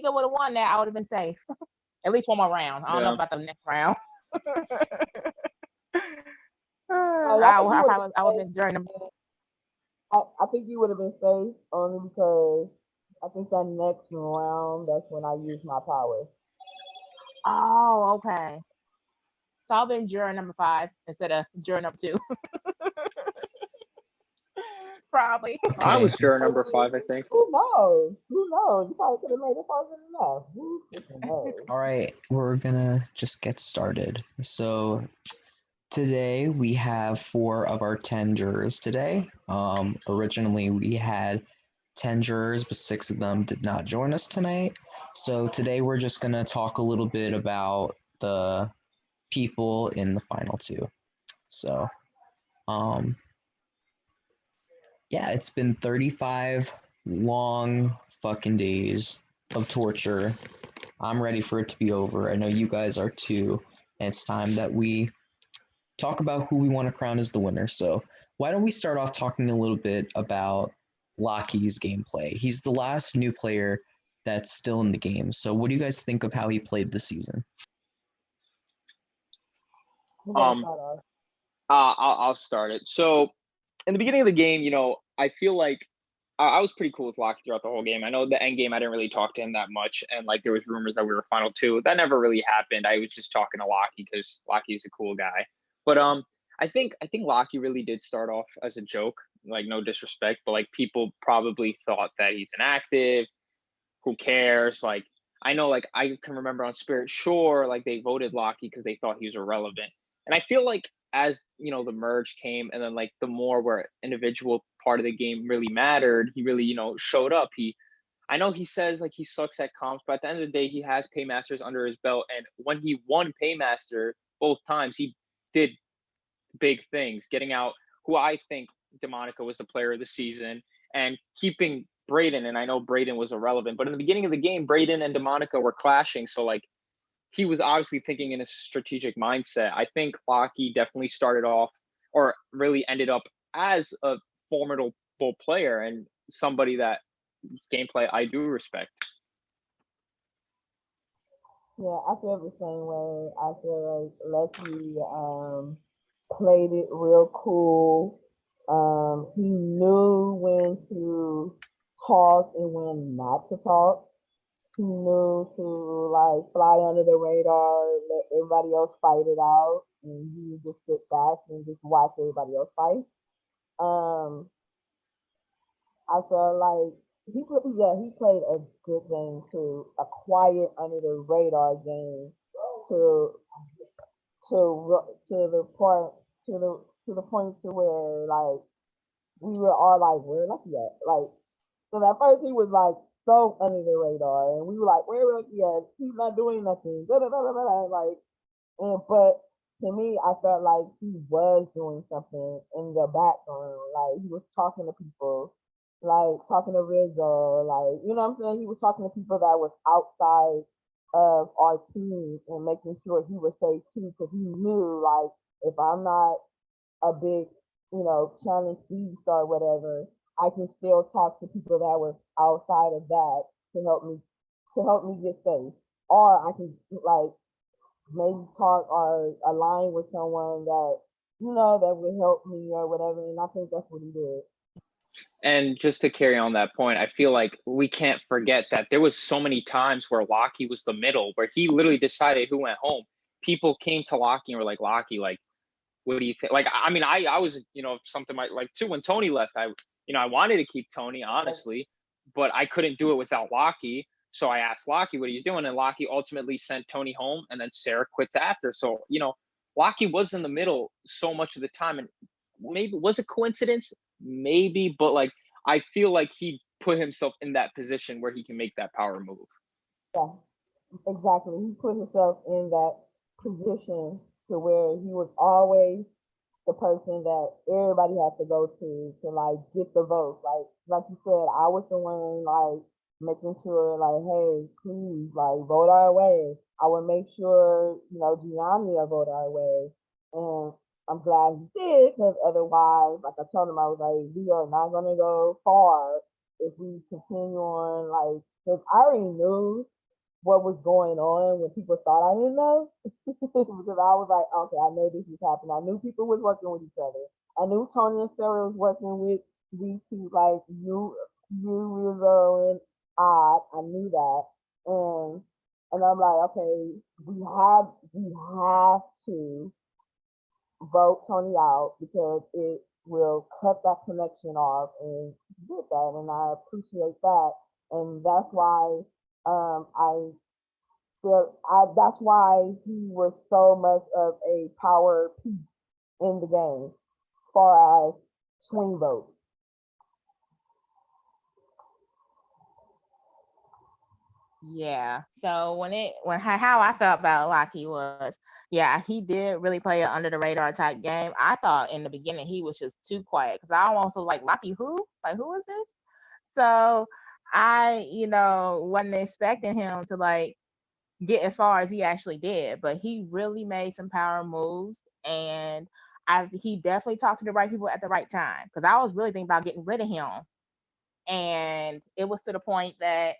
Dominica would have won that, I would have been safe. At least one more round. I don't know about the next round. I would have been during the. I think you would have been safe only because I think that next round, that's when I used my power. Oh, okay. So I've been juror number 5 instead of juror number 2. Probably. Okay. I was juror number 5, I think. Who knows? Who knows? You probably could have made it far enough. Who knows? All right, we're gonna just get started. So today we have 4 of our 10 jurors today. Originally we had 10 jurors, but 6 of them did not join us tonight. So today we're just gonna talk a little bit about the people in the final 2. So, yeah, it's been 35 long fucking days of torture. I'm ready for it to be over. I know you guys are too. And it's time that we talk about who we want to crown as the winner. So why don't we start off talking a little bit about Lockie's gameplay? He's the last new player that's still in the game. So what do you guys think of how he played this season? I'll start it. So in the beginning of the game, you know, I feel like I was pretty cool with Lockie throughout the whole game. I know the end game, I didn't really talk to him that much. And like, there was rumors that we were final 2. That never really happened. I was just talking to Lockie because Lockie's a cool guy. But I think Lockie really did start off as a joke, like no disrespect, but like people probably thought that he's inactive. Who cares? Like, I know, like I can remember on Spirit Shore, like they voted Lockie because they thought he was irrelevant. And I feel like as you know, the merge came, and then like the more where individual part of the game really mattered, he really, you know, showed up. I know he says like he sucks at comps, but at the end of the day, he has Paymasters under his belt. And when he won Paymaster both times, he did big things, getting out who I think Demonica was the player of the season and keeping Brayden. And I know Brayden was irrelevant, but in the beginning of the game, Brayden and Demonica were clashing. So like he was obviously thinking in a strategic mindset. I think Lockie definitely started off or really ended up as a formidable player and somebody that gameplay I do respect. Yeah, I feel the same way. I feel like Lucky played it real cool. He knew when to talk and when not to talk. He knew to like fly under the radar, let everybody else fight it out, and he would just sit back and just watch everybody else fight. Um, I felt like he played a good game too, a quiet under the radar game to to the point to the point to where like we were all like, where Lucky at? Like, so at first he was like so under the radar, and we were like, where Lucky at? He's not doing nothing. Da, da, da, da, da, like, but to me, I felt like he was doing something in the background. Like he was talking to people, like talking to Rizzo, like you know what I'm saying. He was talking to people that was outside of our team and making sure he was safe too, because he knew like if I'm not a big, you know, challenge beast or whatever, I can still talk to people that were outside of that to help me get safe, or I can like maybe talk or align with someone that you know that would help me or whatever. And I think that's what he did. And just to carry on that point, I feel like we can't forget that there was so many times where Lockie was the middle, where he literally decided who went home. People came to Lockie and were like, Lockie, like, what do you think? Like, I mean, I was, you know, something like too, when Tony left, I wanted to keep Tony, honestly, but I couldn't do it without Lockie. So I asked Lockie, what are you doing? And Lockie ultimately sent Tony home, and then Sarah quits after. So, you know, Lockie was in the middle so much of the time. And maybe was it coincidence? Maybe, but like, I feel like he put himself in that position where he can make that power move. Yeah, exactly. He put himself in that position to where he was always the person that everybody had to go to like get the votes. Like you said, I was the one like making sure like, hey, please like vote our way. I would make sure, you know, Gianni will vote our way. And I'm glad he did, because otherwise, like I told him, I was like, we are not gonna go far if we continue on like, because I already knew what was going on when people thought I didn't know. Because I was like, okay, I know this is happening. I knew people was working with each other. I knew Tony and Sarah was working with these two, like you, Rizzo, and I knew that, and I'm like, okay, we have to vote Tony out because it will cut that connection off, and he did that, and I appreciate that, and that's why I feel that's why he was so much of a power piece in the game, as far as swing votes. Yeah. So how I felt about Locky was, yeah, he did really play an under the radar type game. I thought in the beginning he was just too quiet because I almost was like, Locky who? Like who is this? So I, wasn't expecting him to like get as far as he actually did, but he really made some power moves, and he definitely talked to the right people at the right time because I was really thinking about getting rid of him, and it was to the point that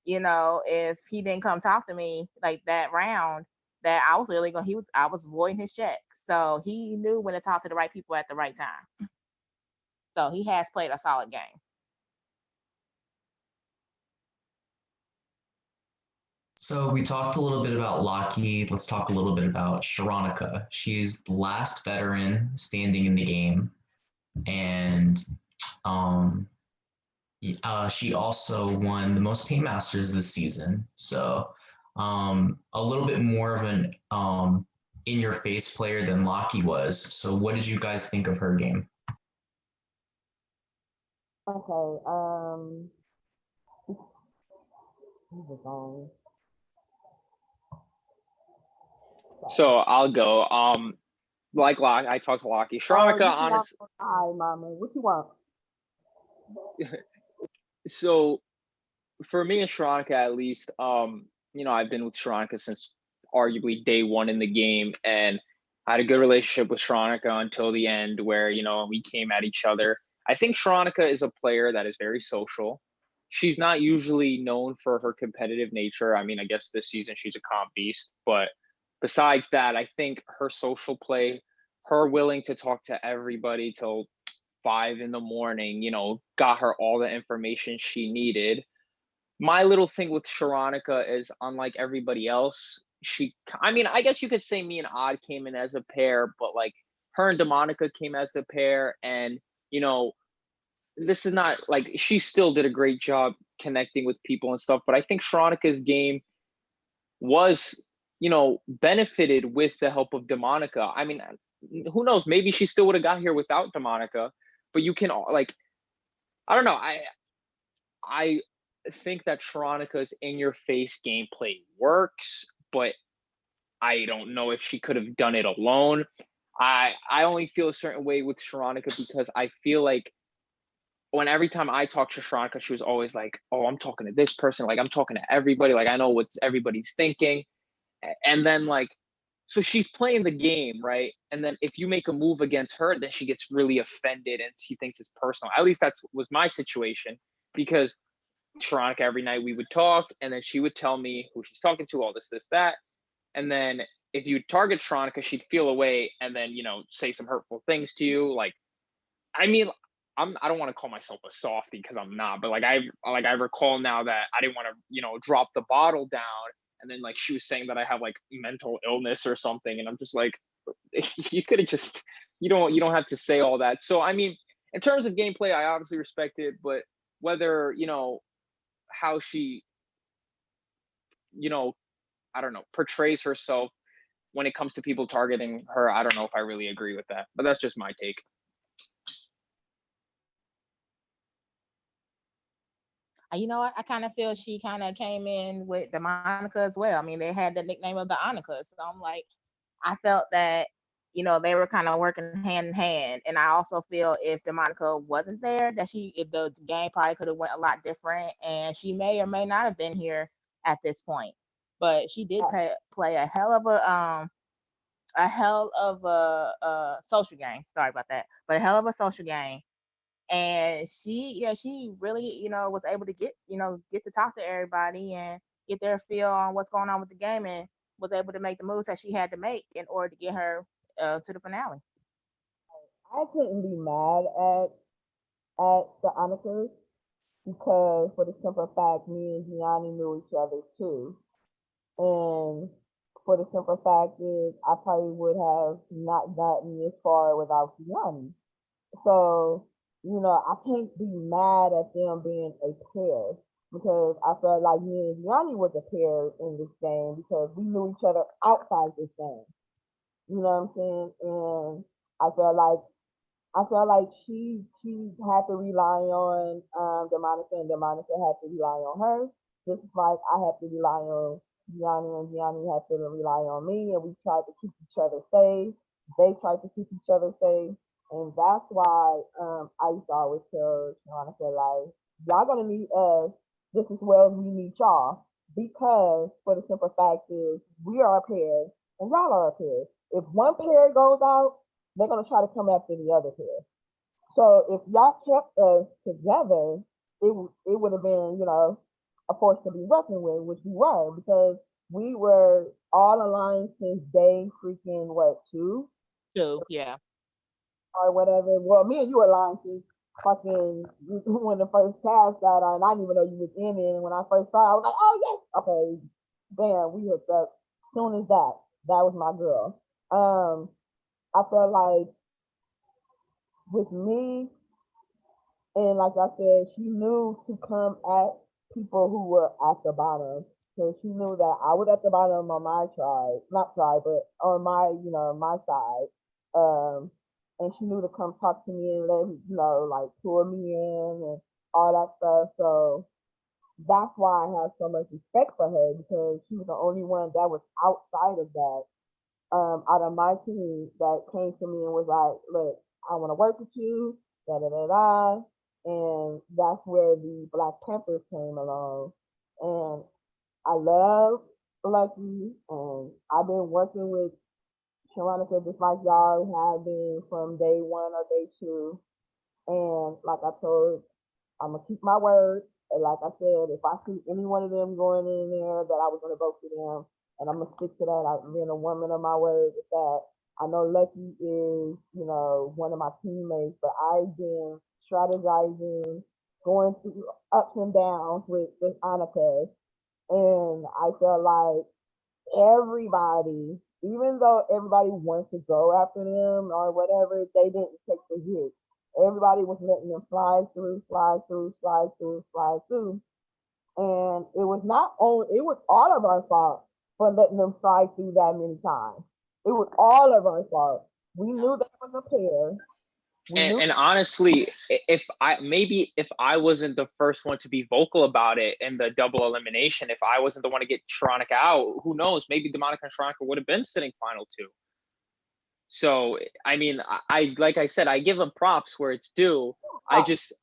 if he didn't come talk to me like that round, that I was literally going, I was voiding his check. So he knew when to talk to the right people at the right time. So he has played a solid game. So we talked a little bit about Lockheed. Let's talk a little bit about Sharonica. She's the last veteran standing in the game, and um, she also won the most paymasters this season. So a little bit more of an in-your-face player than Lockie was. So what did you guys think of her game? Okay, who's the song? So I'll go. Like Lock, I talked to Lockie. Sharonica, honest. Hi, mama. What you want? So for me and Sharonica, at least, I've been with Sharonica since arguably day one in the game, and I had a good relationship with Sharonica until the end, where we came at each other. I think Sharonica is a player that is very social. She's not usually known for her competitive nature. I mean, I guess this season she's a comp beast, but besides that, I think her social play, her willing to talk to everybody till 5 in the morning, got her all the information she needed. My little thing with Sharonica is, unlike everybody else, I mean, I guess you could say me and Odd came in as a pair, but like her and Demonica came as a pair, and you know, this is not like, she still did a great job connecting with people and stuff, but I think Sharonica's game was, benefited with the help of Demonica. I mean, who knows? Maybe she still would have got here without Demonica, but you can like, I don't know. I think that Sharonica's in-your-face gameplay works, but I don't know if she could have done it alone. I only feel a certain way with Sharonica because I feel like every time I talk to Sharonica, she was always like, "Oh, I'm talking to this person. Like, I'm talking to everybody. Like, I know what everybody's thinking." And then like, so she's playing the game, right? And then if you make a move against her, then she gets really offended and she thinks it's personal. At least that's was my situation, because Sharonica, every night we would talk, and then she would tell me who she's talking to, all this, that. And then if you target Sharonica, she'd feel away and then, say some hurtful things to you. Like, I mean, I don't want to call myself a softie because I'm not, but I recall now that I didn't want to, drop the bottle down. And then like she was saying that I have like mental illness or something. And I'm just like, you could have just, you don't have to say all that. So, I mean, in terms of gameplay, I obviously respect it, but whether, how she, I don't know, portrays herself when it comes to people targeting her, I don't know if I really agree with that, but that's just my take. You know what? I kind of feel she kind of came in with the Monica as well. I mean, they had the nickname of the Annika. So I'm like, I felt that, they were kind of working hand in hand. And I also feel if the Monica wasn't there, that if the game probably could have went a lot different, and she may or may not have been here at this point. But she did play a hell of a social game. Sorry about that, but a hell of a social game. And she really, was able to get to talk to everybody and get their feel on what's going on with the game and was able to make the moves that she had to make in order to get her to the finale. I couldn't be mad at the Annikas because for the simple fact me and Gianni knew each other too. And for the simple fact is I probably would have not gotten this far without Gianni. So, I can't be mad at them being a pair because I felt like me and Gianni was a pair in this game because we knew each other outside this game. You know what I'm saying? And I felt like she had to rely on Demonica and Demonica had to rely on her. Just like I had to rely on Gianni and Gianni had to rely on me and we tried to keep each other safe. They tried to keep each other safe. And that's why I used to always tell Monica like, y'all gonna need us just as well as we need y'all. Because for the simple fact is we are a pair and y'all are a pair. If one pair goes out, they're gonna try to come after the other pair. So if y'all kept us together, it would have been, a force to be reckoned with, which we were, because we were all aligned since day freaking what, two Too, yeah. or whatever. Well, me and you aligned since fucking when the first cast got on. I didn't even know you was in it. And when I first saw it, I was like, oh yes, okay, bam, we hooked up. Soon as that was my girl. I felt like with me, and like I said, she knew to come at people who were at the bottom. So she knew that I was at the bottom on my tribe, not tribe, but on my, my side. And she knew to come talk to me and let, like pull me in and all that stuff. So that's why I have so much respect for her because she was the only one that was outside of that, out of my team that came to me and was like, look, I want to work with you, da da da da. And that's where the Black Panthers came along. And I love Lucky, and I've been working with Sharonica just like y'all have been from day one or day two. And like I told, I'm gonna keep my word. And like I said, if I see any one of them going in there, that I was gonna vote for them, and I'm gonna stick to that. I'm being a woman of my word with that. I know Lucky is, one of my teammates, but I've been strategizing, going through ups and downs with Annika, and I felt like everybody, even though everybody wants to go after them or whatever, they didn't take the hit. Everybody was letting them slide through, slide through, slide through, slide through. And it was not only, it was all of our fault for letting them slide through that many times. It was all of our fault. We knew that was a pair. And honestly, if I wasn't the first one to be vocal about it in the double elimination, if I wasn't the one to get Sharonica out, who knows? Maybe Demonica and Sharonica would have been sitting final two. So I mean, I like I said, I give them props where it's due. I just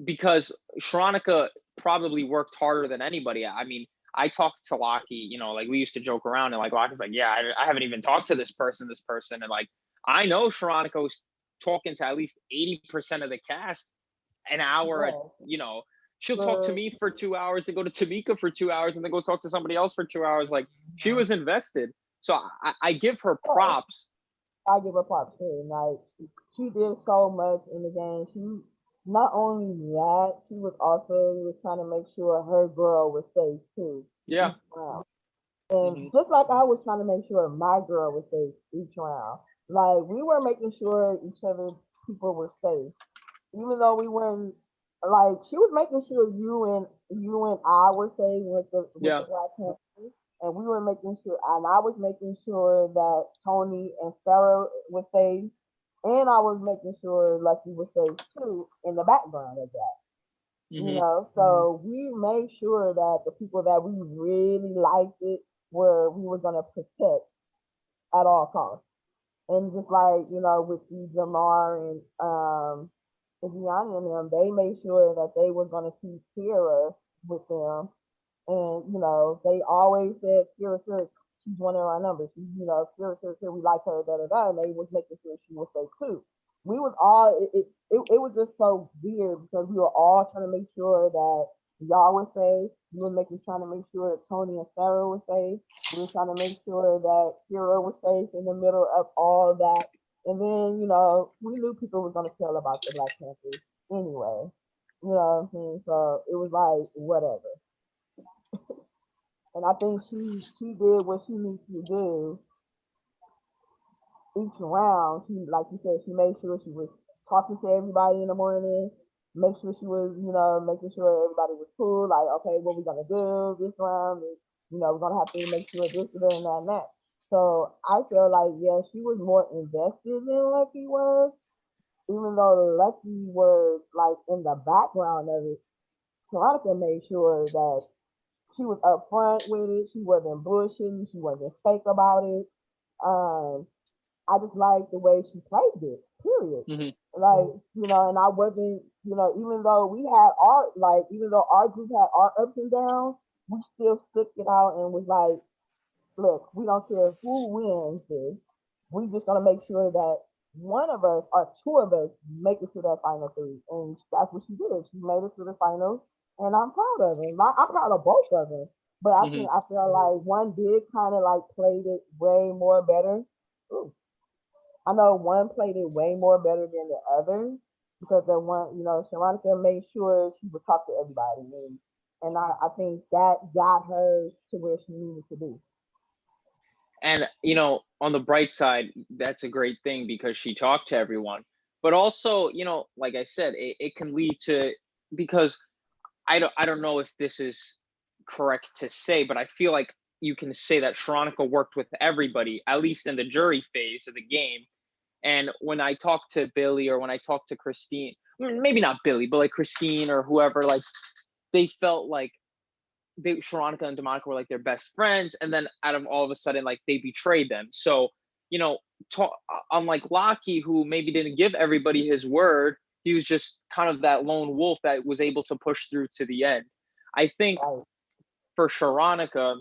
because Sharonica probably worked harder than anybody. I mean, I talked to Lockie, like we used to joke around and like Lockie's like, yeah, I haven't even talked to this person, and like I know Sharonica was talking to at least 80% of the cast an hour, she'll talk to me for 2 hours, to go to Tamika for 2 hours, and then go talk to somebody else for 2 hours. Like she was invested. So I give her props. I give her props too. Like she did so much in the game. She not only that, she was also trying to make sure her girl was safe too. Yeah. And just like I was trying to make sure my girl was safe each round. Like we were making sure each other people were safe. Even though we weren't like she was making sure you and I were safe with the Black Panthers. And we were making sure and I was making sure that Tony and Sarah were safe. And I was making sure Lucky was safe too in the background of that. So we made sure that the people that we really liked we were gonna protect at all costs. And just like, with the Jamar and Gianni and them, they made sure that they were gonna keep Kira with them. And, they always said Kira, she's one of our numbers. She's, Kira, we like her, da da da. And they was making sure she was safe too. We was all it was just so weird because we were all trying to make sure that y'all were safe. We were trying to make sure that Tony and Sarah were safe. We were trying to make sure that Juror was safe in the middle of all that. And then, we knew people were gonna tell about the Black Panthers anyway. You know what I'm saying? So it was like whatever. And I think she did what she needs to do each round. She, like you said, she made sure she was talking to everybody in the morning. Make sure she was, making sure everybody was cool. Like, okay, what we gonna do this round? Is, we're gonna have to make sure this, and that, and that. So I feel like, yeah, she was more invested than Lucky was, even though Lucky was like in the background of it. Veronica made sure that she was upfront with it. She wasn't bullshitting. She wasn't fake about it. Um, I just like the way she played it. Period. Mm-hmm. Like, and I wasn't, even though we had our even though our group had our ups and downs, we still stuck it out and was like, look, we don't care who wins this. We just gonna make sure that one of us or two of us make it to that final three, and that's what she did. She made it to the finals, and I'm proud of her. I'm proud of both of them. But Mm-hmm. I feel like one did kind of like played it way more better. Ooh, I know one played it way more better than the other because the one, Sharonica made sure she would talk to everybody, and I think that got her to where she needed to be. And on the bright side, that's a great thing because she talked to everyone. But also, like I said, it can lead to, because I don't know if this is correct to say, but I feel like you can say that Sharonica worked with everybody, at least in the jury phase of the game. And when I talk to Billy, or when I talk to Christine, maybe not Billy, but like Christine or whoever, like they felt like Sharonica and DeMonica were like their best friends, and then out of all of a sudden, like they betrayed them. So, you know, unlike Lockie, who maybe didn't give everybody his word, he was just kind of that lone wolf that was able to push through to the end. I think Right. for Sharonica,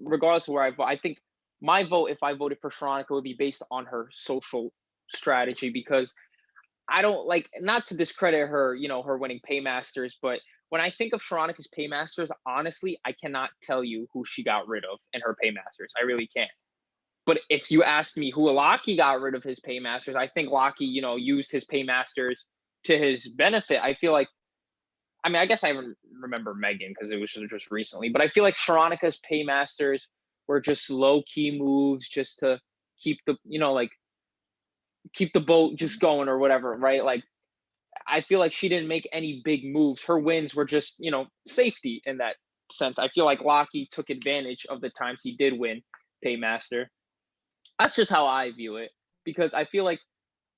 regardless of where I vote, I think my vote, if I voted for Sharonica, would be based on her social strategy, because I don't like, not to discredit her, her winning paymasters, but when I think of Sharonica's paymasters, honestly, I cannot tell you who she got rid of in her paymasters. I really can't. But if you asked me who Lockie got rid of his paymasters, I think Lockie, used his paymasters to his benefit. I feel like, I mean, I guess I remember Megan because it was just recently, but I feel like Sharonica's paymasters were just low key moves just to keep the, like keep the boat just going or whatever, right? Like, I feel like she didn't make any big moves. Her wins were just, safety in that sense. I feel like Lockie took advantage of the times he did win Paymaster. That's just how I view it, because I feel like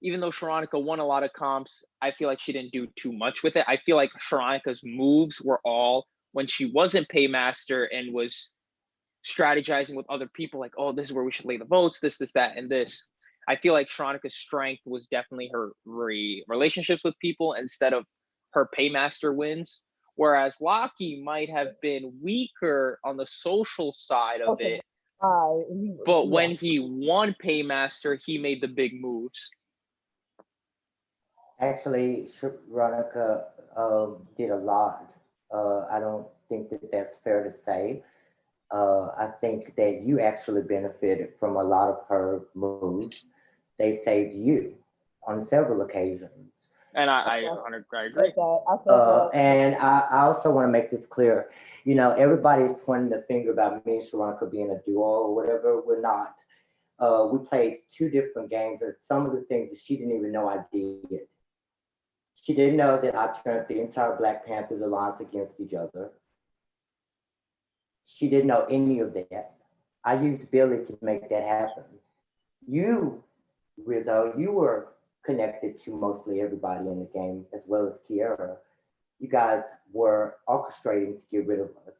even though Sharonica won a lot of comps, I feel like she didn't do too much with it. I feel like Sharonica's moves were all when she wasn't Paymaster and was strategizing with other people, like, oh, this is where we should lay the votes, this, that, and this. I feel like Sharonica's strength was definitely her relationships with people instead of her paymaster wins. Whereas Lockie might have been weaker on the social side of Okay. it, but Yeah. when he won paymaster, he made the big moves. Actually, Veronica did a lot. I don't think that that's fair to say. I think that you actually benefited from a lot of her moves. They saved you on several occasions. And I Okay. 100 I Said agree. that. I said that. And I also want to make this clear. Everybody's pointing the finger about me and Sharonica being a duo or whatever. We're not. We played two different games, and some of the things that she didn't even know I did. She didn't know that I turned the entire Black Panthers alliance against each other. She didn't know any of that. I used Billy to make that happen. You, Rizzo, you were connected to mostly everybody in the game, as well as Kiera. You guys were orchestrating to get rid of us.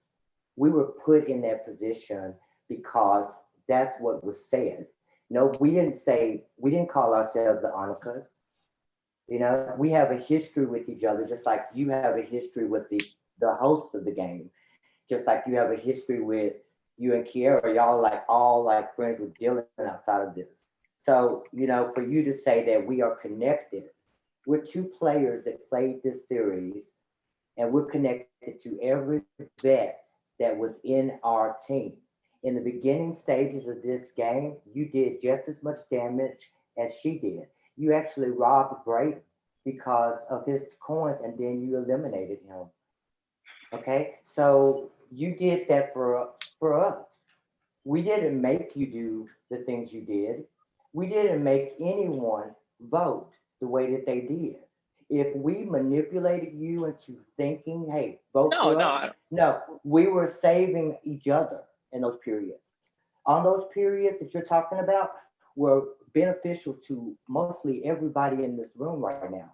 We were put in that position because that's what was said. No, we didn't call ourselves the Onikas. We have a history with each other, just like you have a history with the host of the game, just like you have a history with you and Kiera. Y'all like all like friends with Dylan outside of this. So, for you to say that we are connected, we're two players that played this series and we're connected to every vet that was in our team. In the beginning stages of this game, you did just as much damage as she did. You actually robbed Brayden because of his coins, and then you eliminated him. Okay, so you did that for us. We didn't make you do the things you did. We didn't make anyone vote the way that they did. If we manipulated you into thinking, hey, vote No, for no, us, I don't. no, we were saving each other in those periods. On those periods that you're talking about were beneficial to mostly everybody in this room right now.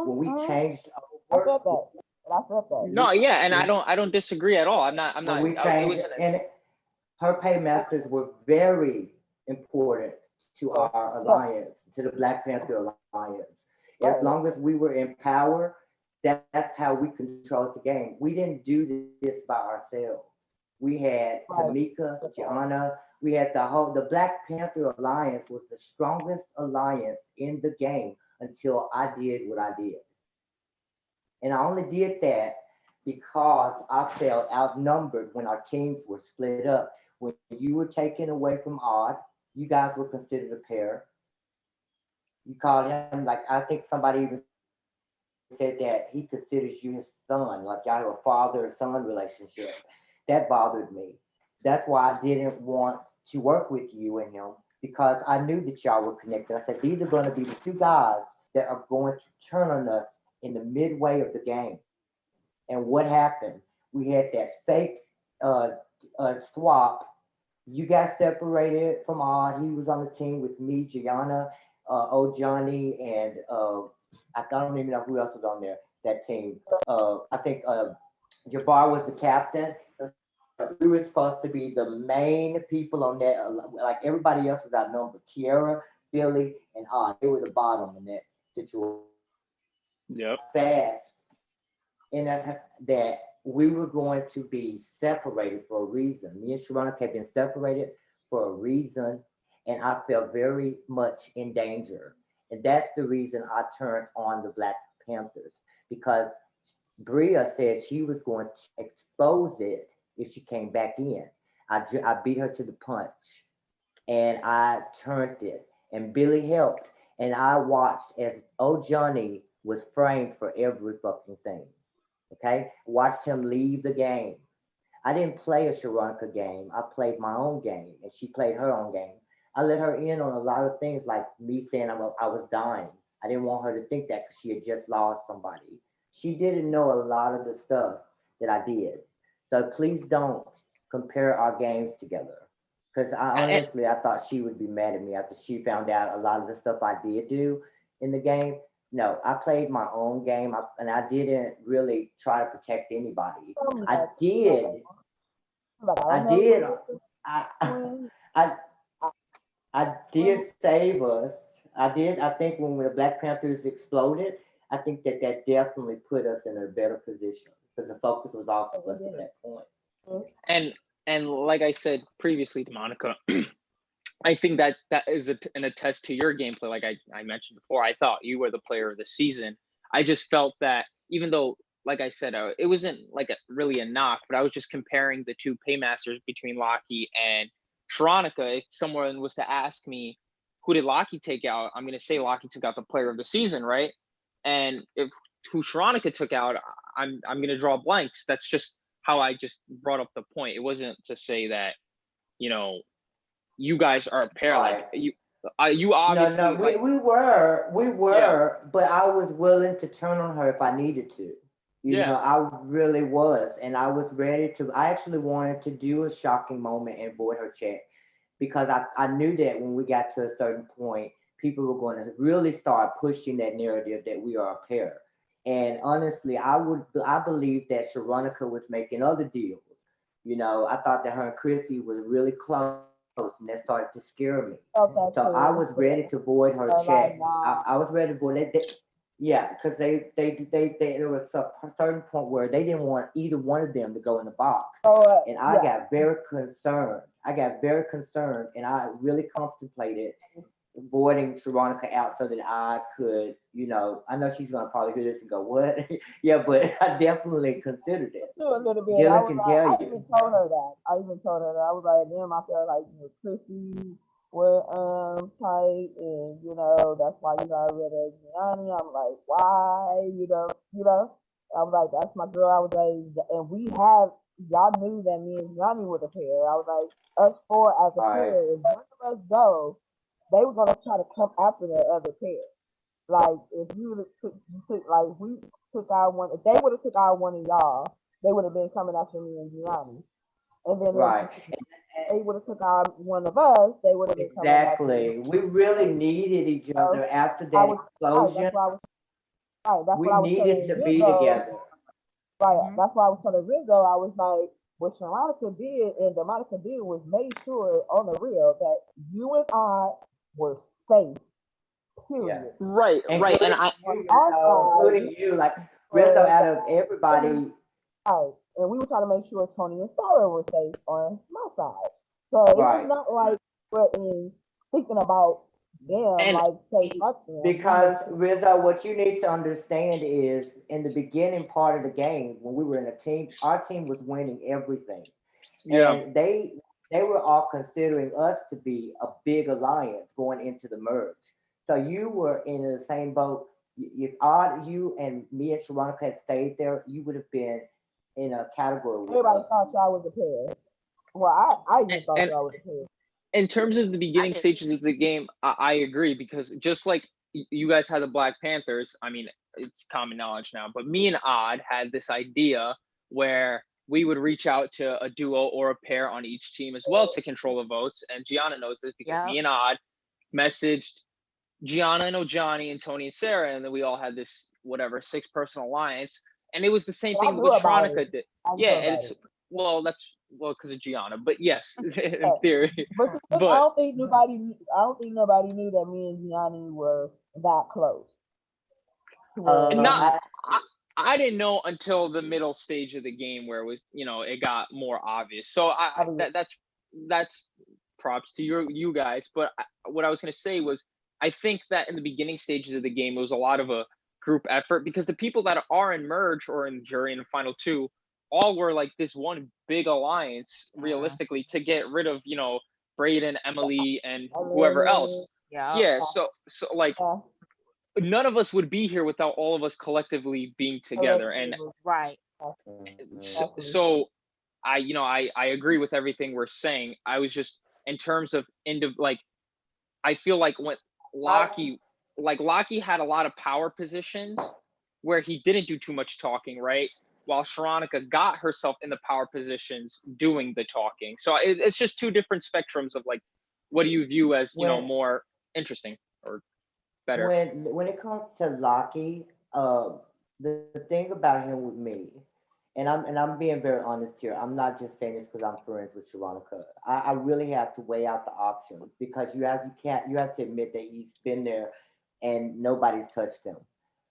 When we Mm-hmm. changed I over, said that. I said that. No, yeah, and when, I don't disagree at all. I'm when not. we It changed, wasn't. and her paymasters were very important to Yeah. our Yeah. alliance, to the Black Panther alliance. As Right. long as we were in power, that's how we controlled the game. We didn't do this by ourselves. We had Right. Tamika, Gianna, we had the Black Panther alliance was the strongest alliance in the game until I did what I did. And I only did that because I felt outnumbered when our teams were split up. When you were taken away from Odd, you guys were considered a pair. You called him like I think somebody even said that he considers you his son, like y'all have a father son relationship. That bothered me. That's why I didn't want to work with you and him because I knew that y'all were connected. I said these are going to be the two guys that are going to turn on us in the midway of the game. And what happened? We had that fake uh, swap. You got separated from Odd. He was on the team with me, Gianna, O Johnny, and I don't even know who else was on there. That team. I think Jabbar was the captain. We were supposed to be the main people on that. Like everybody else was outnumbered. Kiera, Billy, and Odd. They were the bottom in that situation. We got Yep. so fast in that we were going to be separated for a reason. Me and Sharonica had been separated for a reason, and I felt very much in danger. And that's the reason I turned on the Black Panthers because Bria said she was going to expose it if she came back in. I beat her to the punch and I turned it, and Billy helped. And I watched as old Johnny was framed for every fucking thing. Okay, watched him leave the game. I didn't play a Sharonka game. I played my own game, and she played her own game. I let her in on a lot of things, like me saying I was dying. I didn't want her to think that because she had just lost somebody. She didn't know a lot of the stuff that I did. So please don't compare our games together. Because And, I thought she would be mad at me after she found out a lot of the stuff I did do in the game. No, I played my own game, and I didn't really try to protect anybody. Tell me I that. did, Like I I don't know if did, you I, win. I, I I win. did save us. I did. I think when the Black Panthers exploded, I think that definitely put us in a better position because the focus was off of us at that point. and and like I said previously to Monica, I think that that is an attest to your gameplay. Like I mentioned before, I thought you were the player of the season. I just felt that even though, like I said, it wasn't like really a knock, but I was just comparing the two paymasters between Lockie and Sharonica. If someone was to ask me, who did Lockie take out? I'm going to say Lockie took out the player of the season, right? And if who Sharonica took out, I'm going to draw blanks. That's just how I just brought up the point. It wasn't to say that, you know, you guys are a pair. Like Right. you No, no, obviously like we yeah, were, but I was willing to turn on her if I needed to. You yeah, know, I really was, and I was ready to. I actually wanted to do a shocking moment and void her check because I knew that when we got to a certain point, people were going to really start pushing that narrative that we are a pair. And honestly, I believe that Sharonica was making other deals. You know, I thought that her and Chrissy was really close, and that started to scare me. So Felt I that was ready too. to void her check. Like I nah. was ready to void it. Yeah, because there was a certain point where they didn't want either one of them to go in the box, and I Yeah. got very concerned. I got very concerned, and I really contemplated voiding Veronica out so that I could, I know she's gonna probably hear this and go, "What?" Yeah, but I definitely considered it. too a little bit. Dylan can tell I you. even told her that. I was like, damn, I feel like Chrissy were tight, and that's why you got rid of Gianni. I'm like, why? I was like, that's my girl. I was like, and y'all knew that me and Gianni were the pair. I was like, us four as a All right. pair. If one of us go, they were gonna try to come after the other pair. Like if like we took out one, if they would have took out one of y'all, they would have been coming after me and Gianni. And then Right. if they would have took out one of us, they would have been coming after me. Exactly. We really needed each other after I that was explosion. that's We what I was needed telling to be Rizzo. together. Right, Mhm. that's why I was telling Rizzo. I was like, what Sharonica did and Demonica did was made sure on the real that you and I were safe. Yeah. Period. Right, right. And Including I On you, our Rizzo, side, including you, like Rizzo, were out of everybody. right. And we were trying to make sure Tony and Sarah were safe on my side. So it was Right. not like we're thinking about them, and like say fuck them. Because Rizzo, what you need to understand is in the beginning part of the game, when we were in a team, our team was winning everything. yeah. And they were all considering us to be a big alliance going into the merge. So you were in the same boat. If Odd, you and me and Sharonica had stayed there, you would have been in a category with Everybody us. thought y'all was a pair. Well, I even thought And y'all was a pair. in terms of the I beginning did. stages of the game, I agree because just like you guys had the Black Panthers, I mean, it's common knowledge now, but me and Odd had this idea where we would reach out to a duo or a pair on each team as well to control the votes. And Gianna knows this because Yep. me and Odd messaged Gianna and Johnny and Tony and Sarah, and then we all had this whatever 6-person alliance. And it was the same But I thing knew what about it. Sharonica did. I Yeah, knew and about it's it. because of Gianna, but yes, in Yeah. theory. But the thing, But I don't think nobody knew that me and Gianni were that close. To where not I, I, I didn't know until the middle stage of the game where it was it got more obvious. So I mean, that's props to you guys. But what I was going to say was I think that in the beginning stages of the game it was a lot of a group effort because the people that are in merge or in jury in the final two all were like this one big alliance Mhm. realistically to get rid of Braden, Emily, and I whoever mean, else. Yep. Yeah, so like yeah, none of us would be here without all of us collectively being together. And collectively, Right. so, mhm. exactly. so I agree with everything we're saying. I was just in terms of like I feel like when I, Lockie had a lot of power positions where he didn't do too much talking, right? While Sharonica got herself in the power positions doing the talking. So it's just two different spectrums of like what do you view as when more interesting or better? when it comes to Lockie, the thing about him with me, and I'm being very honest here. I'm not just saying this because I'm friends with Sharonica. I really have to weigh out the options because you have to admit that he's been there and nobody's touched him.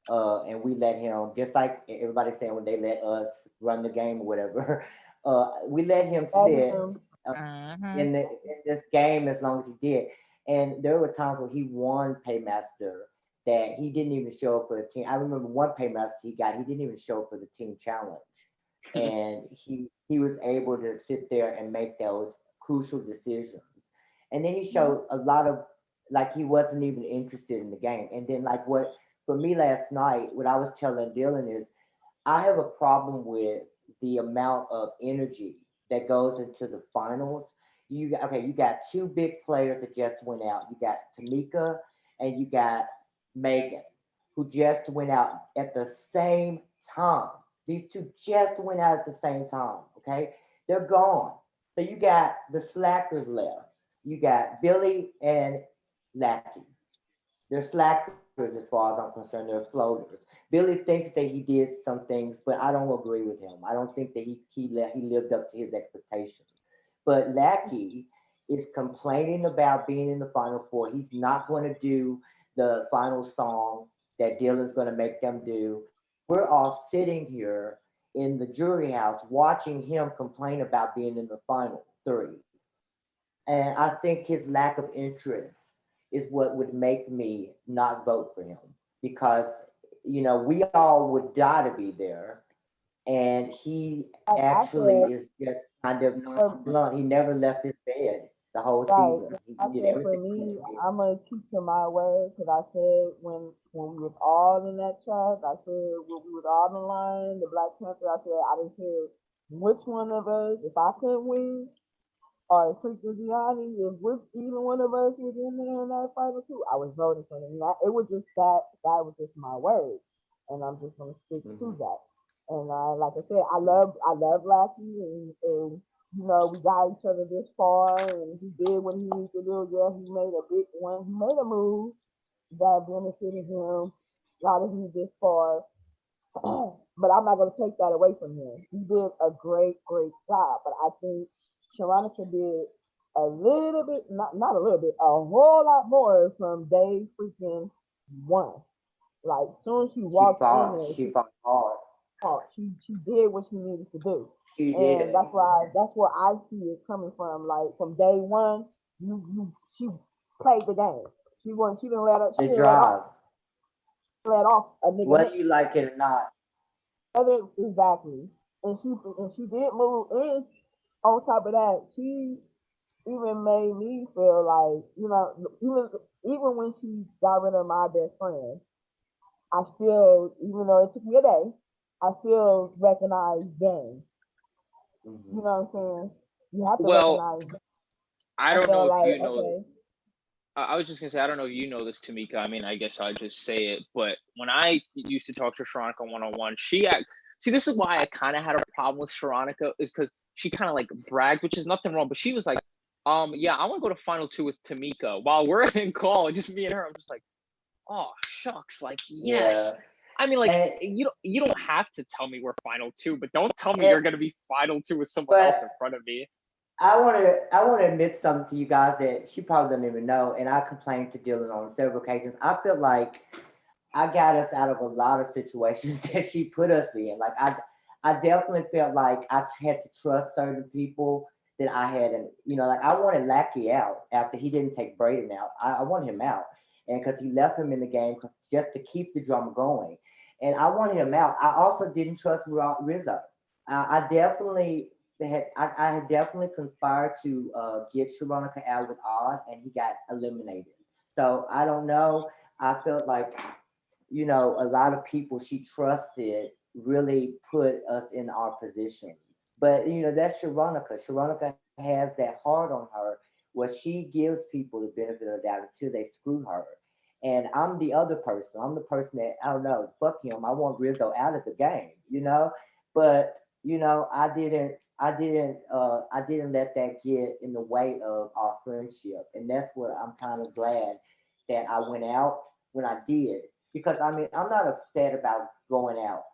And we let him, just like everybody's saying when they let us run the game or whatever. We let him Let sit him, uh, Mhm. in this game as long as he did. And there were times when he won Paymaster that he didn't even show up for the team. I remember one Paymaster he didn't even show up for the team challenge. And he was able to sit there and make those crucial decisions. And then he showed a lot of like he wasn't even interested in the game. And then like what for me last night, what I was telling Dylan is I have a problem with the amount of energy that goes into the finals. You got two big players that just went out. You got Tamika and you got Megan, who just went out at the same time. These two just went out at the same time. Okay, they're gone. So you got the slackers left. You got Billy and Lackey. They're slackers as far as I'm concerned. They're floaters. Billy thinks that he did some things, but I don't agree with him. I don't think that he lived up to his expectations. But Lackey is complaining about being in the final four. He's not going to do the final song that Dylan's going to make them do. We're all sitting here in the jury house watching him complain about being in the final three. And I think his lack of interest is what would make me not vote for him because we all would die to be there, and he I actually said is just kind of for nonchalant. He never left his bed the whole right. season. I He did said for everything for me, the team. I'm gonna keep to my word because I said when we was all in that track, I said when we was all in line, the Black Panther. I said I didn't care which one of us, if I couldn't win, or freaking Gianni, if which either one of us was in there in that final two, I was voting for him. It was just that was just my word, and I'm just gonna stick to Hmm. that. And like I said, I love Lackey, and we got each other this far, and he did what he needed to do. Yeah, he made a big one. He made a move that benefited him. Got him this far, but I'm not going to take that away from him. He did a great job. But I think Sharonica did a little bit, not a little bit, a whole lot more from day freaking one. Like, soon as she She walked in fought. there, She fought hard. she did what she needed to do. She And did. that's where I see it coming from. Like, from day one, she played the game. She didn't let her, she The didn't let off, drive, let off a nigga. whether you like it or not. Other exactly, and she did move. And on top of that, she even made me feel like even when she got rid of my best friend, I still, even though it took me a day, I still recognize game. You Hmm. know what I'm saying? You have to Well, recognize. I I don't know feel if like you know. okay, I was just gonna say I don't know if you know this, Tamika. I mean, I guess I'll just say it. But when I used to talk to Sharonica one on one, see, this is why I kind of had a problem with Sharonica, is because she kind of like bragged, which is nothing wrong. But she was like, yeah, I want to go to final two with Tamika while we're in call, just me and her. I'm just like, oh shucks, like Yeah, yes. I mean, like and, you don't have to tell me we're final two, but don't tell me and you're gonna be final two with someone else in but front of me. I want to admit something to you guys that she probably doesn't even know, and I complained to Dylan on several occasions. I feel like I got us out of a lot of situations that she put us in. Like I definitely felt like I had to trust certain people that I hadn't. Like I wanted Lackey out after he didn't take Braden out. I want him out, and because he left him in the game just to keep the drama going, and I wanted him out. I also didn't trust Rizzo. I definitely I had definitely conspired to get Sharonica out with Odd, and he got eliminated. So I don't know. I felt like a lot of people she trusted really put us in our positions. But that's Sharonica. Sharonica has that heart on her where she gives people the benefit of the doubt until they screw her. And I'm the other person. I'm the person that I don't know, fuck him. I want Rizzo out of the game. But I didn't let that get in the way of our friendship. And that's what I'm kind of glad that I went out when I did because I mean I'm not upset about going out.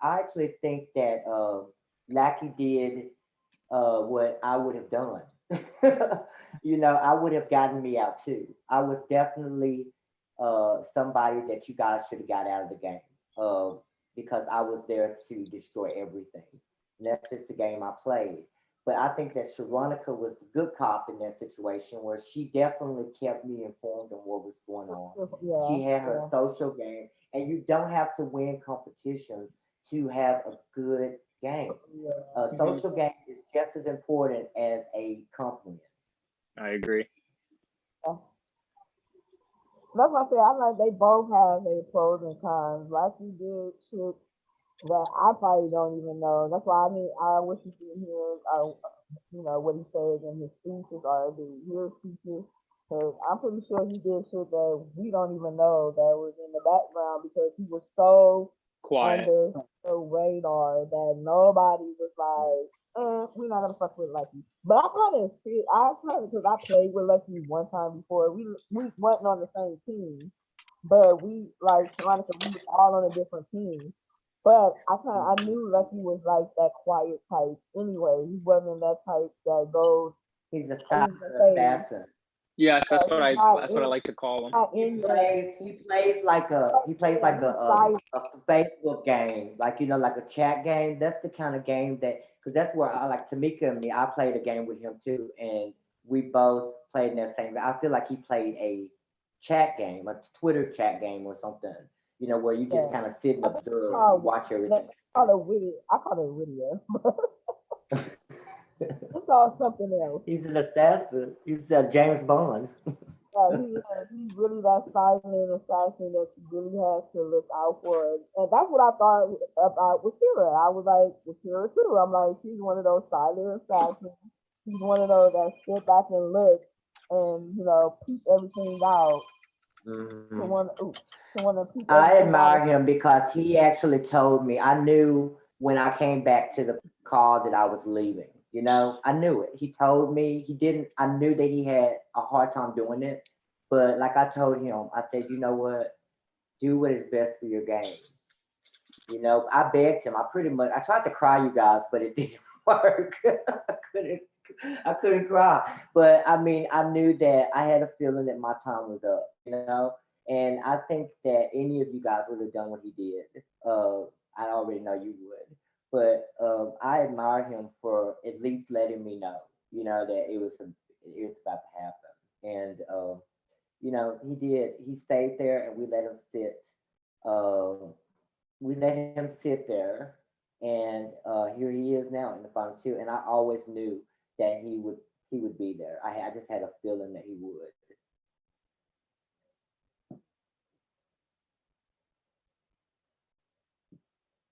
I actually think that Lackey did what I would have done. I would have gotten me out too. I was definitely somebody that you guys should have got out of the game because I was there to destroy everything. And that's just the game I played. But I think that Sharonica was the good cop in that situation where she definitely kept me informed on what was going on. yeah, She had her yeah, social game, and you don't have to win competitions to have a good game. yeah. A Hmm. social game is just as important as a compliment. I agree. That's what I say. I like they both have their pros and cons. Like you did shit that I probably don't even know. That's why I wish you could hear, what he says in his speeches or the hear speeches. Cause I'm pretty sure he did shit that we don't even know that was in the background because he was so Quiet. under the radar that nobody was like, we're not gonna fuck with Lucky. But I kind of, because I played with Lucky one time before. We wasn't on the same team, but we like Veronica, we was all on a different team. But I knew Lucky was like that quiet type anyway. He wasn't that type that goes He's a in silent your face. assassin. Yes, that's what He's I not that's what I in like to call him. not He in your plays. He plays like a. He plays yeah, like he's silent. a Facebook game, like like a chat game. That's the kind of game that, because that's where I like Tamika and me. I played a game with him too, and we both played in that same. I feel like he played a chat game, a Twitter chat game or something. You know, where you just kind of sit and observe and watch everything. I call it video. It's all something else. He's an assassin. He's James Bond. He's really that silent assassin that you really have to look out for. And that's what I thought about with Kira. I was like, with Kira too. I'm like, she's one of those silent assassins. She's one of those that sit back and look and, peep everything out. Mm-hmm. I admire him because he actually told me. I knew when I came back to the call that I was leaving. You know, I knew it. He told me he didn't. I knew that he had a hard time doing it, but like I told him, I said, you know what? Do what is best for your game. You know, I begged him. I tried to cry, you guys, but it didn't work. I couldn't cry. But I mean, I knew that I had a feeling that my time was up. You know, and I think that any of you guys would have done what he did. I already know you would. But I admire him for at least letting me know, that it was about to happen. And he did. He stayed there, and we let him sit. We let him sit there, and here he is now in the final two. And I always knew that he would be there. I just had a feeling that he would.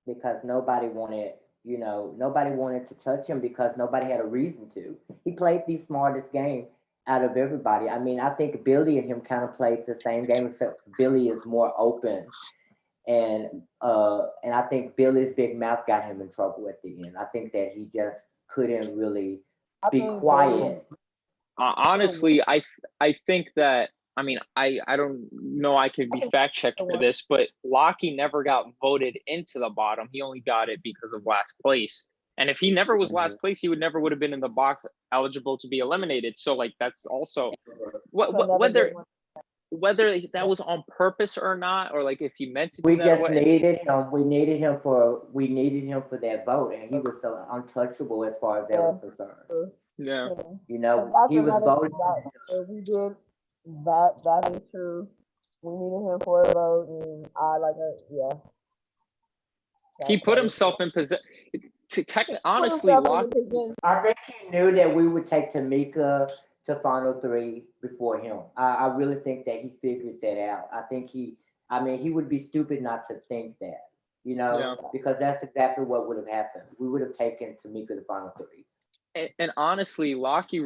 Because nobody wanted to touch him because nobody had a reason to. He played the smartest game out of everybody. I mean, I think Billy and him kind of played the same game, except Billy is more open. And I think Billy's big mouth got him in trouble at the end. I think that he just couldn't really be quiet. Honestly, I think that, I mean, I don't know, I could be fact checked for this, but Lockie never got voted into the bottom. He only got it because of last place. And if he never was last place, he would have been in the box eligible to be eliminated. So like that's also whether that was on purpose or not, or like if he meant to do that. We needed him. We needed him for that vote, and he was so untouchable as far as that was concerned. Yeah. He was voted. We did that. That is true. We needed him for a vote, and I like it. Yeah. He put himself in position. Honestly, I think he knew that we would take Tamika to final three before him. I really think that he figured that out. I think he would be stupid not to think that, because that's exactly what would have happened. We would have taken Tamika to final three. And honestly, Lockie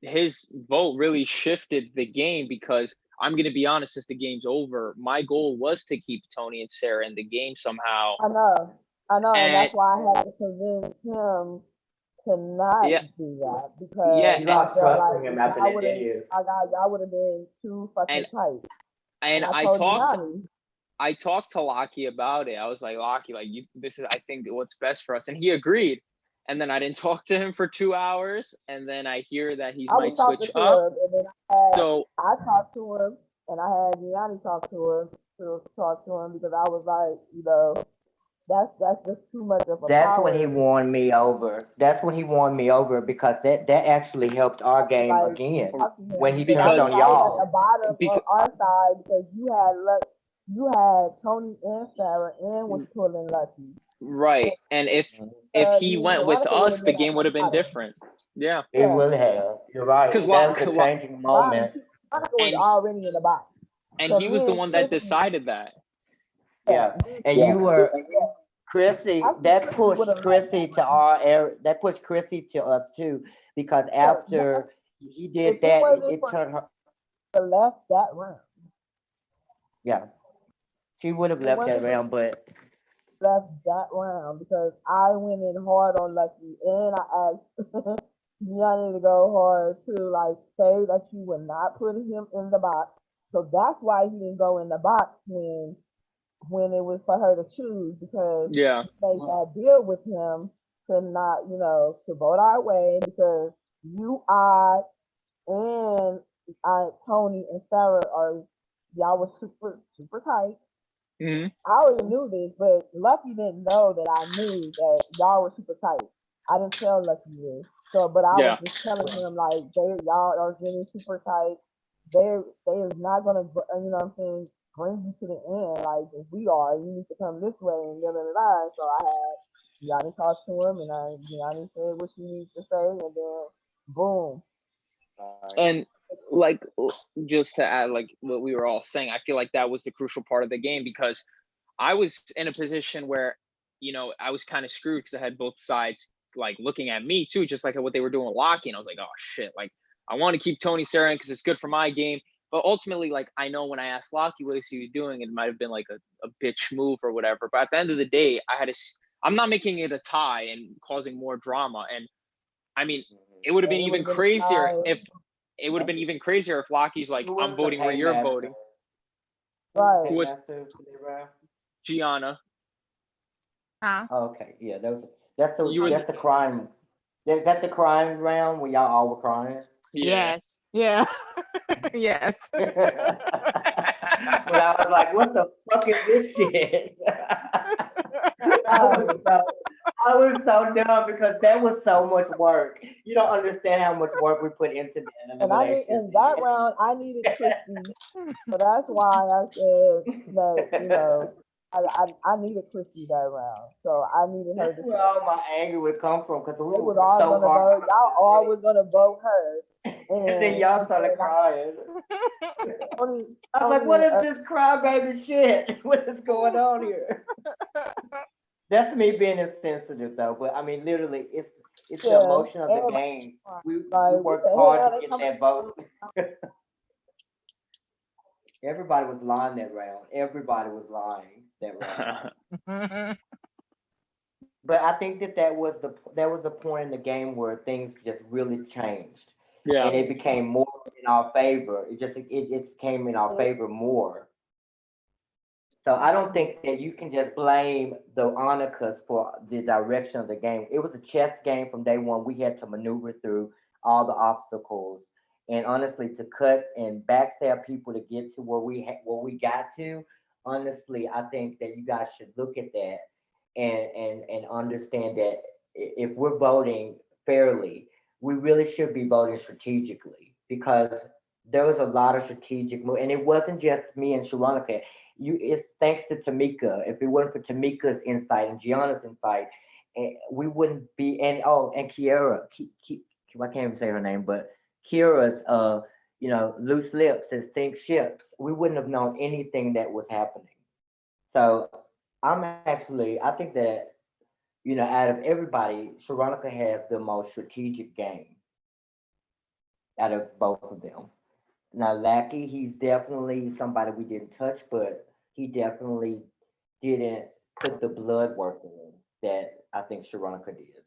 his vote really shifted the game, because I'm going to be honest, since the game's over, my goal was to keep Tony and Sarah in the game somehow. I know, and that's why I had to convince him to not do that, because you lost trust in him after that, didn't you? I would have been too fucking tight. And I talked to Lockie about it. I was like, Lockie, like this is, I think, what's best for us, and he agreed. And then I didn't talk to him for 2 hours, and then I hear that he might switch up. So I talked to him, and I had Gianni talk to him because I was like, that's just too much of a. That's when he won me over. Because that actually helped our game again when he turned on y'all. At the bottom on our side, because you had Tony and Sarah and was pulling Lucky. Right, and if he went with us, the game would have been different. Yeah, it would have. You're right. Because that was a changing moment. Was already in the box, and he was the one that decided that. Yeah, and you were Chrissy. That pushed Chrissy to our area. That pushed Chrissy to us too, because after he did that, it turned her. Left that round. Yeah, she would have left that round, but. Left that round because I went in hard on Lucky, and I asked Gianni to go hard to say that you were not putting him in the box. So that's why he didn't go in the box when it was for her to choose, because they had deal with him to not, to vote our way, because and Tony and Sarah y'all were super, super tight. Mm-hmm. I already knew this, but Lucky didn't know that I knew that y'all were super tight. I didn't tell Lucky this. So, but I was Yeah. just telling him like y'all are getting super tight. They is not gonna, you know what I'm saying, bring you to the end like if we are. You need to come this way and da da da da. So I had Yanni talk to him, and Yanni said what she needs to say, and then boom. And like just to add like what we were all saying, I feel like that was the crucial part of the game because I was in a position where, you know, I was kind of screwed because I had both sides like looking at me too, just like what they were doing with Locky. And I was like, oh shit, like I want to keep Tony Serra because it's good for my game. But ultimately, like I know when I asked Locky what is he doing, it might have been like a bitch move or whatever. But at the end of the day, I'm not making it a tie and causing more drama. And I mean, it would have been even crazier if it would have been even crazier if Locky's like, I'm voting where you're voting. Right. Who was Gianna? Huh? Okay, yeah, that's the crime. Is that the crime round where y'all all were crying? Yeah. Yes. Yeah. Yes. But I was like, what the fuck is this shit? I was so dumb because that was so much work. You don't understand how much work we put into that. And in that round, I needed Christy, so that's why I said that. You know, I needed Christy that round, so I needed her. That's where all my anger would come from because we was were all so gonna hard. vote. Y'all all was gonna vote her, and then y'all started crying. Tony, I was like, what is this crybaby shit? What is going on here? That's me being insensitive though, but I mean literally it's the emotion of the game. We worked hard to get that vote. Everybody was lying that round. Everybody was lying that round. But I think that was the point in the game where things just really changed. Yeah. And it became more in our favor. It came in our favor more. So I don't think that you can just blame the Onikas for the direction of the game. It was a chess game from day one. We had to maneuver through all the obstacles, and honestly, to cut and backstab people to get to where we got to. Honestly, I think that you guys should look at that and understand that if we're voting fairly, we really should be voting strategically because there was a lot of strategic move, and it wasn't just me and Sharonica. It's thanks to Tamika. If it wasn't for Tamika's insight and Gianna's insight, we wouldn't be. And Kiara, I can't even say her name, but Kiara's loose lips and sink ships. We wouldn't have known anything that was happening. So I think that out of everybody, Sharonica has the most strategic game out of both of them. Now, Lackey, he's definitely somebody we didn't touch, but he definitely didn't put the blood work in that I think Sharonica did.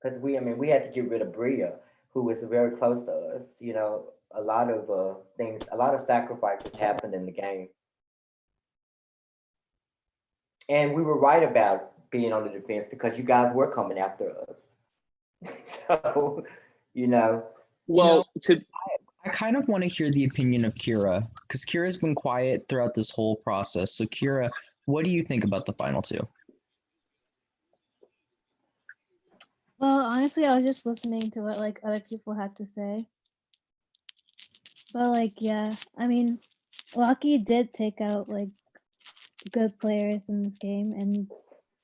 Because we had to get rid of Bria, who was very close to us. A lot of things, a lot of sacrifices happened in the game. And we were right about being on the defense because you guys were coming after us. So, Well, I kind of want to hear the opinion of Kira because Kira's been quiet throughout this whole process. So, Kira, what do you think about the final two? Well, honestly, I was just listening to what like other people had to say. But like, yeah, I mean, Lucky did take out like good players in this game, and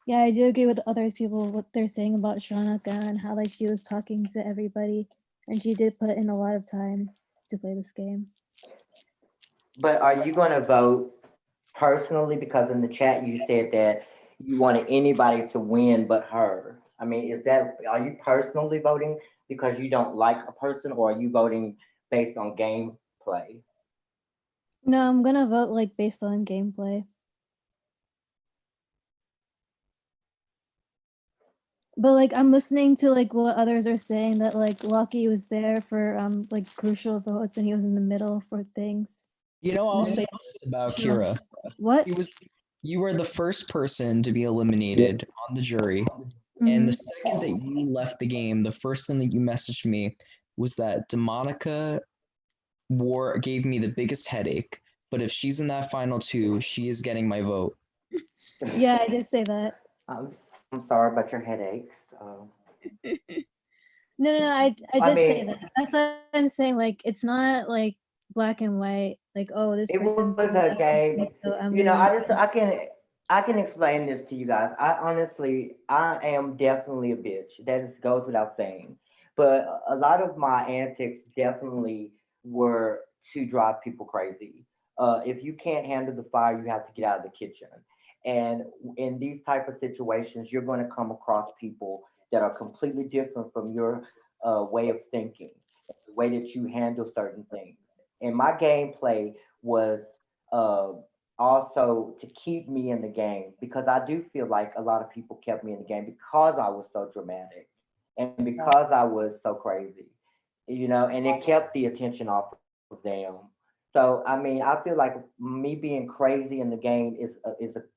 yeah, I do agree with other people what they're saying about Sharonica and how like she was talking to everybody, and she did put in a lot of time to play this game. But are you going to vote personally? Because in the chat you said that you wanted anybody to win but her. I mean, are you personally voting because you don't like a person, or are you voting based on gameplay? No, I'm gonna vote like based on gameplay. But like I'm listening to like what others are saying that like Lucky was there for like crucial votes and he was in the middle for things. I'll say this about Kira. What? You were the first person to be eliminated on the jury. And the second that you left the game, the first thing that you messaged me was that Demonica gave me the biggest headache. But if she's in that final two, she is getting my vote. Yeah, I did say that. I'm sorry about your headaches. No. I I did say mean, that. That's what I'm saying. Like, it's not like black and white. Like, oh, this it was person's doing a that to game. me, so I'm You know, gonna. I can explain this to you guys. I am definitely a bitch. That just goes without saying. But a lot of my antics definitely were to drive people crazy. If you can't handle the fire, you have to get out of the kitchen. And in these type of situations, you're going to come across people that are completely different from your way of thinking, the way that you handle certain things. And my gameplay was uh, also to keep me in the game because I do feel like a lot of people kept me in the game because I was so dramatic and because I was so crazy, and it kept the attention off of them. So I mean, I feel like me being crazy in the game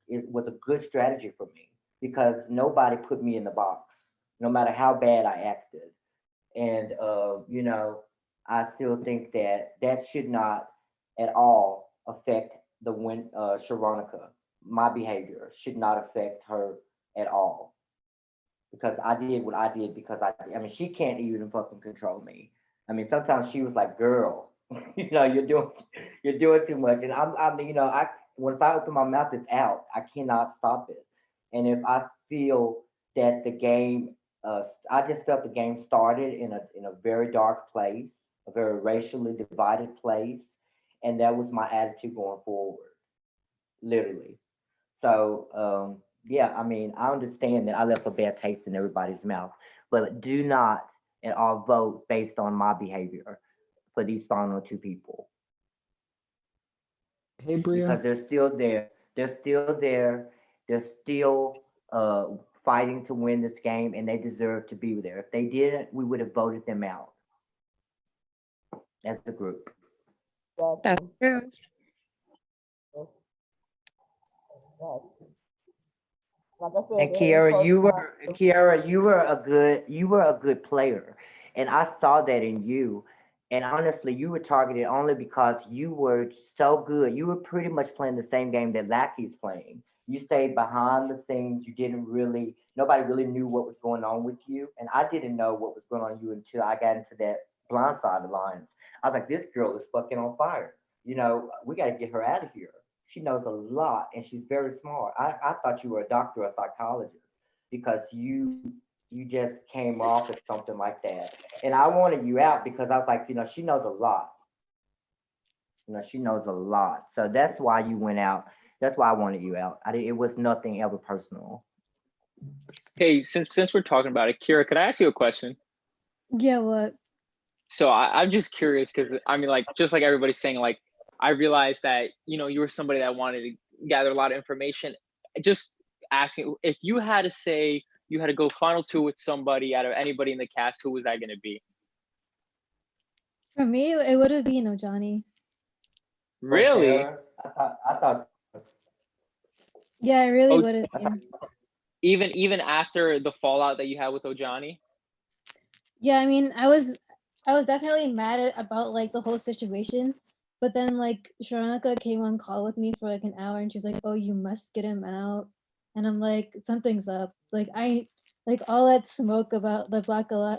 was a good strategy for me because nobody put me in the box, no matter how bad I acted. And I still think that that should not at all affect the win Sharonica. My behavior should not affect her at all because I did what I did because I mean she can't even fucking control me. I mean sometimes she was like, "Girl, you're doing too much," and I'm I once I open my mouth, it's out. I cannot stop it. And if I feel that the game, I just felt the game started in a very dark place, a very racially divided place, and that was my attitude going forward, literally. So, yeah, I mean, I understand that I left a bad taste in everybody's mouth, but do not at all vote based on my behavior for these final two people Hey, Bria. because they're still there. They're still there. They're still fighting to win this game, and they deserve to be there. If they didn't, we would have voted them out as a group. Exactly. That's true. Exactly. Like I said, And the first time. Kiara, you were a good player, and I saw that in you. And honestly, you were targeted only because you were so good. You were pretty much playing the same game that Lackey's playing. You stayed behind the scenes. You didn't really, nobody really knew what was going on with you, and I didn't know what was going on with you until I got into that blindside alliance. I was like, this girl is fucking on fire. We got to get her out of here. She knows a lot and she's very smart. I thought you were a doctor or a psychologist because you just came off as something like that. And I wanted you out because I was like, she knows a lot. She knows a lot. So that's why you went out. That's why I wanted you out. It was nothing ever personal. Hey, since we're talking about it, Kira, could I ask you a question? Yeah, what? So I'm just curious because I mean, like, just like everybody's saying, like, I realized that you were somebody that wanted to gather a lot of information. Just asking if you had to say you had to go final two with somebody out of anybody in the cast, who was that going to be? For me, it would have been Ojani. For Really? Sarah, I thought Yeah, I really Oh, would have I thought been. even after the fallout that you had with Ojani? Yeah, I mean, I was definitely mad about like the whole situation, but then like Sharonica came on call with me for like an hour, and she's like, "Oh, you must get him out," and I'm like, "Something's up." Like like all that smoke about the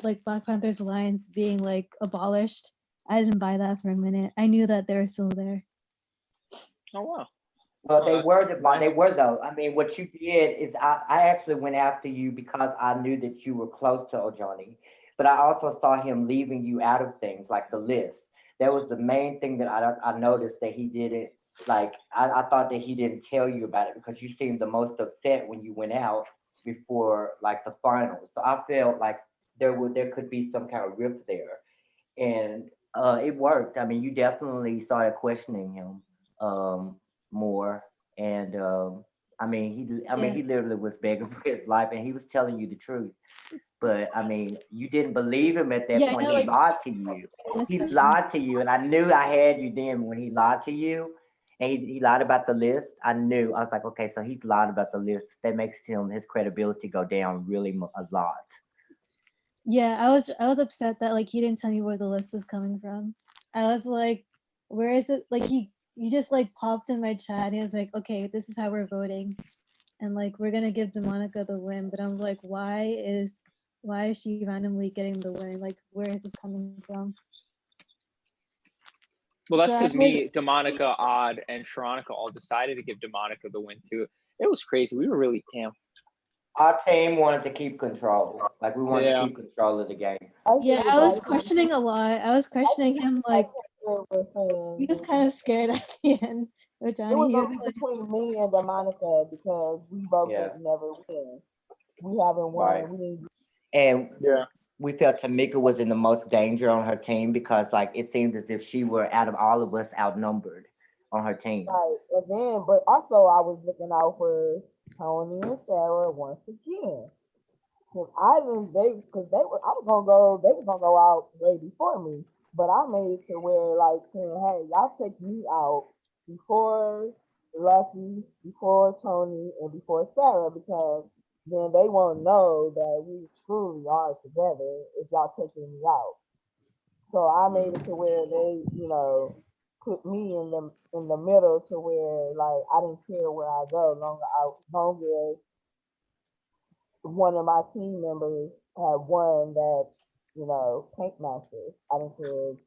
like Black Panther's alliance being like abolished. I didn't buy that for a minute. I knew that they were still there. Oh wow. Well, Oh, they nice. were though. I mean, what you did is I actually went after you because I knew that you were close to Ojani, but I also saw him leaving you out of things like the list. That was the main thing that I noticed that he didn't like. I thought that he didn't tell you about it because you seemed the most upset when you went out before like the finals. So I felt like there could be some kind of rift there, and it worked. I mean, you definitely started questioning him more, and Yeah, he literally was begging for his life, and he was telling you the truth. But I mean, you didn't believe him at that yeah, I point. know. He Like lied to you. this He question. lied to you, and I knew I had you then when he lied to you. And he lied about the list. I knew. I was like, okay, so he's lied about the list. That makes his credibility go down really a lot. Yeah, I was upset that like he didn't tell me where the list was coming from. I was like, where is it? Like he just like popped in my chat. He was like, okay, this is how we're voting. and like we're gonna give Demonica the win, but I'm like, why is she randomly getting the win? Like, where is this coming from? Well, that's So I because was, me, Demonica, Odd, and Sharonica all decided to give Demonica the win too. It was crazy. We were really Our team wanted to keep control. Like we wanted Yeah. to keep control of the game. yeah, I was questioning a lot. I was questioning him, like he was kind of scared at the end with It Johnny. was He was only like, between me and Demonica because we both Yeah. would never win. We haven't won. Right. We need And Yeah. we felt Tamika was in the most danger on her team because like it seemed as if she were out of all of us outnumbered on her team. right. And then, but also I was looking out for Tony and Sarah once again. Cause I didn't, cause they were, they were gonna go out way before me. But I made it to where like saying, hey, y'all take me out before Lucky, before Tony, and before Sarah, because then they won't know that we truly are together if y'all taking me out. So I made it to where they, put me in the middle to where like I didn't care where I go, long as one of my team members had won that, paint master. I didn't care if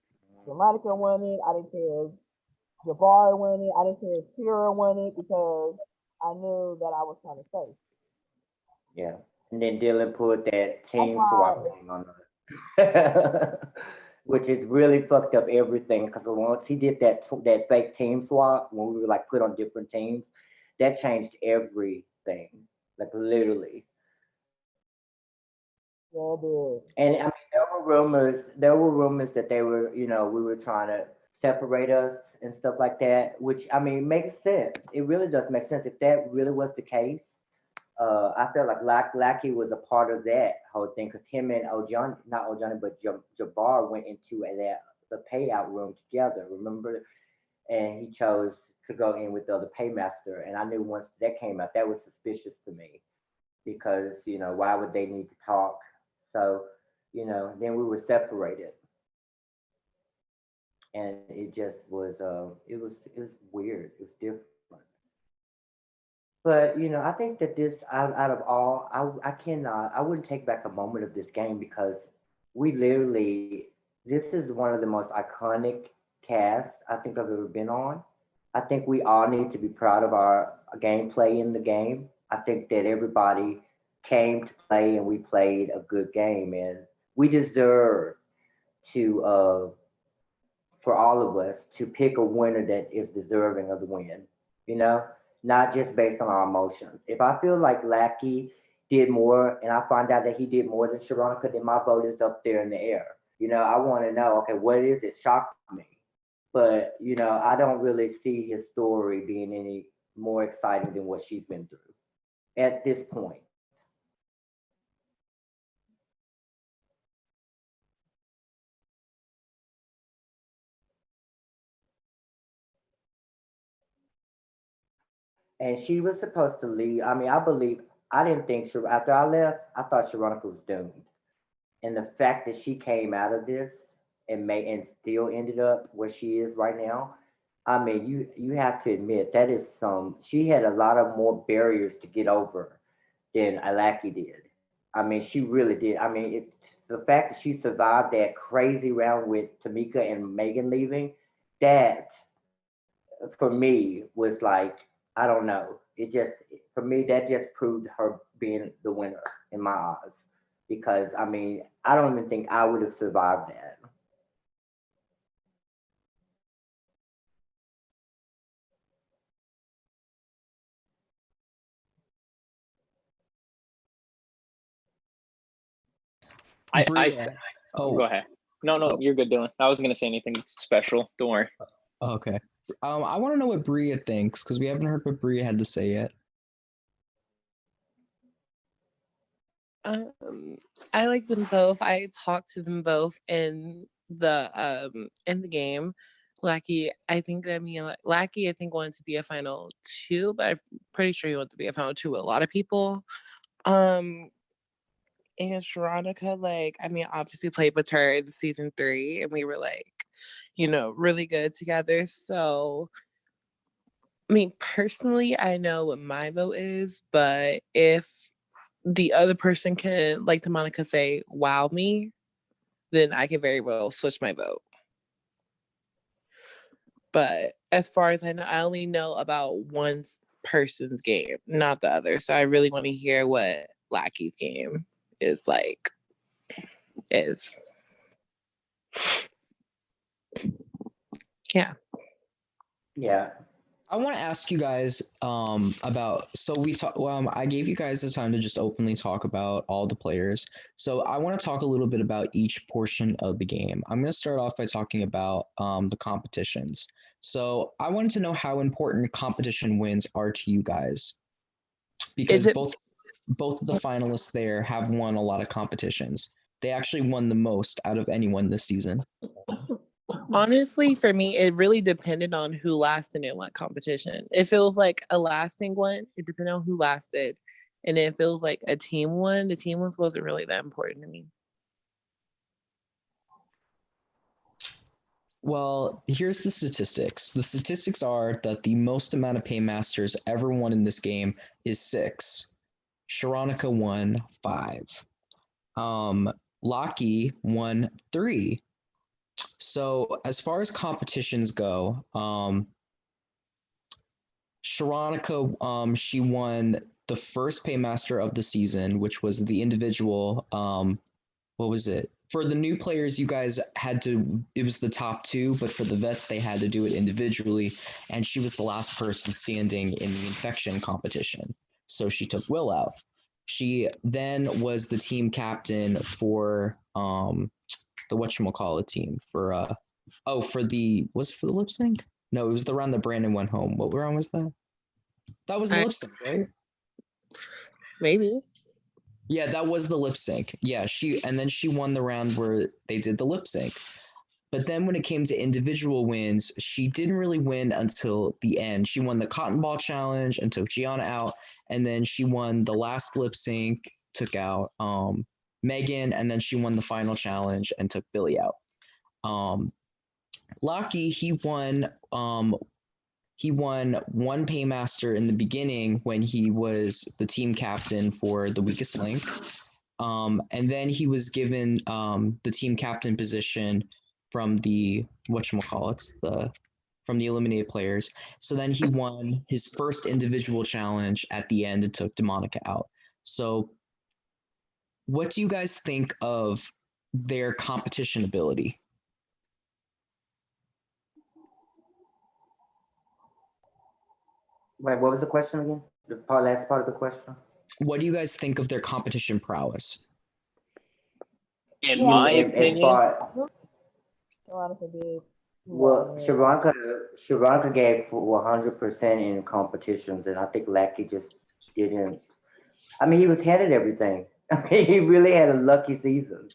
Monica won it. I didn't care if Jabbar won it. I didn't care if Kira won it because I knew that I was kind of safe. Yeah. And then Dylan put that That's team why, swap thing on her. Which is really fucked up everything because once he did that fake team swap when we were like put on different teams, that changed everything. Like literally. yeah, it did. And I mean, there were rumors that they were, we were trying to separate us and stuff like that, which I mean makes sense. It really does make sense if that really was the case. I felt like Lackey was a part of that whole thing because him and Ojan, not Ojani, but Jabbar went into the payout room together. Remember, and he chose to go in with the other paymaster. And I knew once that came out, that was suspicious to me because why would they need to talk? So then we were separated, and it just was it was weird. It was different. But I think that this out of all, I wouldn't take back a moment of this game because we literally this is one of the most iconic casts I think I've ever been on. I think we all need to be proud of our gameplay in the game. I think that everybody came to play and we played a good game and we deserve to for all of us to pick a winner that is deserving of the win, you know, not just based on our emotions. If I feel like Lackey did more and I find out that he did more than Sharonica, then my vote is up there in the air. I want to know, okay, what is it? Shocked me. But, I don't really see his story being any more exciting than what she's been through at this point. And she was supposed to leave. I mean, I didn't think after I left, I thought Sharonica was doomed. And the fact that she came out of this and still ended up where she is right now, I mean, you have to admit that is she had a lot of more barriers to get over than Alaki did. I mean, she really did. I mean, the fact that she survived that crazy round with Tamika and Megan leaving, that for me was like, I don't know. It just for me that just proved her being the winner in my eyes because I mean I don't even think I would have survived that. I Bria. go Oh, ahead. No, oh, you're good, Dylan. I wasn't gonna say anything special. Don't worry. okay. I want to know what Bria thinks because we haven't heard what Bria had to say yet. I like them both. I talked to them both in the game. Lackey, I think Lackey, I think wanted to be a final two, but I'm pretty sure he wanted to be a final two with a lot of people. Um, and Sharonica, like, I mean, obviously played with her in season 3, and we were like, really good together. So I mean, personally, I know what my vote is, but if the other person can, like to Monica say, wow me, then I can very well switch my vote. But as far as I know, I only know about one person's game, not the other. So I really want to hear what Lackey's game is like. Yeah. Yeah. I want to ask you guys about I gave you guys the time to just openly talk about all the players. So I want to talk a little bit about each portion of the game. I'm going to start off by talking about the competitions. So I wanted to know how important competition wins are to you guys, because both of the finalists there have won a lot of competitions. They actually won the most out of anyone this season. Honestly, for me, it really depended on who lasted in what competition. If it was like a lasting one, it depended on who lasted. And if it was like a team one, the team ones wasn't really that important to me. Well, here's the statistics. The statistics are that the most amount of paymasters ever won in this game is 6. Sharonica won 5. Lockie won 3. So as far as competitions go, Sharonica, she won the first paymaster of the season, which was the individual. What was it? For the new players, you guys had to, it was the top 2, but for the vets, they had to do it individually. And she was the last person standing in the infection competition. So she took Will out. She then was the team captain for the whatchamacallit team for for the, was it for the lip sync? No, it was the round that Brandon went home. What round was that? That was the lip sync, right? Maybe. Yeah, that was the lip sync. Yeah, she won the round where they did the lip sync. But then when it came to individual wins, she didn't really win until the end. She won the Cotton Ball Challenge and took Gianna out, and then she won the last lip sync, took out Megan, and then she won the final challenge and took Billy out. Lockie, he won one paymaster in the beginning when he was the team captain for the weakest link. And then he was given the team captain position from the from the eliminated players. So then he won his first individual challenge at the end and took Demonica out. So what do you guys think of their competition ability? Wait, what was the question again? Last part of the question? What do you guys think of their competition prowess? In my opinion, Veronica did. well, Sharonka gave 100% in competitions, and I think Lackey just didn't. I mean, he was handed everything. I mean, he really had a lucky season.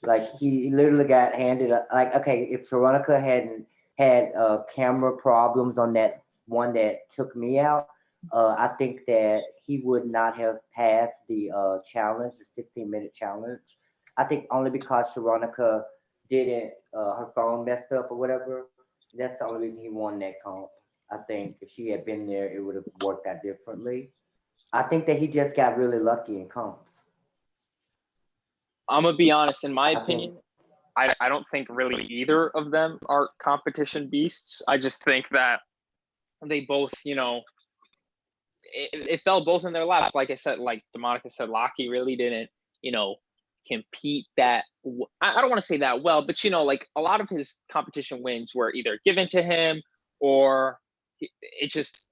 Like he literally got handed like, okay, if Sharonica hadn't had camera problems on that one that took me out, I think that he would not have passed the challenge, the 16-minute challenge. I think only because Sharonica didn't, her phone messed up or whatever. That's the only reason he won that comp. I think if she had been there, it would have worked out differently. I think that he just got really lucky in comps. I'm gonna be honest. In my I think opinion, I don't think really either of them are competition beasts. I just think that they both, it fell both in their laps. Like I said, like DeMonica said, Lockie really didn't, compete that. I don't want to say that well, but like a lot of his competition wins were either given to him or it just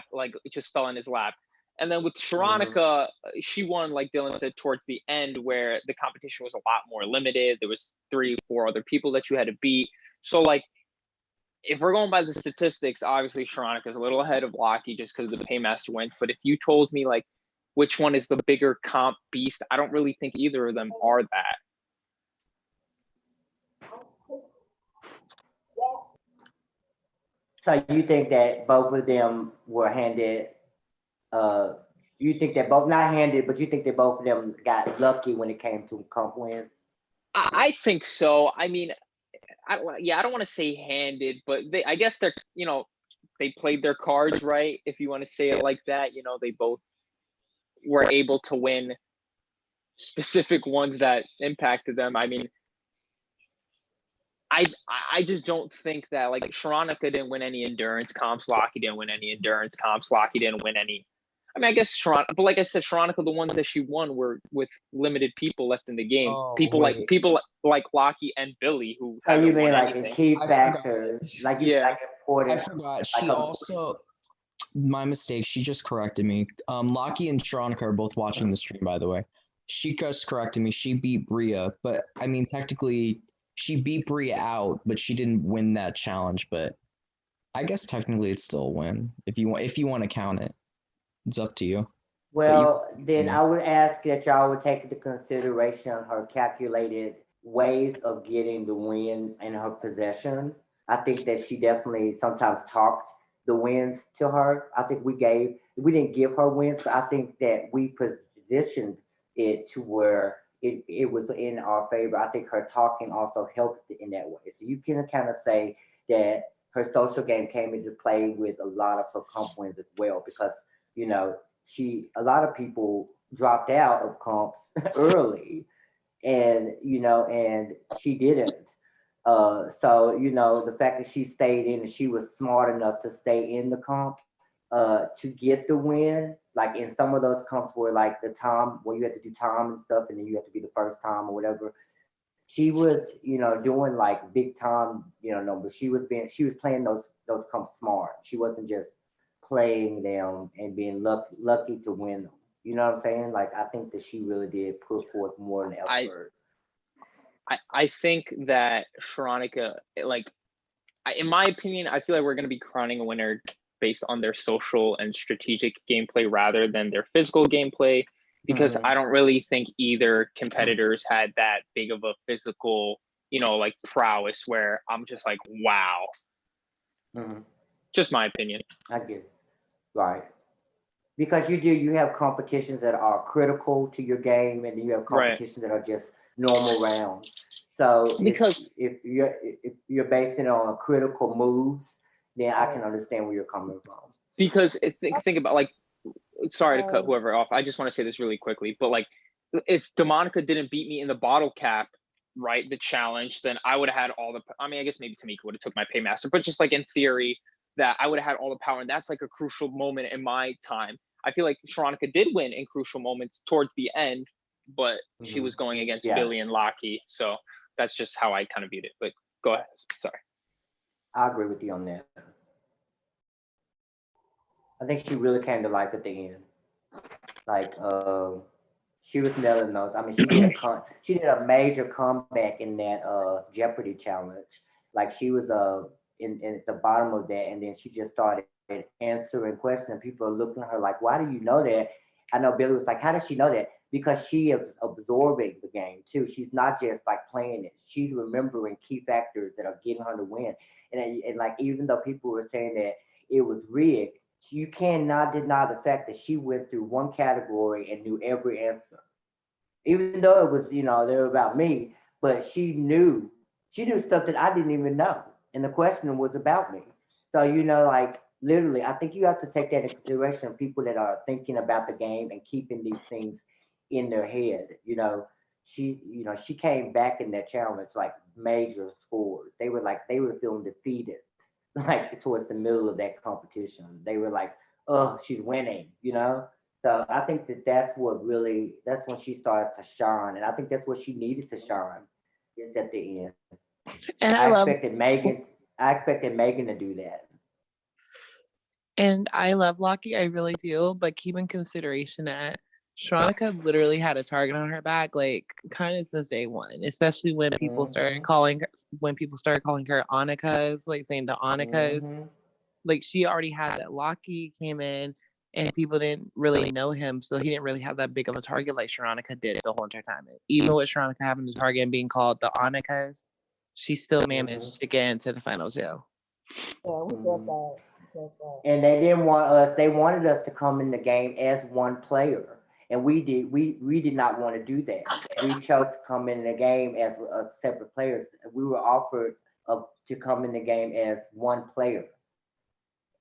it just fell in his lap. And then with Sharonica, she won, like Dylan said, towards the end where the competition was a lot more limited. There was 3, 4 other people that you had to beat. So like, if we're going by the statistics, obviously Sharonica is a little ahead of Lockie just because of the paymaster wins. But if you told me like which one is the bigger comp beast, I don't really think either of them are that. So you think that both of them were handed? You think that both not handed, but you think that both of them got lucky when it came to comp wins? I think so. I mean, I don't want to say handed, but I guess they're they played their cards right, if you want to say it like that. You know, they both were able to win specific ones that impacted them. I mean, I just don't think that, like, Sharonica didn't win any endurance comps. Lockie didn't win any endurance comps. Lockie didn't win any. I mean, I guess Sharonica, but like I said, Sharonica, the ones that she won were with limited people left in the game. Oh, People wait. like Lockie and Billy, who So you haven't mean won like a anything. key I factor, like you Yeah. like important? I forgot. like She a- also, my mistake. She just corrected me. Lockie and Sharonica are both watching the stream, by the way. She just corrected me. She beat Bria, but I mean, technically, she beat Bria out, but she didn't win that challenge. But I guess technically, it's still a win if you want. If you want to count it, it's up to you. Well, then me. I would ask that y'all would take into consideration her calculated ways of getting the win in her possession. I think that she definitely sometimes talked the wins to her. I think we didn't give her wins, but I think that we positioned it to where it was in our favor. I think her talking also helped in that way. So you can kind of say that her social game came into play with a lot of her comp wins as well, because you know a lot of people dropped out of comps early, and and she didn't. So the fact that she stayed in and she was smart enough to stay in the comp to get the win, like in some of those comps where like the time where you had to do time and stuff, and then you had to be the first time or whatever. She was doing like big time numbers. She was playing those comps smart. She wasn't just playing them and being lucky to win them. You know what I'm saying? Like I think that she really did put forth more than effort. I think that Sharonica, like, in my opinion, I feel like we're going to be crowning a winner based on their social and strategic gameplay rather than their physical gameplay, because I don't really think either competitors had that big of a physical, like, prowess where I'm just like, wow. Just my opinion. I get it. Right. Because you have competitions that are critical to your game, and then you have competitions that are just normal rounds. So because if you're basing it on critical moves, then I can understand where you're coming from. Because think about, like, sorry to cut whoever off. I just want to say this really quickly, but like, if Demonica didn't beat me in the bottle cap, right, the challenge, then I would have had all the. I mean, I guess maybe Tamika would have took my paymaster, but just like in theory, that I would have had all the power, and that's like a crucial moment in my time. I feel like Sharonica did win in crucial moments towards the end, but she was going against Billy and Lockie, so that's just how I kind of viewed it. But go ahead. Sorry. I agree with you on that. I think she really came to life at the end. Like, she was nailing those. I mean, she did a major comeback in that Jeopardy challenge. Like she was in at the bottom of that, and then she just started answering questions. And people are looking at her like, "Why do you know that?" I know Billy was like, "How does she know that?" Because she is absorbing the game too. She's not just like playing it. She's remembering key factors that are getting her to win. And like, even though people were saying that it was rigged, you cannot deny the fact that she went through one category and knew every answer. Even though it was, they were about me, but she knew stuff that I didn't even know. And the question was about me. So, like literally, I think you have to take that into consideration of people that are thinking about the game and keeping these things in their head. She came back in that challenge like major scores. They were feeling defeated like towards the middle of that competition. They were like, "Oh, she's winning." So I think that's when she started to shine, and I think that's what she needed to shine. Is at the end. And I expected Megan to do that. And I love Lockie, I really do, but keep in consideration that Sharonica literally had a target on her back, like kind of since day one, especially when people started calling her, Anika's, like saying the Anika's. Like she already had that. Lockie came in and people didn't really know him, so he didn't really have that big of a target like Sharonica did the whole entire time. Even with Sharonica having the target and being called the Anika's, she still managed to get into the finals. Yeah, we got that. And they didn't want us. They wanted us to come in the game as one player, and we did not want to do that. We chose to come in the game as separate players. We were offered to come in the game as one player,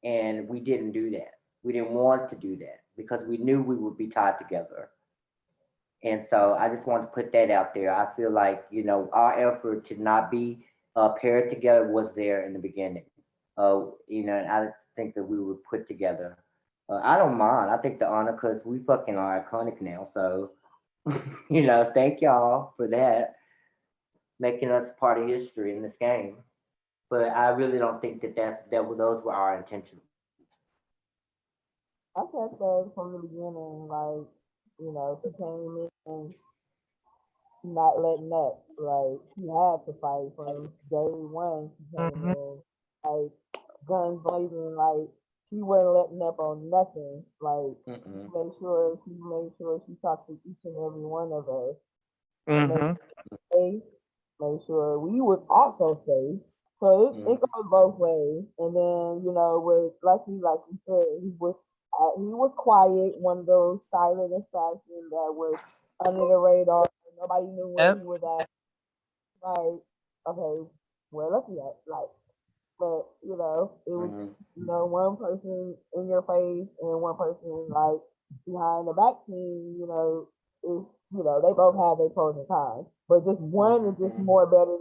and we didn't do that. We didn't want to do that because we knew we would be tied together. And so I just want to put that out there. I feel like, our effort to not be paired together was there in the beginning. And I just think that we were put together. I don't mind. I think the honor because we fucking are iconic now. So, thank y'all for that, making us part of history in this game. But I really don't think those were our intentions. I said that from the beginning, like, she came in not letting up. Like, she had to fight from day one. She came Mhm. in, like, guns blazing, like, she wasn't letting up on nothing. Like, Mm-mm. she talked to each and every one of us and made Mhm. safe, made sure we was also safe. So it Mm-hmm. goes both ways. And then, with Lucky, like you said, he was quiet, one of those silent assassins that was under the radar. Nobody knew where Yep. he was at. Like, okay, where Lucky at? Like, but it was Mm-hmm. one person in your face and one person like behind the back team. Is they both have their pros and cons, but just one is just Mm-hmm. more better,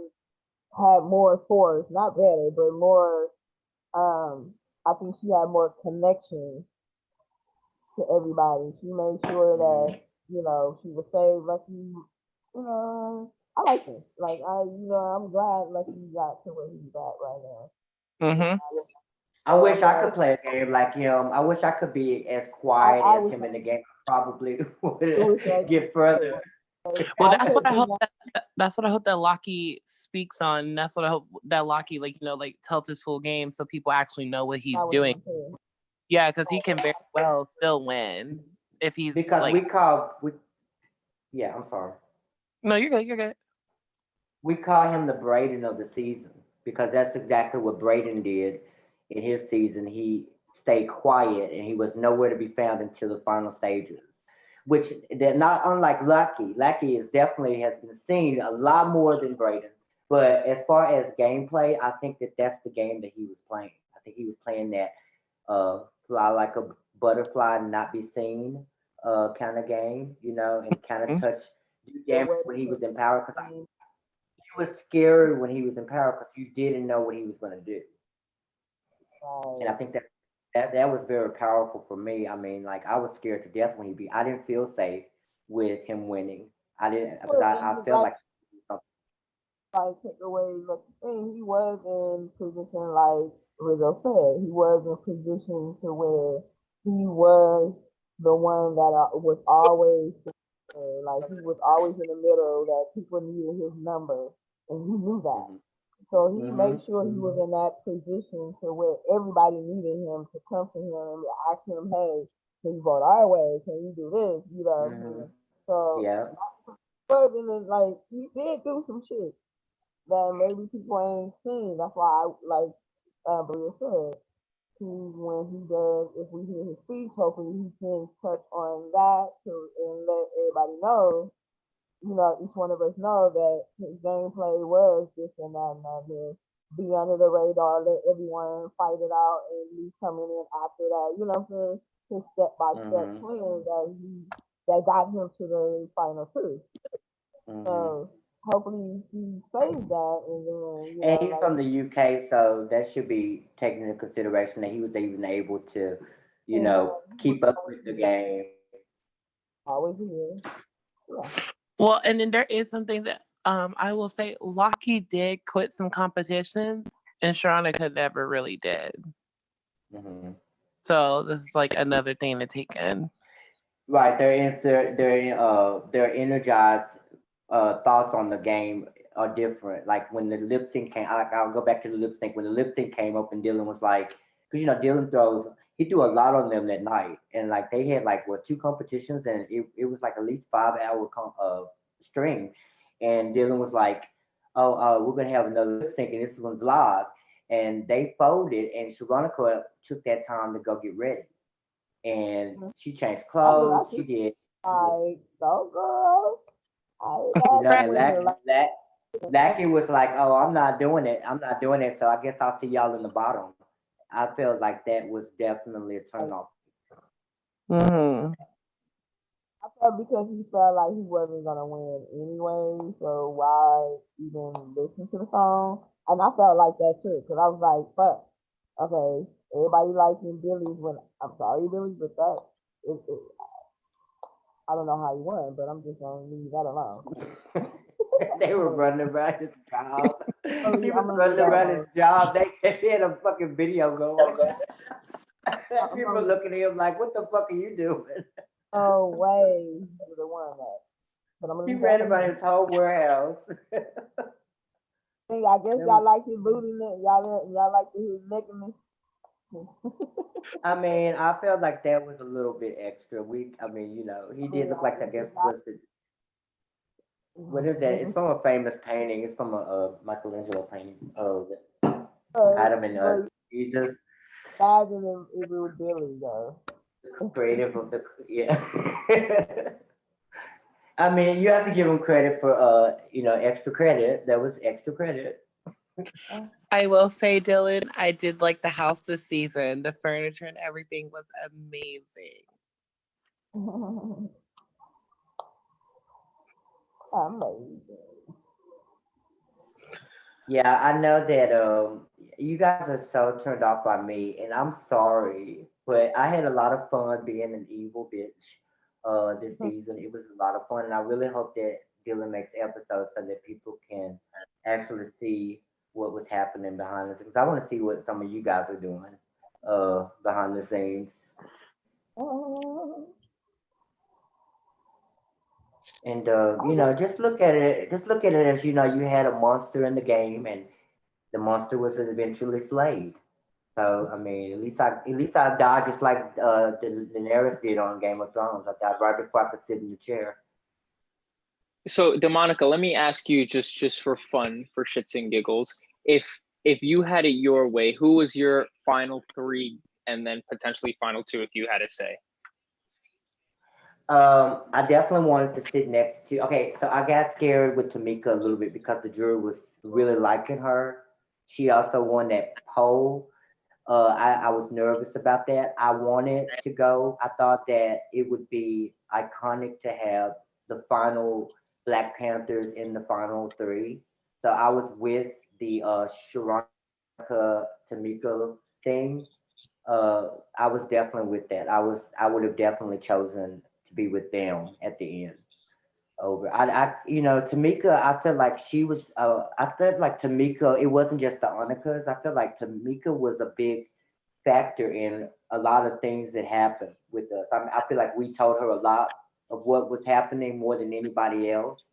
had more force, not better, but more. I think she had more connection to everybody. She made sure that she was safe. Lucky, I like her. Like I'm glad Lucky got to where he's at right now. Mhm. I So wish I'm I glad. could play a game like him. I wish I could be as quiet I as was him in the game. I probably would it was get further. Well, I that's what couldn't I do hope. that. That's what I hope that Lockie speaks on. That's what I hope that Lockie, tells his full game so people actually know what I he's was doing. gonna say. Yeah, because he can very well still win if he's Because like. yeah, I'm sorry. No, you're good. You're good. We call him the Braden of the season because that's exactly what Braden did in his season. He stayed quiet and he was nowhere to be found until the final stages. Which they're not unlike Lucky. Lucky is definitely has been seen a lot more than Braden. But as far as gameplay, I think that that's the game that he was playing. I think he was playing that fly like a butterfly and not be seen kind of game, and kind of Mhm. do The damage way when he that was in power. Because he he was scary when he was in power because you didn't know what he was going to do. And I like think that was very powerful for me. I mean, like I was scared to death when he beat. I didn't feel safe with him winning. I didn't because was I in his felt life like take away the thing, he was in position like Rizzo said, he was in position to where he was the one that was always like he was always in the middle that people needed his number and he knew that. hmm So he hmm made sure he was in that position to where everybody needed him to come to him and ask him, hey, can you vote our way? Can you do this? You know what I'm hmm saying? So, yeah. but then, like, he did do some shit that maybe people ain't seen. That's why I like Bria said. When he does, if we hear his speech, hopefully he can touch on that and let everybody know, each one of us know that his gameplay was this and that and that. And be under the radar, let everyone fight it out, and me coming in after that. You know what I'm saying? His step by step hmm plan that got him to the final two. hmm So hopefully he saves that, and then And he's like from the UK, so that should be taken into consideration that he was even able to, and he was keep up with the game. always here. Yeah. Well, and then there is something that I will say. Lockie did quit some competitions, and Sharonica never really did. hmm So this is like another thing to take in. Right, their energized thoughts on the game are different. Like when the lip sync came, I'll go back to the lip sync. When the lip sync came up and Dylan was like, because Dylan he threw a lot on them that night, and like they had like what two competitions, and it was like at least 5 hour string, and Dylan was like, oh, we're gonna have another lip sync, and this one's live, and they folded, and Sharonica took that time to go get ready and she changed I mean, I clothes. She just did, like, go girl. I ain't Right. mad and with her. Like, Lackey was like, "Oh, I'm not doing it. I'm not doing it. So I guess I'll see y'all in the bottom." I felt like that was definitely a turn off. Mm-hmm. I felt because he felt like he wasn't gonna win anyway, so why even listen to the song? And I felt like that too, because I was like, fuck, okay, everybody liking Billy's when I'm sorry, Billy, but I don't know how he won, but I'm just gonna leave that alone. They were running around his job. He was I'm gonna leave running that around his alone. job. They had a fucking video going. I'm People gonna, looking at him like, "What the fuck are you doing?" oh way, he would have won that. But I'm gonna He leave that ran around alone. his whole warehouse. Hey, I guess y'all like his booty neck. Y'all like his necking. I mean, I felt like that was a little bit extra. I mean, he did look like, I guess, what is that? It's from a famous painting. It's from a Michelangelo painting of Adam and But Jesus. imagine if it was Billy though. Creative of the, yeah. I mean, you have to give him credit for extra credit. That was extra credit. I will say, Dylan, I did like the house this season. The furniture and everything was amazing. Amazing. Yeah, I know that you guys are so turned off by me, and I'm sorry, but I had a lot of fun being an evil bitch this season. It was a lot of fun, and I really hope that Dylan makes episodes so that people can actually see what was happening behind the scenes. I want to see what some of you guys are doing behind the scenes. And just look at it. Just look at it as you had a monster in the game, and the monster was eventually slayed. So I mean, at least I died just like Daenerys did on Game of Thrones. I died right before I could sit in the chair. So, Demonica, let me ask you just for fun, for shits and giggles, if you had it your way, who was your final three, and then potentially final two, if you had to say? I definitely wanted to sit next to. Okay, so I got scared with Tamika a little bit because the jury was really liking her. She also won that poll. I was nervous about that. I wanted to go. I thought that it would be iconic to have the final Black Panthers in the final three. So I was with the Sharonica Tamika thing. I was definitely with that. I would have definitely chosen to be with them at the end. Over. Tamika, I felt like I felt like Tamika, it wasn't just the Onikas. I felt like Tamika was a big factor in a lot of things that happened with us. I feel like we told her a lot of what was happening more than anybody else.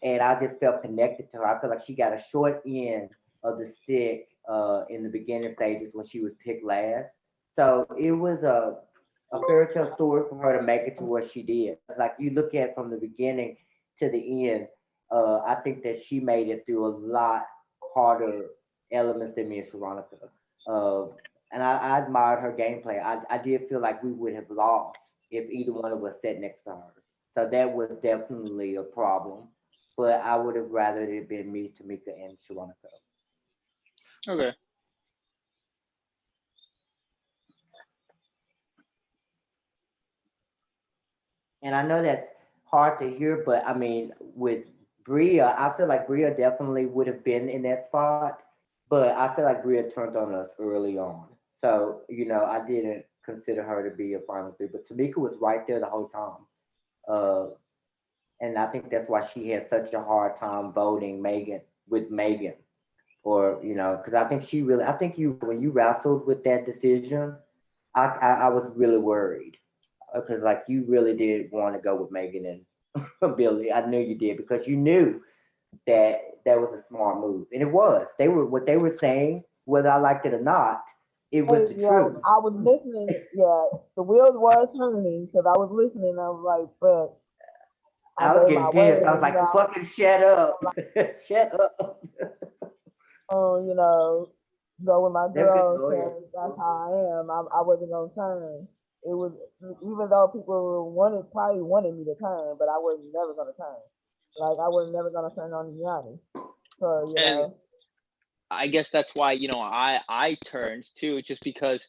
And I just felt connected to her. I feel like she got a short end of the stick in the beginning stages when she was picked last. So it was a fairy tale story for her to make it to what she did. Like you look at from the beginning to the end, I think that she made it through a lot harder elements than me and Veronica. And I admired her gameplay. I did feel like we would have lost if either one of us sat next to her. So that was definitely a problem. But I would have rather it been me, Tamika, and Veronica. Okay. And I know that's hard to hear, but I mean, with Bria, I feel like Bria definitely would have been in that spot, but I feel like Bria turned on us early on. So, I didn't consider her to be a final three, but Tamika was right there the whole time. Uh, and I think that's why she had such a hard time voting Megan, or, because I think I think when you wrestled with that decision, I was really worried because like you really did want to go with Megan and Billy. I knew you did because you knew that that was a smart move, and it was. They were what they were saying, whether I liked it or not. It was Hey, the yeah, truth. I was listening. Yeah, the wheels was turning because I was listening. I was like, but I I was gave getting my pissed. word, I was and like, "Fucking shut up, shut up." you know, go with my They're good girls lawyers. because that's how I am. I wasn't gonna turn. It was even though people probably wanted me to turn, but I was never gonna turn. Like I was never gonna turn on Gianni. So And I guess that's why, I turned too, just because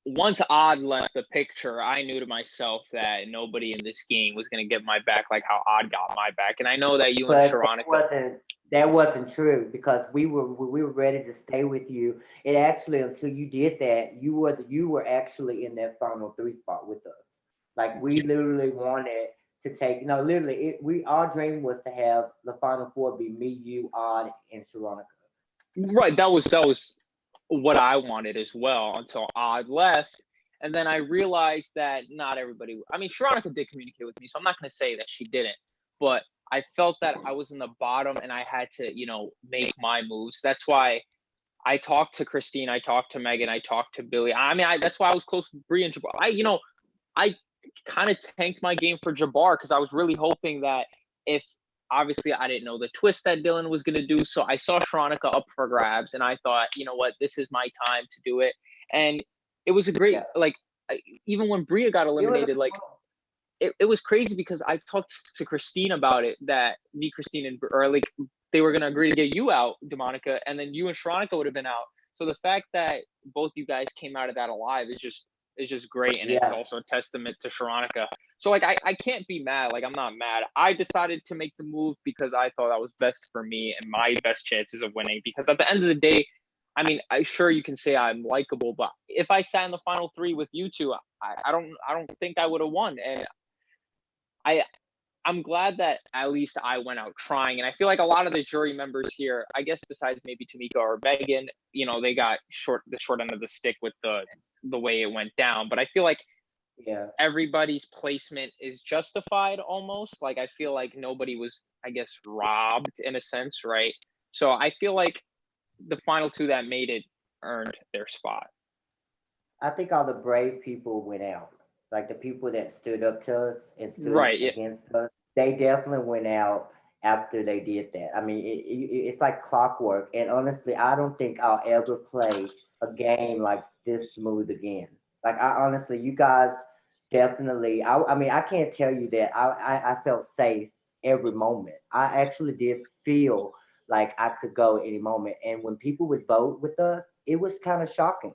once Odd left the picture, I knew to myself that nobody in this game was going to get my back like how Odd got my back. And I know that you and But Sharonica. that wasn't true because we were ready to stay with you. It actually until you did that, you were actually in that final three spot with us. Like we literally wanted to take literally our dream was to have the final four be me, you, Odd, and Sharonica. Right, that was what I wanted as well until Odd left. And then I realized that not everybody, I mean, Sharonica did communicate with me, so I'm not going to say that she didn't, but I felt that I was in the bottom and I had to, make my moves. That's why I talked to Christine, I talked to Megan, I talked to Billy. I mean, that's why I was close with Bree and Jabbar. I kind of tanked my game for Jabbar because I was really hoping that if obviously I didn't know the twist that Dylan was going to do. So I saw Sharonica up for grabs and I thought, you know what, this is my time to do it. And it was a great, even when Bria got eliminated, it was crazy because I talked to Christine about it, that me, Christine, and they were going to agree to get you out, Demonica, and then you and Sharonica would have been out. So the fact that both you guys came out of that alive is just great, and it's also a testament to Sharonica. So I can't be mad. I'm not mad. I decided to make the move because I thought that was best for me and my best chances of winning. Because at the end of the day, I mean, sure you can say I'm likable, but if I sat in the final three with you two, I don't think I would have won. And I'm glad that at least I went out trying. And I feel like a lot of the jury members here, I guess besides maybe Tamika or Megan, they got the short end of the stick with the way it went down. But I feel like everybody's placement is justified almost. I feel like nobody was, I guess, robbed in a sense, right? So I feel like the final two that made it earned their spot. I think all the brave people went out. Like the people that stood up to us and stood against us, they definitely went out after they did that. I mean, it's like clockwork. And honestly, I don't think I'll ever play a game like this smooth again. You guys definitely. I mean, I can't tell you that I felt safe every moment. I actually did feel like I could go any moment. And when people would vote with us, it was kind of shocking.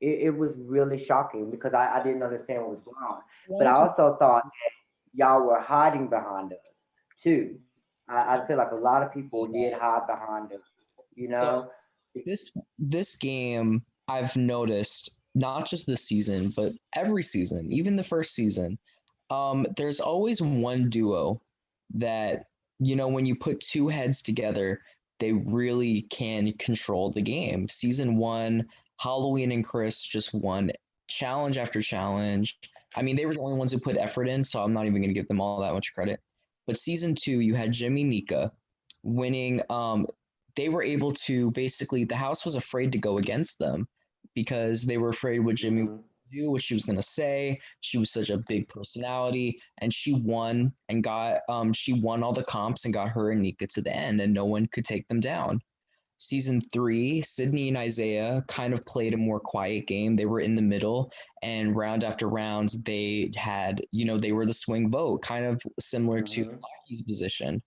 It was really shocking because I didn't understand what was going on. But I also thought that y'all were hiding behind us too. I feel like a lot of people did hide behind us. This game, I've noticed, not just this season, but every season, even the first season, there's always one duo that, when you put two heads together, they really can control the game. Season 1, Halloween and Chris just won challenge after challenge. I mean, they were the only ones who put effort in, so I'm not even going to give them all that much credit. But season 2, you had Jimmy Nika winning. They were able to basically, the house was afraid to go against them because they were afraid what Jimmy would do, what she was going to say. She was such a big personality, and she won and she won all the comps and got her and Nika to the end, and no one could take them down. Season 3, Sydney and Isaiah kind of played a more quiet game. They were in the middle, and round after round, they had, they were the swing vote, kind of similar to Lucky's position.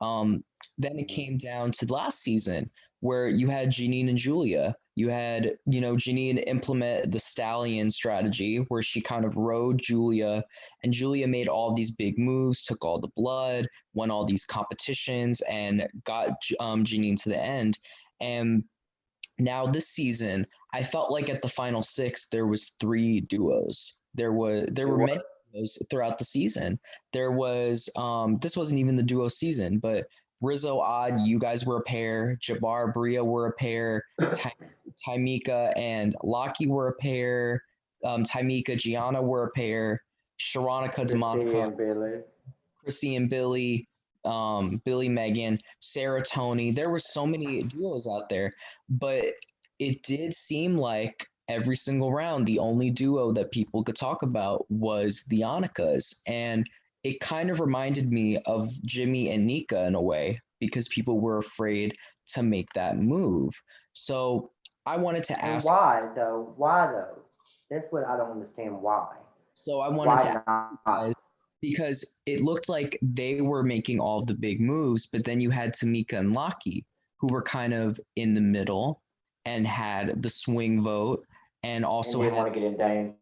Then it came down to last season where you had Janine and Julia. You had, Janine implement the stallion strategy where she kind of rode Julia, and Julia made all these big moves, took all the blood, won all these competitions, and got Janine to the end. And now this season, I felt like at the final 6 there was 3 duos. There were many duos throughout the season. There was this wasn't even the duo season, but Rizzo, Odd, you guys were a pair. Jabbar, Bria were a pair. Taimika and Lockie were a pair. Taimika, Gianna were a pair. Sharonica, Demonica, Chrissy and Billy, Billy, Megan, Sarah, Tony. There were so many duos out there, but it did seem like every single round, the only duo that people could talk about was the Anikas. And it kind of reminded me of Jimmy and Nika in a way because people were afraid to make that move. So I wanted to ask. Why though? That's what I don't understand. Why? So I wanted to ask you guys, because it looked like they were making all the big moves, but then you had Tamika and Lockie, who were kind of in the middle and had the swing vote and also didn't had want to get in danger.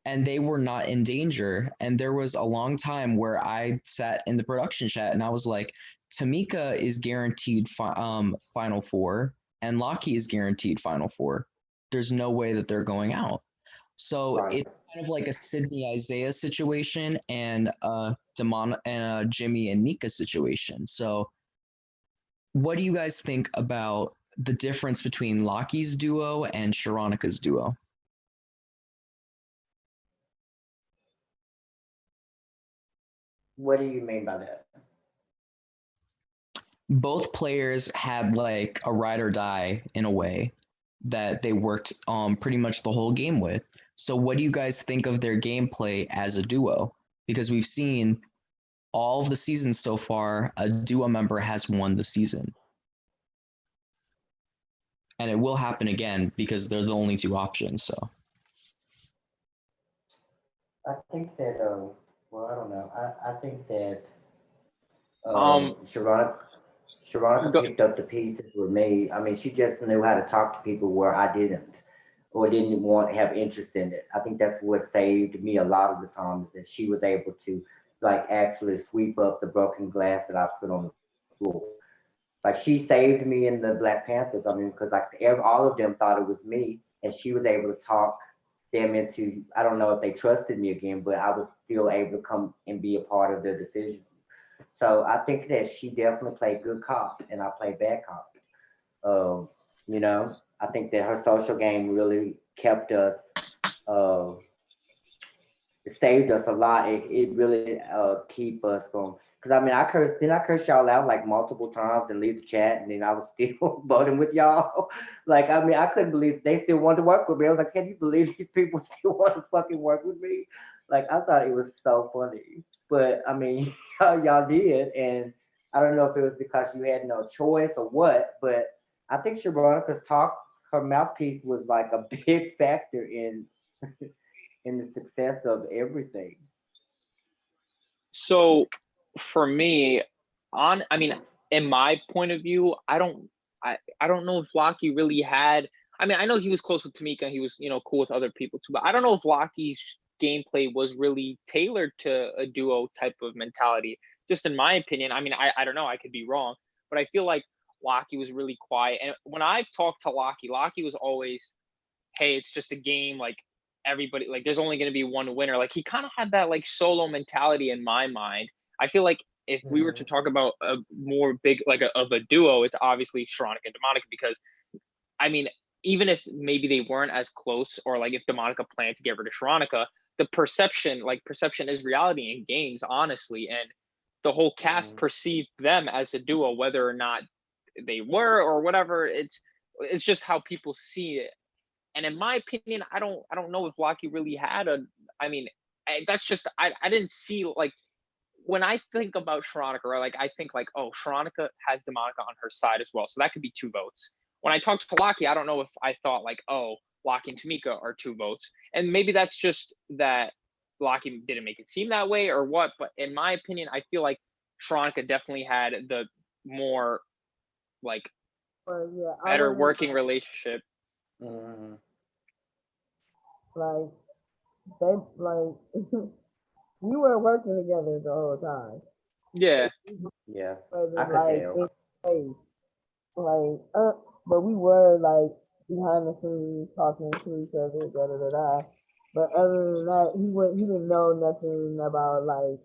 and they were not in danger. And there was a long time where I sat in the production chat and I was like, Tamika is guaranteed Final Four, and Lockie is guaranteed Final Four. There's no way that they're going out. So Right. it's kind of like a Sydney Isaiah situation and a Jimmy and Nika situation. So what do you guys think about the difference between Lockie's duo and Sharonica's duo? What do you mean by that? Both players had like a ride or die in a way that they worked pretty much the whole game with. So what do you guys think of their gameplay as a duo? Because we've seen all of the seasons so far, a duo member has won the season. And it will happen again because they're the only two options. So I think that, well, I don't know. I think that Sharonica picked up the pieces with me. I mean, she just knew how to talk to people where I didn't, or didn't want to have interest in it. I think that's what saved me a lot of the times, that she was able to like actually sweep up the broken glass that I put on the floor. Like she saved me in the Black Panthers. I mean, because like all of them thought it was me, and she was able to talk them into. I don't know if they trusted me again, but I was still able to come and be a part of their decision. So I think that she definitely played good cop, and I played bad cop. You know, I think that her social game really kept us. Uh, it saved us a lot. It really keep us from, because I mean I curse y'all out like multiple times and leave the chat, and then I was still voting with y'all. Like I mean I couldn't believe they still wanted to work with me. I was like, can you believe these people still want to fucking work with me? Like I thought it was so funny. But I mean y'all did, and I don't know if it was because you had no choice or what, but I think Sharonica's talk, her mouthpiece was like a big factor in the success of everything. So for me, I mean, in my point of view, I don't know if Lockie really had. I mean, I know he was close with Tamika. He was, cool with other people too. But I don't know if Lockie's gameplay was really tailored to a duo type of mentality. Just in my opinion. I mean, I don't know. I could be wrong, but I feel like Lockie was really quiet. And when I've talked to Lockie was always, hey, it's just a game. Like everybody, like there's only going to be one winner. Like he kind of had that like solo mentality in my mind. I feel like if we were to talk about a more big like of a duo, it's obviously Sharonica and Demonica, because I mean, even if maybe they weren't as close, or like if Demonica planned to get rid of Sharonica, the perception is reality in games, honestly. And the whole cast perceived them as a duo, whether or not they were or whatever. It's just how people see it. And in my opinion, I don't know if Lockie really had a. I mean, that's just I didn't see like when I think about Sharonica, right? Like I think like, oh, Sharonica has Demonica on her side as well, so that could be 2 votes. When I talked to Lockie, I don't know if I thought like, oh, Lockie and Tamika are 2 votes, and maybe that's just that Lockie didn't make it seem that way or what. But in my opinion, I feel like Sharonica definitely had the more like yeah, better working relationship. Like they like we were working together the whole time. Yeah. Yeah, But I could like tell. like but we were like behind the scenes talking to each other, da da da da. But other than that, he didn't know nothing about like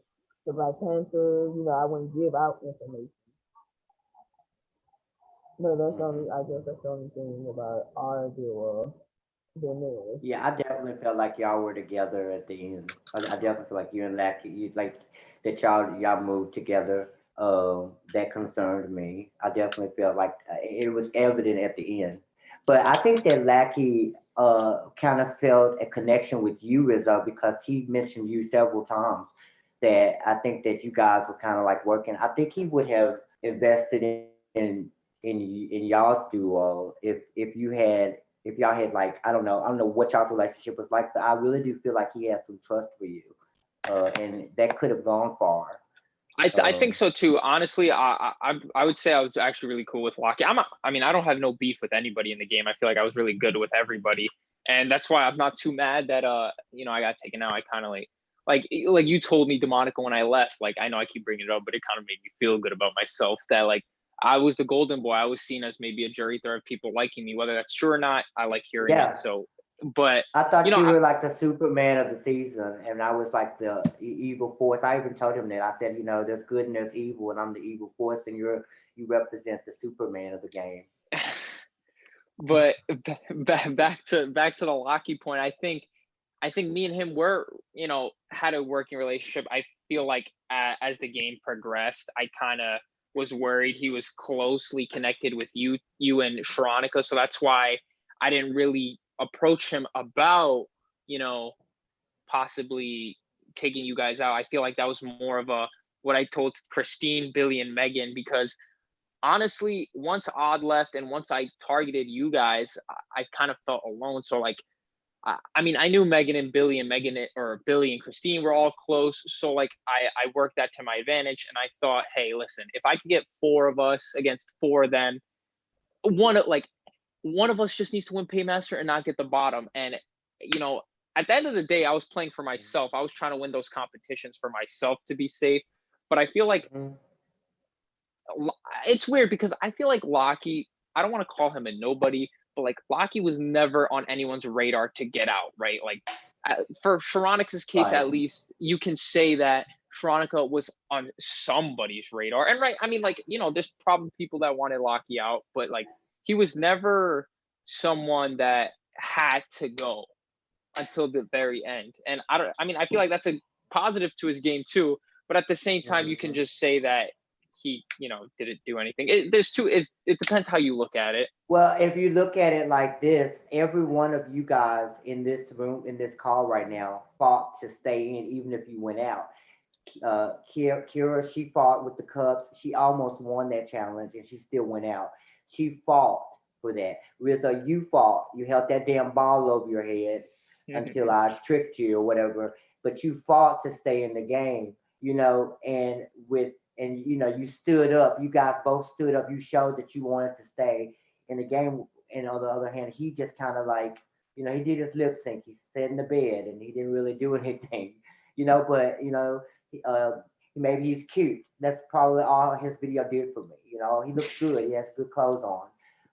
the Black Panthers. I wouldn't give out information. No, that's only I guess that's the only thing about our duo. Yeah, I definitely felt like y'all were together at the end. I definitely feel like you and Lackey, you like that y'all moved together. That concerned me. I definitely felt like it was evident at the end. But I think that Lackey kind of felt a connection with you, Rizzo, because he mentioned you several times. That I think that you guys were kind of like working. I think he would have invested in y'all's duo if y'all had like I don't know what y'all's relationship was like, but I really do feel like he had some trust for you, and that could have gone far. I think so too. Honestly, I would say I was actually really cool with Lockie. I mean, I don't have no beef with anybody in the game. I feel like I was really good with everybody, and that's why I'm not too mad that I got taken out. I kind of like you told me, Demonica, when I left. Like, I know I keep bringing it up, but it kind of made me feel good about myself that like I was the golden boy. I was seen as maybe a jury threat of people liking me, whether that's true or not. I like hearing Yeah. it. So, but I thought you I, were like the Superman of the season, and I was like the evil force. I even told him that. I said, there's good and there's evil, and I'm the evil force, and you represent the Superman of the game. but back to the Lockie point. I think me and him were, had a working relationship. I feel like as the game progressed, I kind of was worried he was closely connected with you and Sharonica. So that's why I didn't really approach him about, possibly taking you guys out. I feel like that was more of what I told Christine, Billy, and Megan, because honestly, once Odd left and once I targeted you guys, I kind of felt alone. So like, I mean, I knew Megan and Billy or Billy and Christine were all close. So like I worked that to my advantage, and I thought, hey, listen, if I could get 4 of us against 4 of them, one of us just needs to win Paymaster and not get the bottom. And at the end of the day, I was playing for myself. I was trying to win those competitions for myself to be safe. But I feel like it's weird because I feel like Lockie, I don't want to call him a nobody, but like Lockie was never on anyone's radar to get out, right? Like for Sharonika's case, at least you can say that Sharonica was on somebody's radar. And right, I mean, like, there's probably people that wanted Lockie out, but like he was never someone that had to go until the very end. And I feel like that's a positive to his game too, but at the same time, you can just say that he, didn't do anything. It depends how you look at it. Well, if you look at it like this, every one of you guys in this room, in this call right now, fought to stay in, even if you went out. Kira, she fought with the Cubs. She almost won that challenge, and she still went out. She fought for that. Rizzo, you fought. You held that damn ball over your head until I tricked you or whatever. But you fought to stay in the game, and you stood up. You guys both stood up. You showed that you wanted to stay in the game. And on the other hand, he just kind of like, he did his lip sync. He sat in the bed and he didn't really do anything, but maybe he's cute. That's probably all his video did for me. He looks good. He has good clothes on.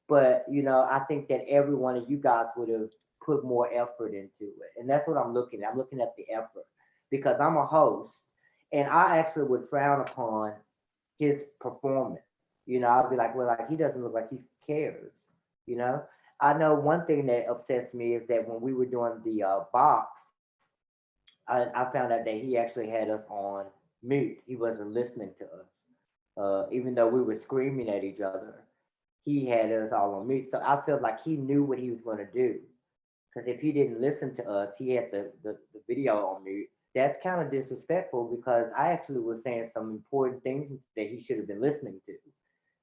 But, I think that every one of you guys would have put more effort into it. And that's what I'm looking at. I'm looking at the effort because I'm a host and I actually would frown upon his performance. I'd be like, well, like he doesn't look like he cares. I know one thing that upsets me is that when we were doing the box, I found out that he actually had us on mute. He wasn't listening to us. Even though we were screaming at each other, he had us all on mute. So I felt like he knew what he was going to do. Because if he didn't listen to us, he had the video on mute. That's kind of disrespectful because I actually was saying some important things that he should have been listening to.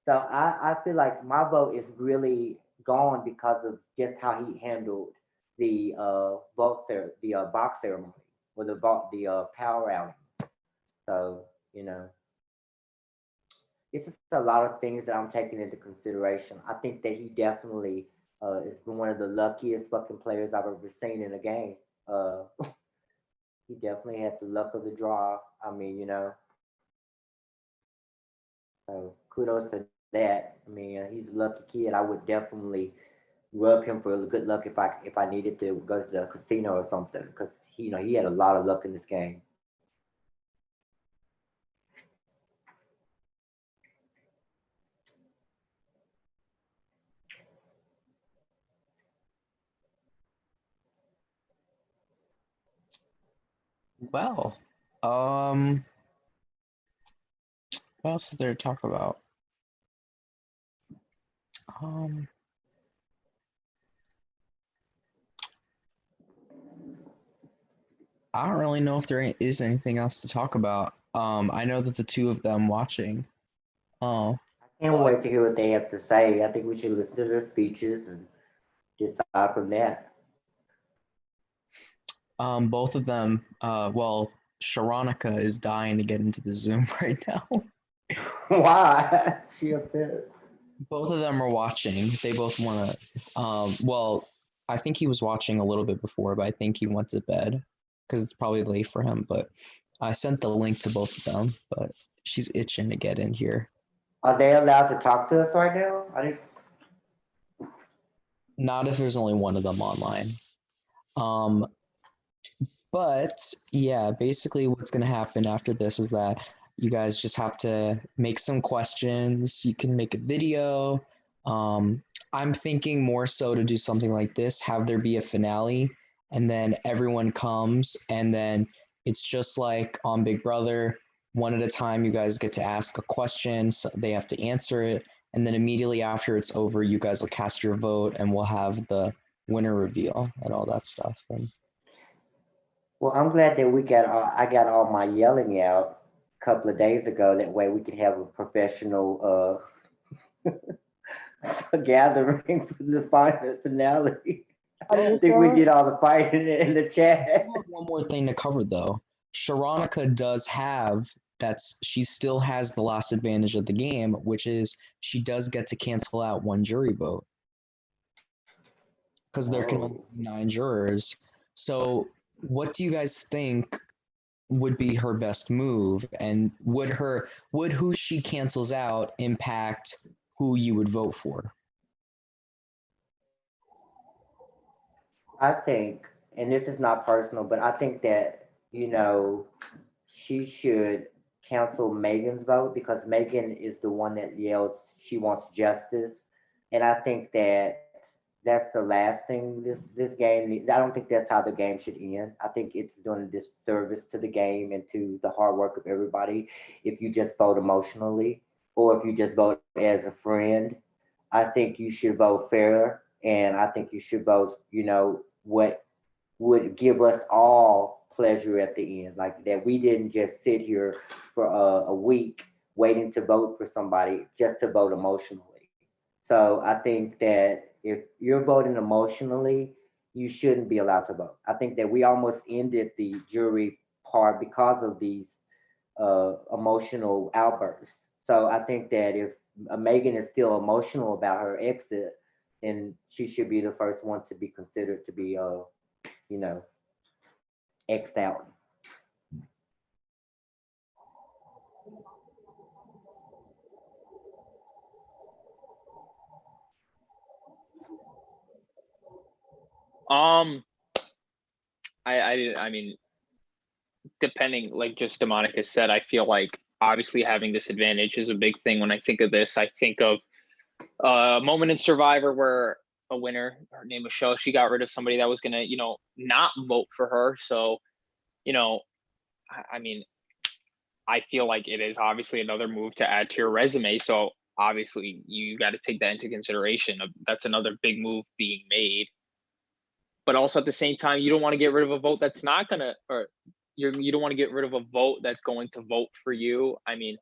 So I feel like my vote is really gone because of just how he handled the box ceremony or the power outing. So it's just a lot of things that I'm taking into consideration. I think that he definitely is one of the luckiest fucking players I've ever seen in a game. He definitely had the luck of the draw. I mean, so kudos for that. I mean, he's a lucky kid. I would definitely rub him for good luck if I needed to go to the casino or something because he had a lot of luck in this game. Well, what else is there to talk about? I don't really know if there is anything else to talk about. I know that the two of them watching. I can't wait to hear what they have to say. I think we should listen to their speeches and decide from that. Both of them, well, Sharonica is dying to get into the Zoom right now. Why? She upset. Both of them are watching. They both want to. Well, I think he was watching a little bit before, but I think he went to bed because it's probably late for him. But I sent the link to both of them, but she's itching to get in here. Are they allowed to talk to us right now? I didn't. Not if there's only one of them online. But yeah, basically what's going to happen after this is that you guys just have to make some questions. You can make a video. I'm thinking more so to do something like this, have there be a finale, and then everyone comes, and then it's just like on Big Brother, one at a time, you guys get to ask a question, so they have to answer it, and then immediately after it's over, you guys will cast your vote, and we'll have the winner reveal and all that stuff. And Well, I'm glad that I got all my yelling out a couple of days ago. That way we can have a professional gathering for the final finale. I think we did all the fighting in the chat. one more thing to cover though. Sharonica does have she still has the last advantage of the game, which is she does get to cancel out one jury vote. Because there can only be 9 jurors. So what do you guys think would be her best move? And would who she cancels out impact who you would vote for? I think, and this is not personal, but I think that, she should cancel Megan's vote because Megan is the one that yells she wants justice. And I think that that's the last thing this game needs. I don't think that's how the game should end. I think it's doing a disservice to the game and to the hard work of everybody if you just vote emotionally or if you just vote as a friend. I think you should vote fair, and I think you should vote, what would give us all pleasure at the end. Like that we didn't just sit here for a week waiting to vote for somebody just to vote emotionally. So I think that if you're voting emotionally, you shouldn't be allowed to vote. I think that we almost ended the jury part because of these emotional outbursts. So I think that if Megan is still emotional about her exit, then she should be the first one to be considered to be, you know, X'd out. I mean, depending, like just Demonica said, I feel like obviously having this advantage is a big thing. When I think of this, I think of a moment in Survivor where a winner, her name was Michelle, she got rid of somebody that was gonna, not vote for her. So, I mean, I feel like it is obviously another move to add to your resume. So obviously you got to take that into consideration. That's another big move being made. But also at the same time, you don't want to get rid of a vote that's not gonna, or you don't want to get rid of a vote that's going to vote for you. I mean,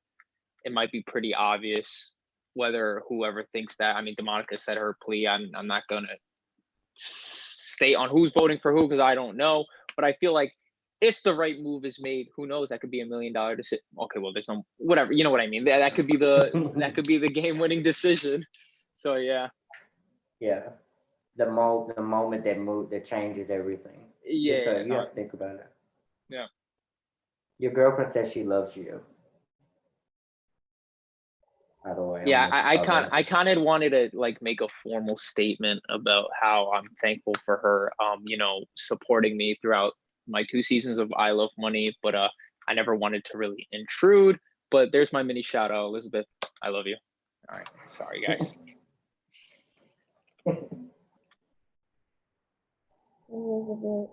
it might be pretty obvious whether whoever thinks that. I mean, Demonica said her plea. I'm not gonna state on who's voting for who because I don't know. But I feel like if the right move is made, who knows? That could be $1 million decision. Okay, well, there's no whatever. You know what I mean? That could be the game-winning decision. So yeah. Yeah. The moment that changes everything. Yeah. You have to think about it. Yeah. Your girlfriend says she loves you. By the way. Yeah, I kind of wanted to like make a formal statement about how I'm thankful for her, supporting me throughout my 2 seasons of I Love Money, but I never wanted to really intrude. But there's my mini shout out, Elizabeth. I love you. All right, sorry guys. Elizabeth.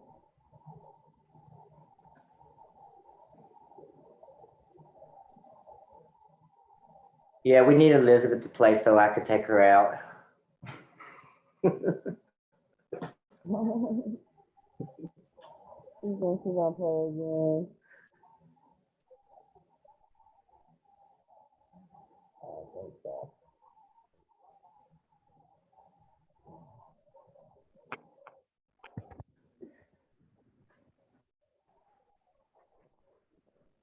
Yeah, we need Elizabeth to play so I could take her out. She's gonna play again.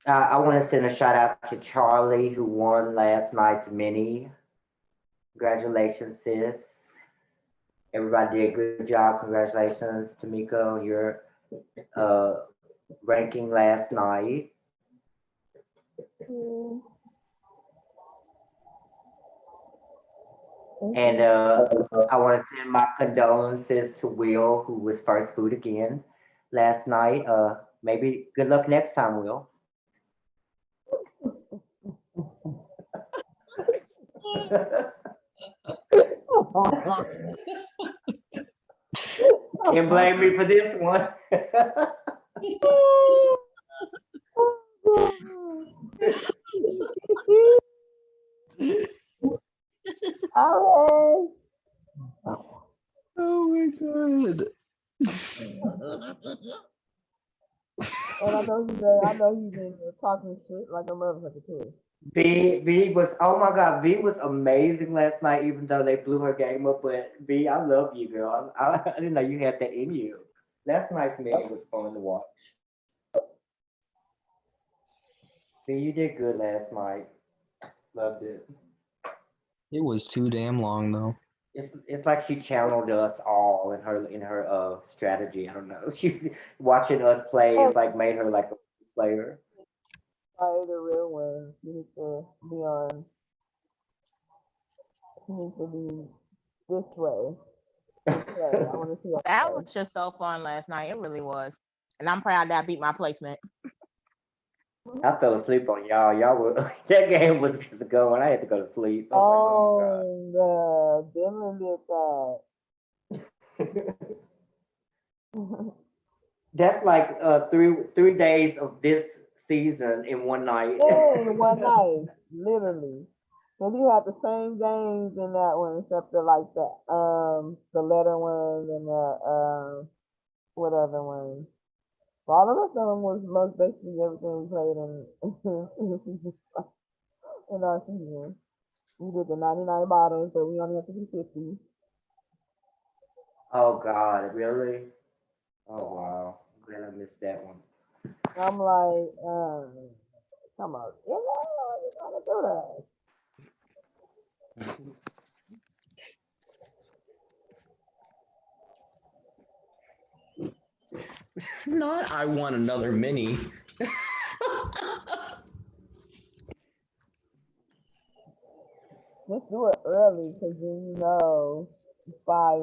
I want to send a shout out to Charlie who won last night's mini. Congratulations, sis. Everybody did a good job. Congratulations, Tamiko, on your uh, ranking last night. And I want to send my condolences to Will, who was first boot again last night. Maybe good luck next time, Will. Can't blame me for this one. All Oh my god. right. And I know he's been talking shit like a motherfucker too. V was, oh my god, V was amazing last night, even though they blew her game up. But V, I love you, girl. I didn't know you had that in you. Last night's meeting was fun to watch. V, you did good last night. Loved it. It was too damn long though. It's like she channeled us all in her strategy. I don't know. She watching us play. It's like made her like a player. Probably the real one. You need to be on. You need to be this way. Okay, I want to see that. That was just so fun last night. It really was. And I'm proud that I beat my placement. I fell asleep on y'all. Y'all were that game was just going. I had to go to sleep. I was Oh, Dylan did that. like, oh my god. That's like 3 days of this season in one night. Yeah, one night, literally. So we had the same games in that one, except for like the letter one and the whatever one. All the rest of them was most basically everything we played in our season. We did the 99 bottles, but we only have to do 50. Oh god, really? Oh wow. Glad I missed that one. I'm like, come on, you gotta do that. Not I want another mini. Just do it early, because then you know by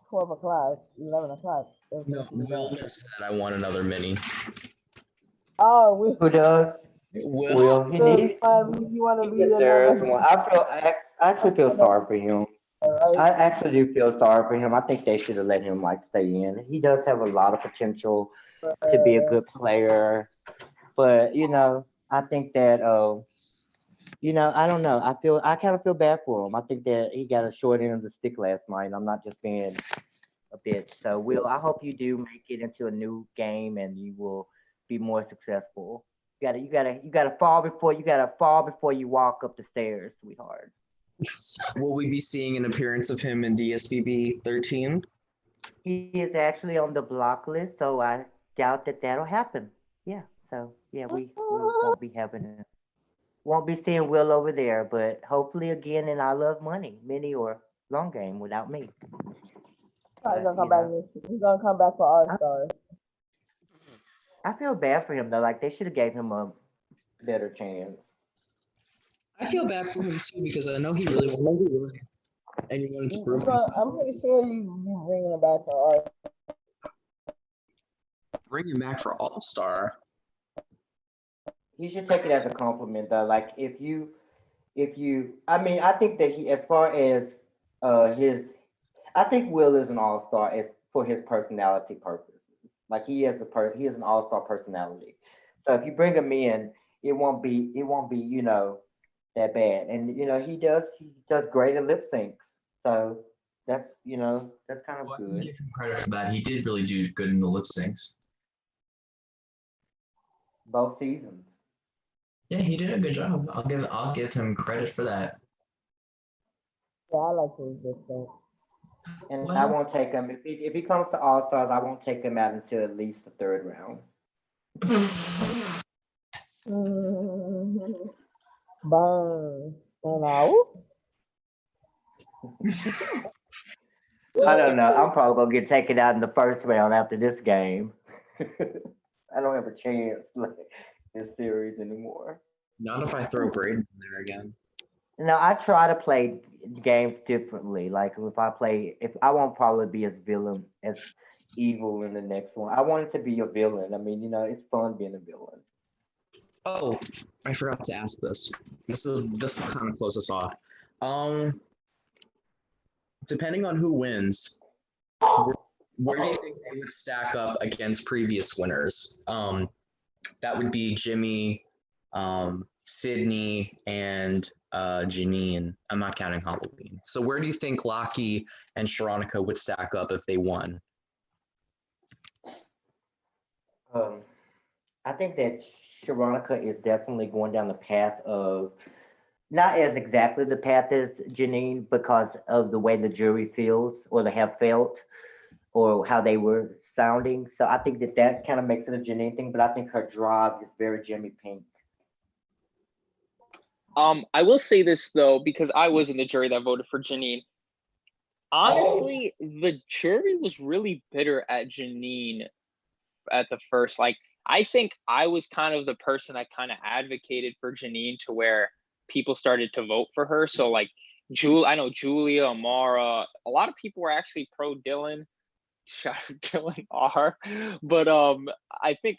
12 o'clock, 11 o'clock. No, Will just said I want another mini. Oh, we. Who does? Will. He needs. You want to He be deserves another. one. I actually feel sorry for him. I actually do feel sorry for him. I think they should have let him like stay in. He does have a lot of potential to be a good player, but I think that I don't know. I kind of feel bad for him. I think that he got a short end of the stick last night. I'm not just being a bitch. So Will, I hope you do make it into a new game and you will be more successful. You gotta fall before you walk up the stairs, sweetheart. Will we be seeing an appearance of him in DSBB 13? He is actually on the block list, so I doubt that that'll happen. Yeah. So yeah, we won't be seeing Will over there, but hopefully again in I Love Money, mini or long game without me. He's gonna come back. He's gonna come back for All Stars. I feel bad for him though. Like they should have gave him a better chance. I feel bad for him too because I know he really wanted to and he wanted to prove himself. I'm pretty sure you bringing him back for All. Bring him back for All Star. You should take it as a compliment though. Like I mean, I think that he, as far as I think Will is an all star as for his personality purposes. Like he is he is an all star personality. So if you bring him in, it won't be that bad. And he does great in lip syncs. So that's that's kind of good. Give him credit for that. He did really do good in the lip syncs. Both seasons. Yeah, he did a good job. I'll give him credit for that. Yeah, I like his lip sync. And I won't take him if he comes to All Stars. I won't take him out until at least the third round. Mhm. Burn. And all. I don't know. I'm probably gonna get taken out in the first round after this game. I don't have a chance like this series anymore. Not if I throw Braden in there again. No, I try to play games differently. Like if I won't probably be as villain as evil in the next one. I want it to be a villain. I mean, it's fun being a villain. Oh, I forgot to ask this. This will kind of close us off. Um, Depending on who wins, where do you think they would stack up against previous winners? That would be Jimmy, Sydney, and Janine. I'm not counting Halloween. So where do you think Lockie and Sharonica would stack up if they won? Um, I think that Sharonica is definitely going down the path of not as exactly the path as Janine because of the way the jury feels or they have felt or how they were sounding. So I think that kind of makes it a Janine thing, but I think her drive is very Jimmy Pink. I will say this though, because I was in the jury that voted for Janine. Honestly, the jury was really bitter at Janine at the first. Like, I think I was kind of the person that kind of advocated for Janine to where people started to vote for her. So like I know Julia, Amara, a lot of people were actually pro Dylan. Shout out Dylan R. But I think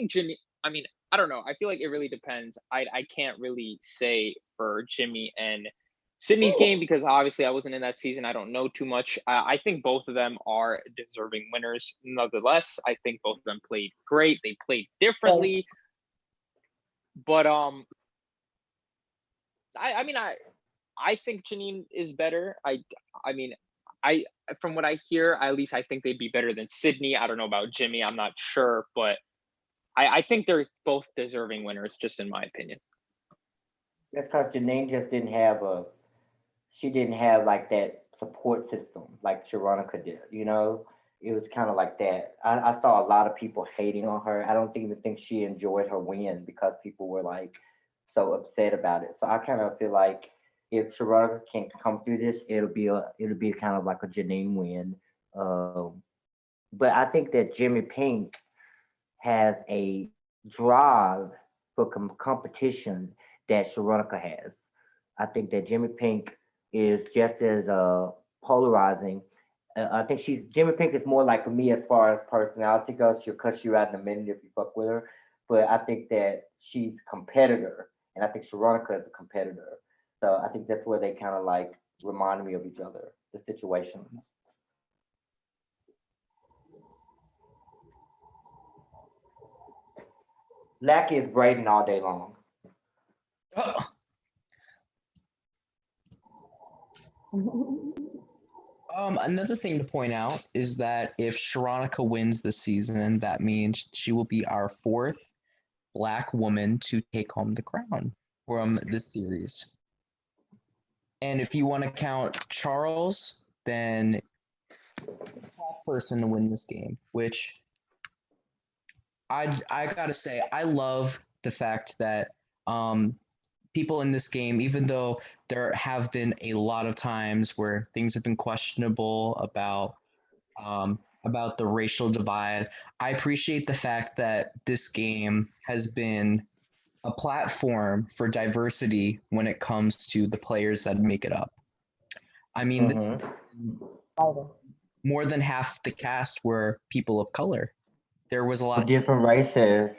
Jimmy, I mean, I don't know. I feel like it really depends. I can't really say for Jimmy and Sydney's game because obviously I wasn't in that season. I don't know too much. I think both of them are deserving winners. Nonetheless, I think both of them played great. They played differently, but I think Janine is better. I mean, I from what I hear, at least I think they'd be better than Sydney. I don't know about Jimmy. I'm not sure, but I think they're both deserving winners, just in my opinion. That's because Janine just she didn't have like that support system like Sharonica did, It was kind of like that. I saw a lot of people hating on her. I don't even think she enjoyed her win because people were like so upset about it. So I kind of feel like if Sharonica can come through this, it'll be kind of like a Janine win. Um, but I think that Jimmy Pink has a drive for competition that Sharonica has. I think that Jimmy Pink is just as polarizing. I think Jimmy Pink is more like me as far as personality goes. She'll cuss you out in a minute if you fuck with her. But I think that she's a competitor, and I think Sharonica is a competitor. So I think that's where they kind of like remind me of each other, the situation. Lackey is Braden all day long. Another thing to point out is that if Sharonica wins this season, that means she will be our fourth Black woman to take home the crown from this series. And if you want to count Charles, then top person to win this game, which I gotta say, I love the fact that people in this game, even though there have been a lot of times where things have been questionable about the racial divide, I appreciate the fact that this game has been a platform for diversity when it comes to the players that make it up. I mean, more than half the cast were people of color. There was a lot of different races.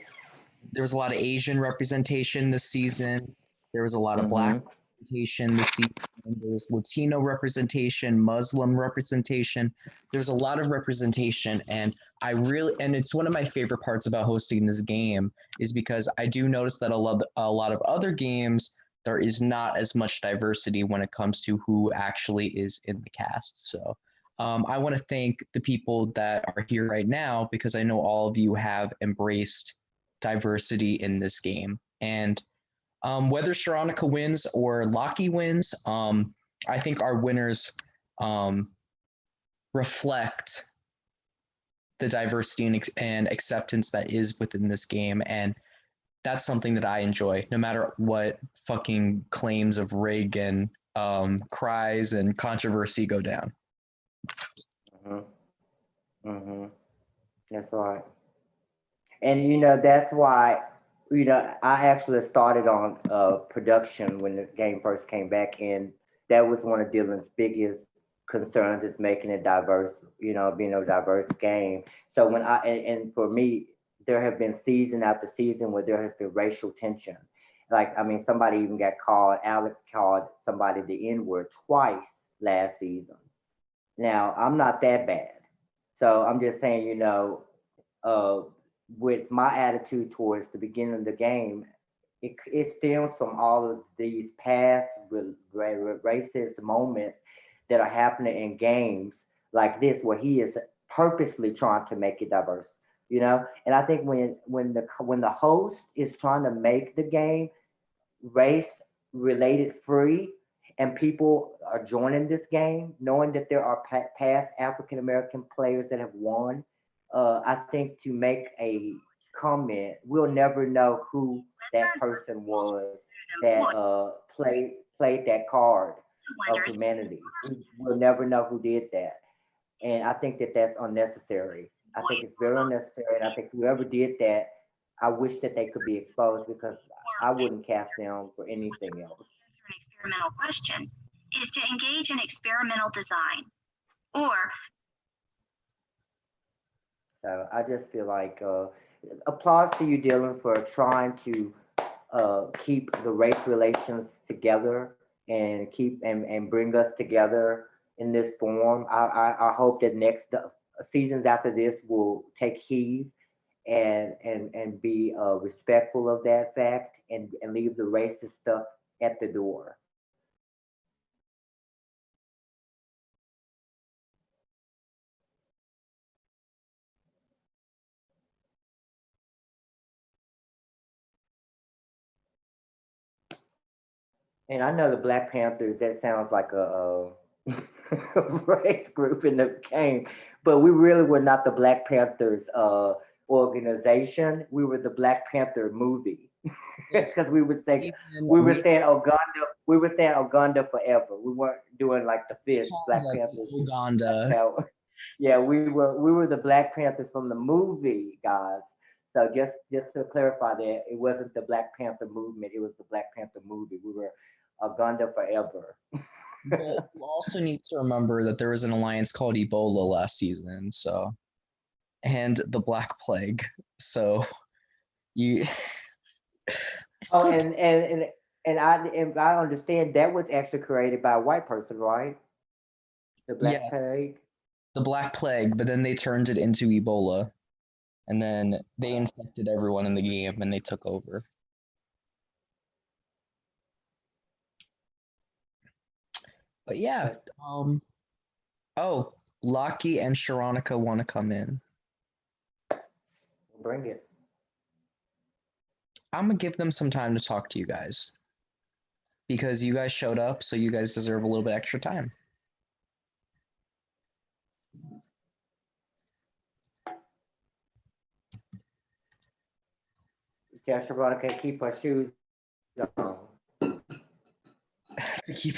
There was a lot of Asian representation this season. There was a lot of Black representation this season. There was Latino representation, Muslim representation. There's a lot of representation, and it's one of my favorite parts about hosting this game is because I do notice that a lot of other games there is not as much diversity when it comes to who actually is in the cast. So I want to thank the people that are here right now because I know all of you have embraced diversity in this game. And whether Sharonica wins or Lockie wins, I think our winners reflect the diversity and acceptance that is within this game. And that's something that I enjoy, no matter what fucking claims of rig and cries and controversy go down. That's right. And that's why I actually started on production when the game first came back, and that was one of Dylan's biggest concerns is making it diverse, being a diverse game. So when and for me, there have been season after season where there has been racial tension. Like, I mean, somebody even Alex called somebody the N-word twice last season. Now, I'm not that bad. So I'm just saying, uh, with my attitude towards the beginning of the game, it stems from all of these past racist moments that are happening in games like this, where he is purposely trying to make it diverse. And I think when the host is trying to make the game race related free, and people are joining this game knowing that there are past African American players that have won, I think to make a comment, we'll never know who that person was that played that card of humanity. We'll never know who did that, and I think that that's unnecessary. I think it's very unnecessary, and I think whoever did that, I wish that they could be exposed, because I wouldn't cast them for anything else. An experimental question is to engage in experimental design, or so I just feel like applause to you, Dylan, for trying to keep the race relations together and and bring us together in this form. I hope that next seasons after this will take heed and be respectful of that fact, and leave the racist stuff at the door. And I know the Black Panthers, that sounds like a race group in the game, but we really were not the Black Panthers organization. We were the Black Panther movie. Because we were saying Uganda forever. We weren't doing like the fifth Black Panthers. Uganda. Yeah, we were the Black Panthers from the movie, guys. So just to clarify that, it wasn't the Black Panther movement, it was the Black Panther movie. We were Uganda forever. But you also need to remember that there was an alliance called Ebola last season, and the Black Plague. So you Oh, and I understand that was actually created by a white person, right? The Black Plague. The Black Plague, but then they turned it into Ebola, and then they infected everyone in the game, and they took over. But yeah, oh, Lockie and Sharonica want to come in. Bring it. I'm gonna give them some time to talk to you guys, because you guys showed up, so you guys deserve a little bit extra time. Yeah, Sharonica, keep her shoes on. To keep.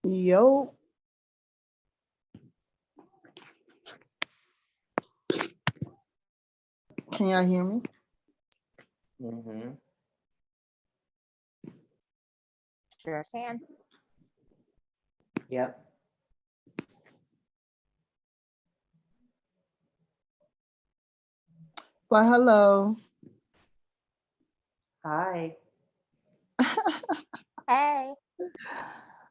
Yo. Can y'all hear me? Mm-hmm. Sure can. Yep. Well, hello. Hi. Hey.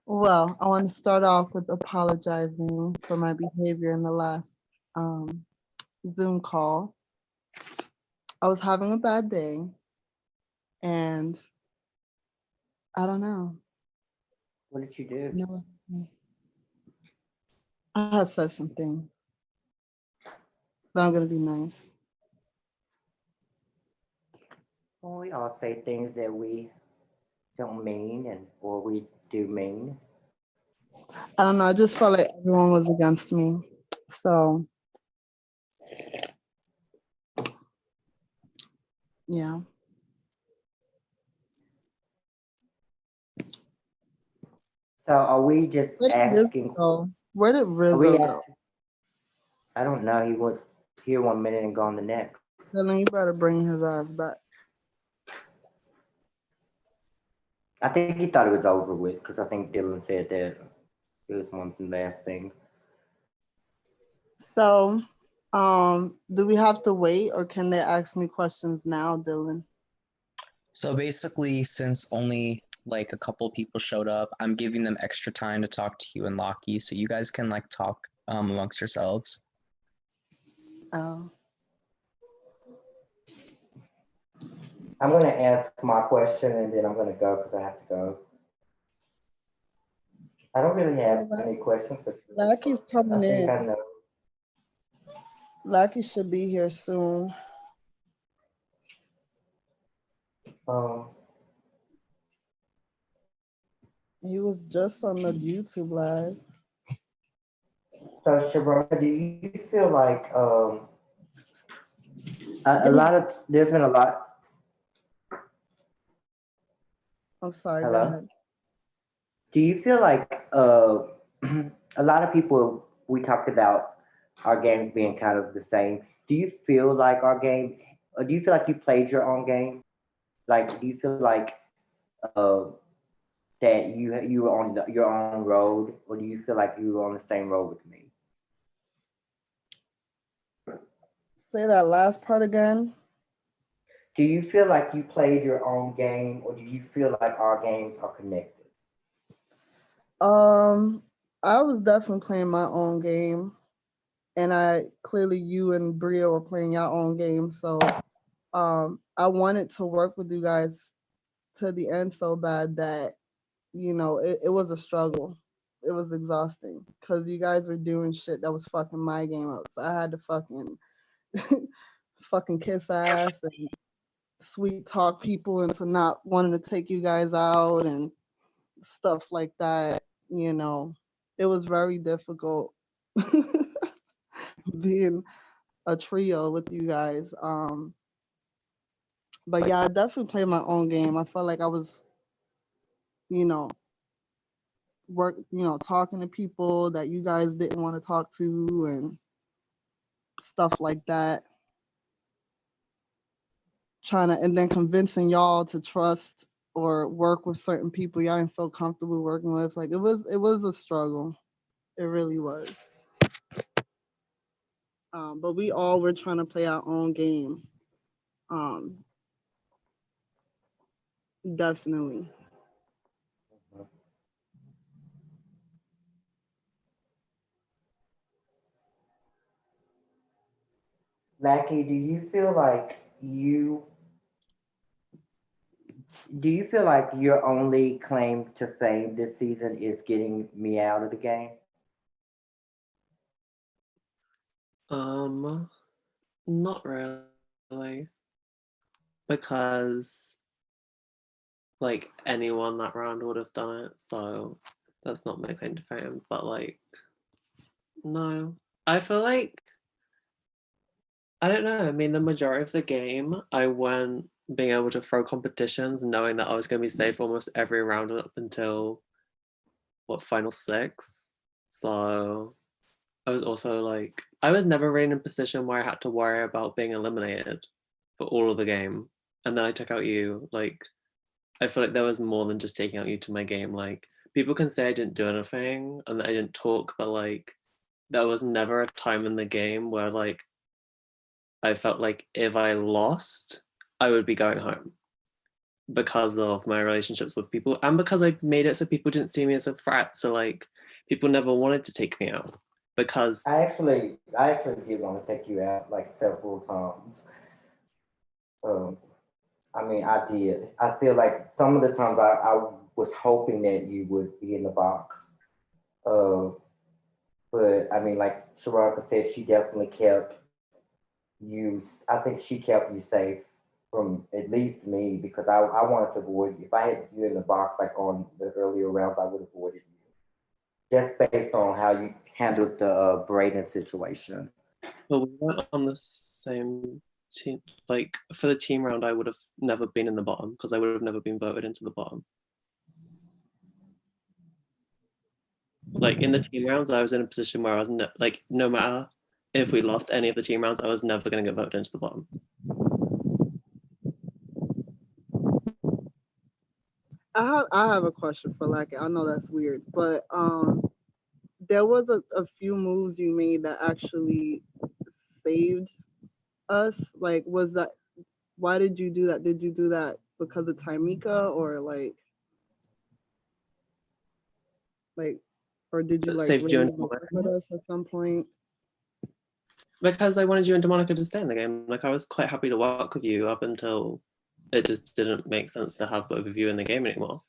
Well, I want to start off with apologizing for my behavior in the last Zoom call. I was having a bad day, and I don't know. What did you do? No, I had said something, but I'm gonna be nice. Well, we all say things that we don't mean and or we do mean. I don't know. I just felt like everyone was against me. So yeah. So are we just Where did Rizzo asking? go? Where did Are we Rizzo go? asking? I don't know. He was here 1 minute and gone the next. Then you better bring his ass back. I think he thought it was over with because I think Dylan said that it was one of the last things. So, do we have to wait or can they ask me questions now, Dylan? So basically, since only like a couple people showed up, I'm giving them extra time to talk to you and Lockie, so you guys can like talk amongst yourselves. Oh. I'm gonna ask my question and then I'm gonna go because I have to go. I don't really have any questions, but Lackey's I coming think I in. know. Lackey should be here soon. Um, He was just on the YouTube live. so Sharona, do you feel like a lot of there's been a lot. I'm sorry, go Hello. ahead. Do you feel like a lot of people we talked about our games being kind of the same? Do you feel like our game, or do you feel like you played your own game? Like, do you feel like uh, that you were on your own road, or do you feel like you were on the same road with me? Say that last part again. Do you feel like you played your own game, or do you feel like our games are connected? Um, I was definitely playing my own game, and clearly you and Bria were playing your own game. So, I wanted to work with you guys to the end so bad that it was a struggle. It was exhausting because you guys were doing shit that was fucking my game up. So I had to fucking fucking kiss ass and sweet talk people into not wanting to take you guys out and stuff like that. It was very difficult being a trio with you guys. But yeah, I definitely played my own game. I felt like I was, you know, talking to people that you guys didn't want to talk to and stuff like that. And then convincing y'all to trust or work with certain people y'all didn't feel comfortable working with. Like it was a struggle. It really was. But we all were trying to play our own game. Um, Definitely. Lackey, do you feel like your only claim to fame this season is getting me out of the game? Not really, because like anyone that round would have done it, so that's not my claim to fame. But like, no, I feel like I don't know. I mean, the majority of the game, I went being able to throw competitions, knowing that I was going to be safe almost every round up until final six. So I was also like, I was never really in a position where I had to worry about being eliminated for all of the game. And then I took out you. Like, I feel like there was more than just taking out you to my game. Like, people can say I didn't do anything and I didn't talk, but like, there was never a time in the game where like I felt like if I lost, I would be going home because of my relationships with people and because I made it so people didn't see me as a threat. So like, people never wanted to take me out because I actually did want to take you out like several times. I mean, I did. I feel like some of the times I was hoping that you would be in the box. Uh, but I mean, like Sharonka said, she definitely kept you. I think she kept you safe from at least me because I wanted to avoid you. If I had you in the box like on the earlier rounds, I would have avoided you just based on how you handled the Braden situation. But we weren't on the same team. Like for the team round, I would have never been in the bottom because I would have never been voted into the bottom. Like in the team rounds, I was in a position where I was like, no matter if we lost any of the team rounds, I was never going to get voted into the bottom. I have a question for Lucky. I know that's weird, but there was a few moves you made that actually saved us. Like, was that why did you do that? Did you do that because of Timika or like or did you like Saved you really and want to work with us at some point? because I wanted you and Demonica to stay in the game. Like I was quite happy to work with you up until it just didn't make sense to have both of you in the game anymore.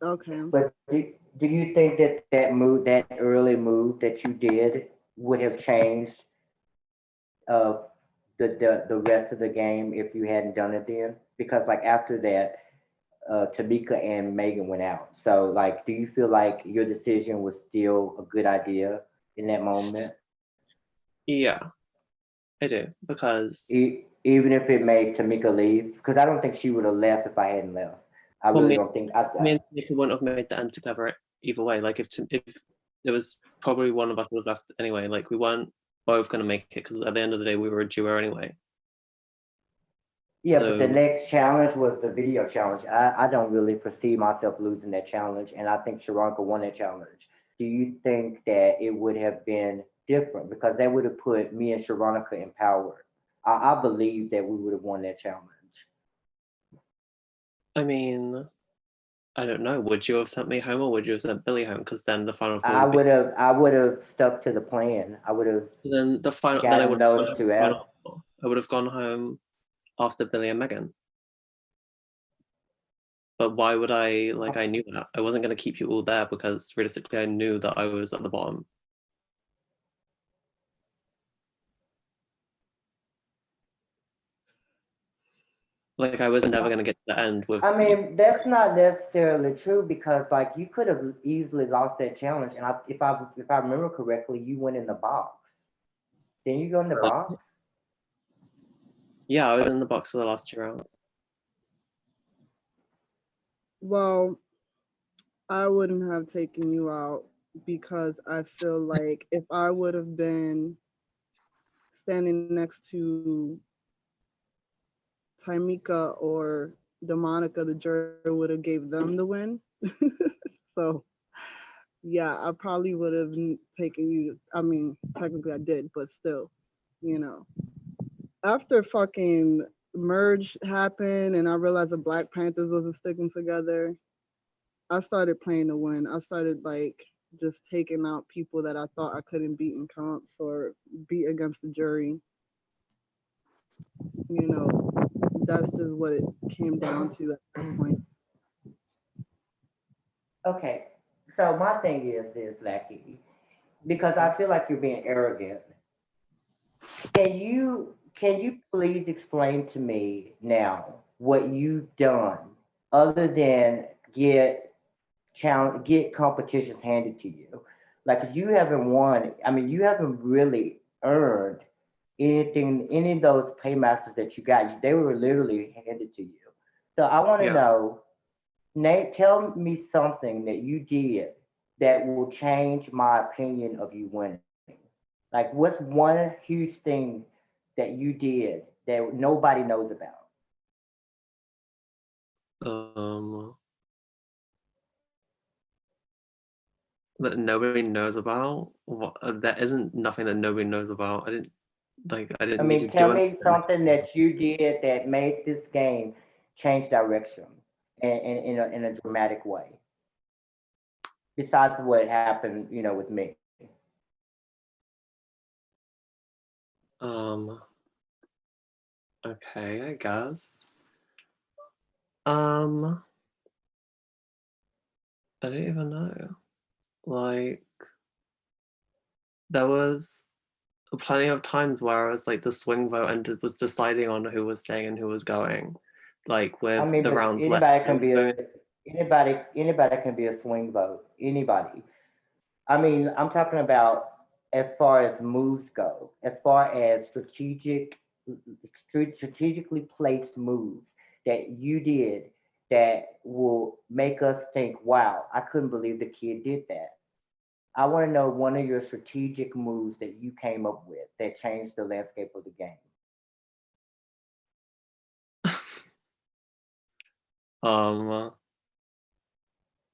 Okay. But do you think that that move, that early move that you did, would have changed uh, the rest of the game if you hadn't done it then? Because like after that, Tamika and Megan went out. So like, do you feel like your decision was still a good idea in that moment? Yeah, I do because Even if it made Tamika leave? Because I don't think she would have left if I hadn't left. I well, really don't think. me and Tamika wouldn't have made the end together either way. Like if there was probably one of us would have left anyway. Like we weren't both going to make it because at the end of the day we were a duo anyway. Yeah, but the So next challenge was the video challenge. I don't really foresee myself losing that challenge, and I think Sharonka won that challenge. Do you think that it would have been different? Because that would have put me and Sharonka in power. I believe that we would have won that challenge. I mean, I don't know. Would you have sent me home or would you have sent Billy home? Because then the final four would be. I would have stuck to the plan. I would have Then the final. Then I gotten would have those two out. I would have gone home after Billy and Megan. But why would I? Like I knew that I wasn't going to keep you all there because realistically I knew that I was at the bottom. Like I was never going to get to the end with. I mean, that's not necessarily true because like you could have easily lost that challenge, and if I remember correctly, you went in the box. Then you go in the box. Yeah, I was in the box for the last 2 rounds. Well, I wouldn't have taken you out because I feel like if I would have been standing next to Timika or Demonica, the jury would have gave them the win. So yeah, I probably would have taken you. I mean, technically I did, but still, you know. After fucking merge happened and I realized the Black Panthers wasn't sticking together, I started playing to win. I started like just taking out people that I thought I couldn't beat in comps or beat against the jury. You know, that's just what it came down to at that point. Okay, so my thing is this, Lackey, because I feel like you're being arrogant. Can you please explain to me now what you've done other than get competitions handed to you? Like 'cause you haven't won. I mean, you haven't really earned anything. Any of those paymasters that you got, they were literally handed to you. So I want to Yeah. know, Nate, tell me something that you did that will change my opinion of you winning. Like, what's one huge thing that you did that nobody knows about? Um, that nobody knows about. What that isn't nothing that nobody knows about. I I didn't need to mean, tell do me anything. something that you did that made this game change direction in a dramatic way, besides what happened, with me. Um, Okay, I guess. I don't even know. Like, there was plenty of times where I was like the swing vote and was deciding on who was staying and who was going. Like with I mean, the but rounds where anybody I can was be going. anybody can be a swing vote. Anybody. I mean, I'm talking about as far as moves go, as far as strategically placed moves that you did that will make us think, wow, I couldn't believe the kid did that. I want to know one of your strategic moves that you came up with that changed the landscape of the game. um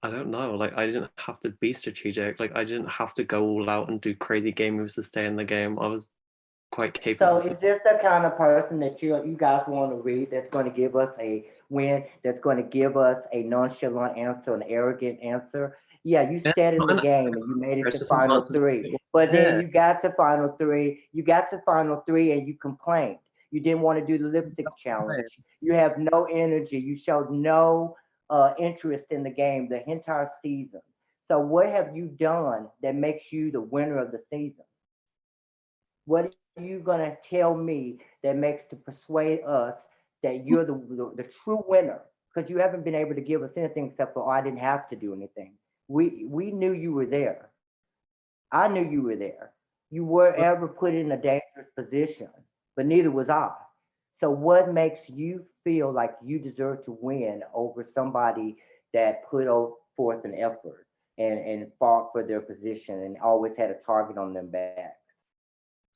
I don't know. Like, I didn't have to be strategic. Like, I didn't have to go all out and do crazy game moves to stay in the game. I was quite So capable. is this the kind of person that you guys want to read that's going to give us a win, that's going to give us a nonchalant answer, an arrogant answer? Yeah, you It's sat in not the an game and you made it it's to just an final answer to three. what But I then did. you got to final three. You got to final three and you complained. You didn't want to do the lipstick challenge. You have no energy. You showed no interest in the game the entire season. So what have you done that makes you the winner of the season? What are you gonna tell me that makes to persuade us that you're the true winner? Because you haven't been able to give us anything except for, oh, I didn't have to do anything. We knew you were there. I knew you were there. You were ever put in a dangerous position, but neither was I. So what makes you feel like you deserve to win over somebody that put forth an effort and fought for their position and always had a target on their back?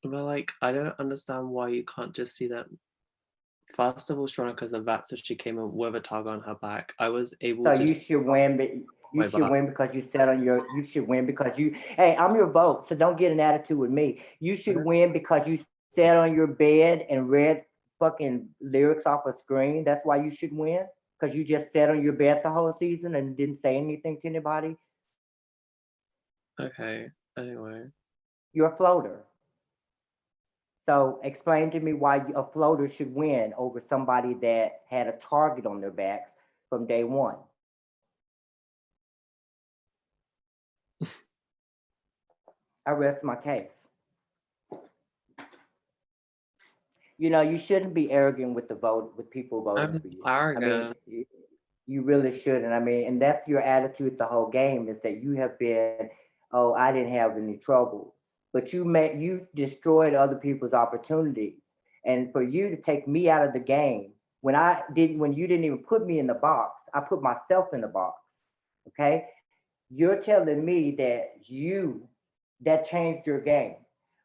But like, I don't understand why you can't just see that. First of all, Sharonica's a vet, so she came in with a tag on her back. I was able So to you should win, but my you should back. win because you sat on your. You should win because you. Hey, I'm your vote, so don't get an attitude with me. You should win because you sat on your bed and read fucking lyrics off a screen. That's why you should win because you just sat on your bed the whole season and didn't say anything to anybody. Okay. Anyway. You're a floater. So explain to me why a floater should win over somebody that had a target on their backs from day one. I rest my case. You know, you shouldn't be arrogant with the vote, with people voting I'm for you. I mean, arrogant. you really shouldn't. I mean, and that's your attitude the whole game is that you have been, oh, I didn't have any trouble, but you destroyed other people's opportunities, and for you to take me out of the game when you didn't even put me in the box, I put myself in the box. Okay, you're telling me that changed your game.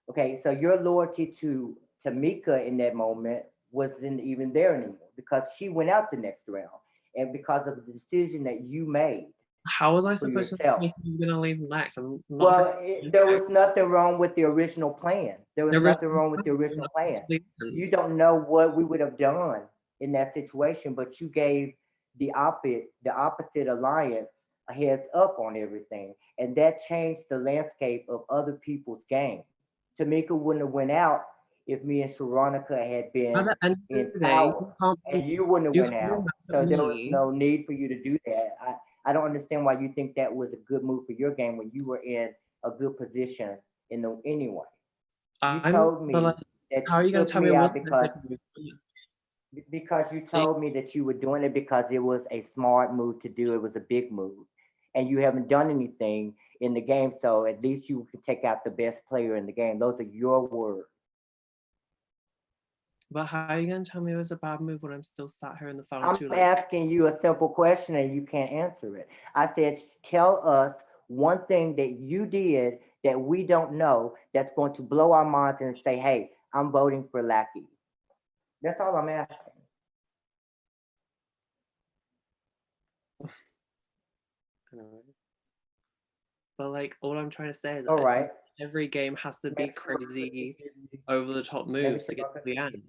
Okay, so your loyalty to Tamika in that moment wasn't even there anymore because she went out the next round, and because of the decision that you made How was I for supposed to yourself. think he was gonna leave next? I'm not Well, there was nothing wrong with the original plan. There was there is nothing wrong with the original plan. You don't know what we would have done in that situation, but you gave the opposite alliance a heads up on everything, and that changed the landscape of other people's games. Tamika wouldn't have went out if me and Sharonica had at been the end in of the day, power, and you wouldn't have you went can't be out. mad So at there was me. no need for you to do that. I don't understand why you think that was a good move for your game when you were in a good position in the anyway. You told But like, me that how you are you gonna took tell me me it out wasn't a because good move? you Like, told me that you were doing it because it was a smart move to do. It was a big move, and you haven't done anything in the game. So at least you can take out the best player in the game. Those are your words. but how are you gonna tell me it was a bad move when I'm still sat here in the final I'm two? Like, asking you a simple question and you can't answer it. I said, tell us one thing that you did that we don't know that's going to blow our minds and say, hey, I'm voting for Lackey. That's all I'm asking. anyway. But like, all I'm trying to say is All that right. every game has to be crazy, over the top moves to get to the end.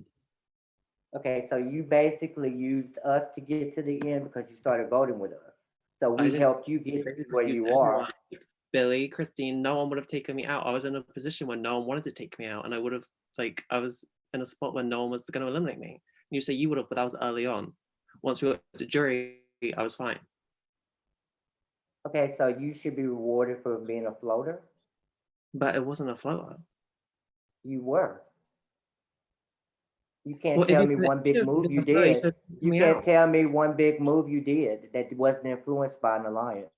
Okay, so you basically used us to get to the end because you started voting with us. So I we didn't helped you get to basically where use you anyone. are. Billy, Christine, no one would have taken me out. I was in a position where no one wanted to take me out, and I would have I was in a spot where no one was going to eliminate me. And you say you would have, but that was early on. Once we got to jury, I was fine. Okay, so you should be rewarded for being a floater. But it wasn't a floater. You were. You can't Well, if tell you me put one big it move in you the flow, you did. should You me can't out. tell me one big move you did that wasn't influenced by an alliance.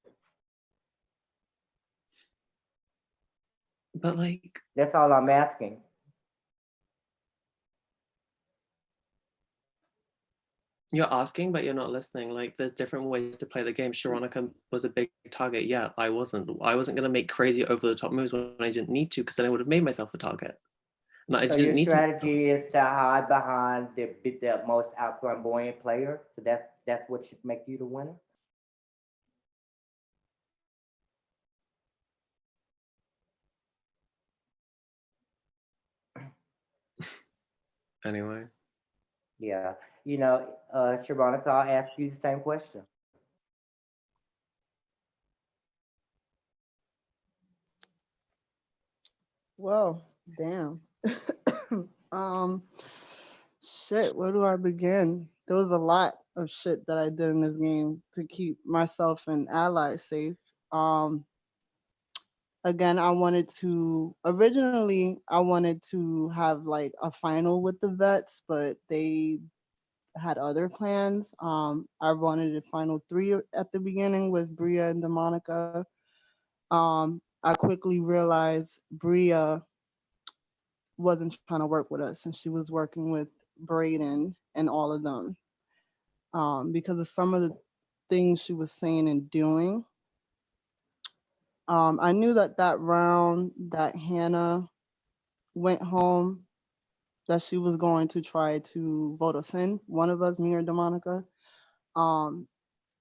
But like, That's all I'm asking. you're asking, but you're not listening. Like, there's different ways to play the game. Sharonica was a big target. Yeah, I wasn't. I wasn't gonna make crazy over the top moves when I didn't need to, because then I would have made myself a target. And I So didn't your need to. strategy is to hide behind the most out flamboyant player. So that's what should make you the winner. Anyway. Yeah. Sharonica, I'll ask you the same question. Well, damn. um, shit, where do I begin? There was a lot of shit that I did in this game to keep myself and allies safe. Um, Again, I wanted to have like a final with the vets, but they had other plans. I wanted a final three at the beginning with Bria and Demonica. I quickly realized Bria wasn't trying to work with us, and she was working with Braden and all of them, because of some of the things she was saying and doing. I knew that that round that Hannah went home, that she was going to try to vote us in, one of us, me or Demonica. Um,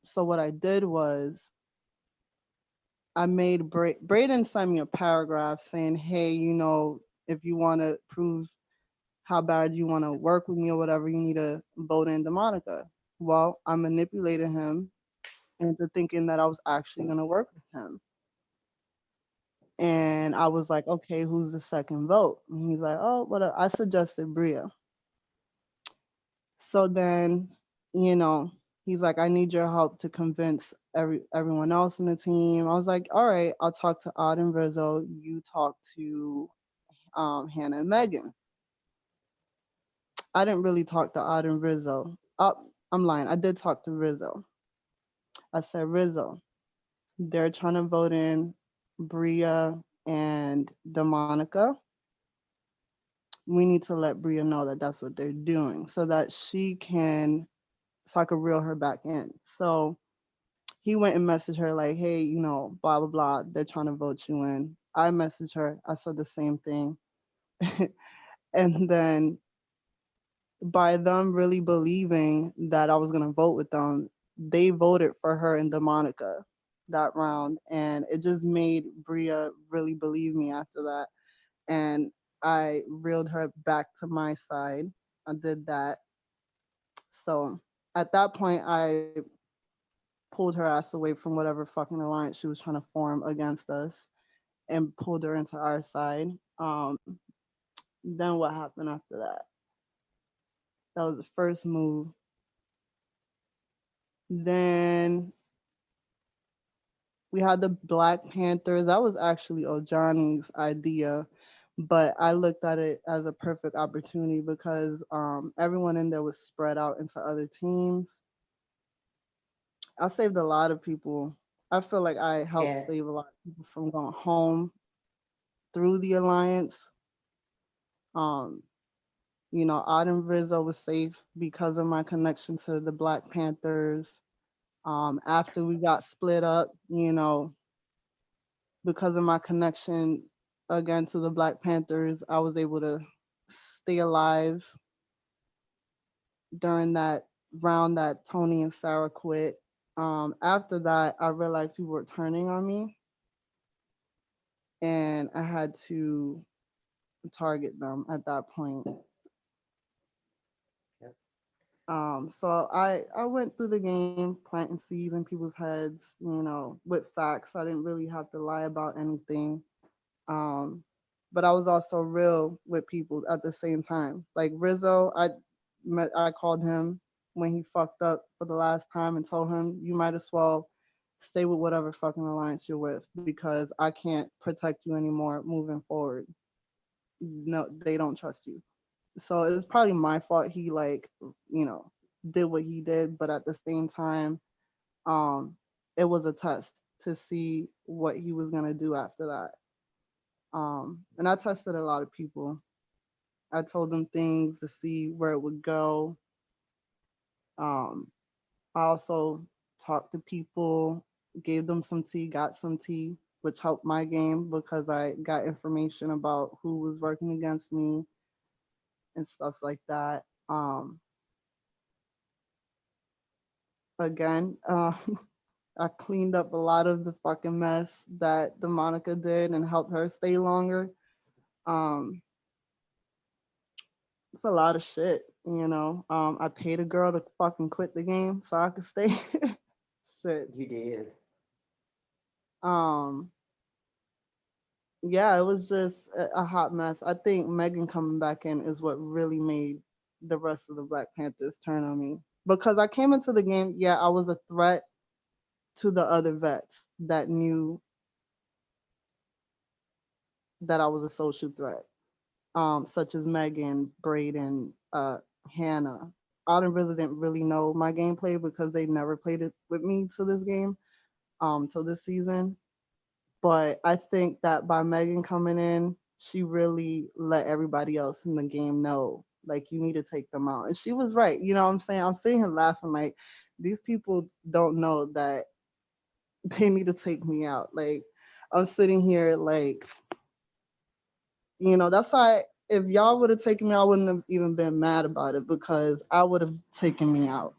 so what I did was I made Braden sent me a paragraph saying, hey, if you want to prove how bad you want to work with me or whatever, you need to vote in Demonica. Well, I manipulated him into thinking that I was actually going to work with him. And I was like, okay, who's the second vote? And he's like, oh, what? I suggested Bria. So then, you know, he's like, I need your help to convince everyone else in the team. I was like, all right, I'll talk to Odd and Rizzo. You talk to Hannah and Megan. I didn't really talk to Odd and Rizzo. I'm lying. I did talk to Rizzo. I said, Rizzo, they're trying to vote in Bria and Demonica. We need to let Bria know that that's what they're doing so that so I could reel her back in. So he went and messaged her like, hey, blah, blah, blah. They're trying to vote you in. I messaged her. I said the same thing. And then by them really believing that I was going to vote with them, they voted for her and Demonica that round. And it just made Bria really believe me after that. And I reeled her back to my side. I did that. So at that point, I pulled her ass away from whatever fucking alliance she was trying to form against us and pulled her into our side. Then what happened after that? That was the first move. Then we had the Black Panthers. That was actually Ojani's idea, but I looked at it as a perfect opportunity because everyone in there was spread out into other teams. I saved a lot of people. I feel like I helped And save a lot of people from going home through the alliance. Um, Auden Rizzo was safe because of my connection to the Black Panthers. After we got split up, because of my connection again to the Black Panthers, I was able to stay alive during that round that Tony and Sarah quit. After that, I realized people were turning on me, and I had to target them at that point. So I went through the game planting seeds in people's heads, with facts. I didn't really have to lie about anything. but I was also real with people at the same time. Like Rizzo, I called him when he fucked up for the last time and told him you might as well stay with whatever fucking alliance you're with because I can't protect you anymore moving forward. No, they don't trust you. So it's probably my fault he like, did what he did, but at the same time, um, it was a test to see what he was gonna do after that. And I tested a lot of people. I told them things to see where it would go. Um, I also talked to people, gave them some tea, got some tea, which helped my game because I got information about who was working against me and stuff like that. Again, I cleaned up a lot of the fucking mess that the Monica did and helped her stay longer. Um, it's a lot of shit. I paid a girl to fucking quit the game so I could stay. Shit. You did. Um, yeah, it was just a hot mess. I think Megan coming back in is what really made the rest of the Black Panthers turn on me. Because I came into the game, yeah, I was a threat to the other vets that knew that I was a social threat, such as Megan, Braden, Hannah. Really didn't really know my gameplay because they never played it with me to this game, till this season. But I think that by Megan coming in, she really let everybody else in the game know, like, you need to take them out. And she was right. You know what I'm saying? I'm sitting here laughing like these people don't know that they need to take me out. Like, I'm sitting here like, that's why if y'all would have taken me, I wouldn't have even been mad about it because I would have taken me out.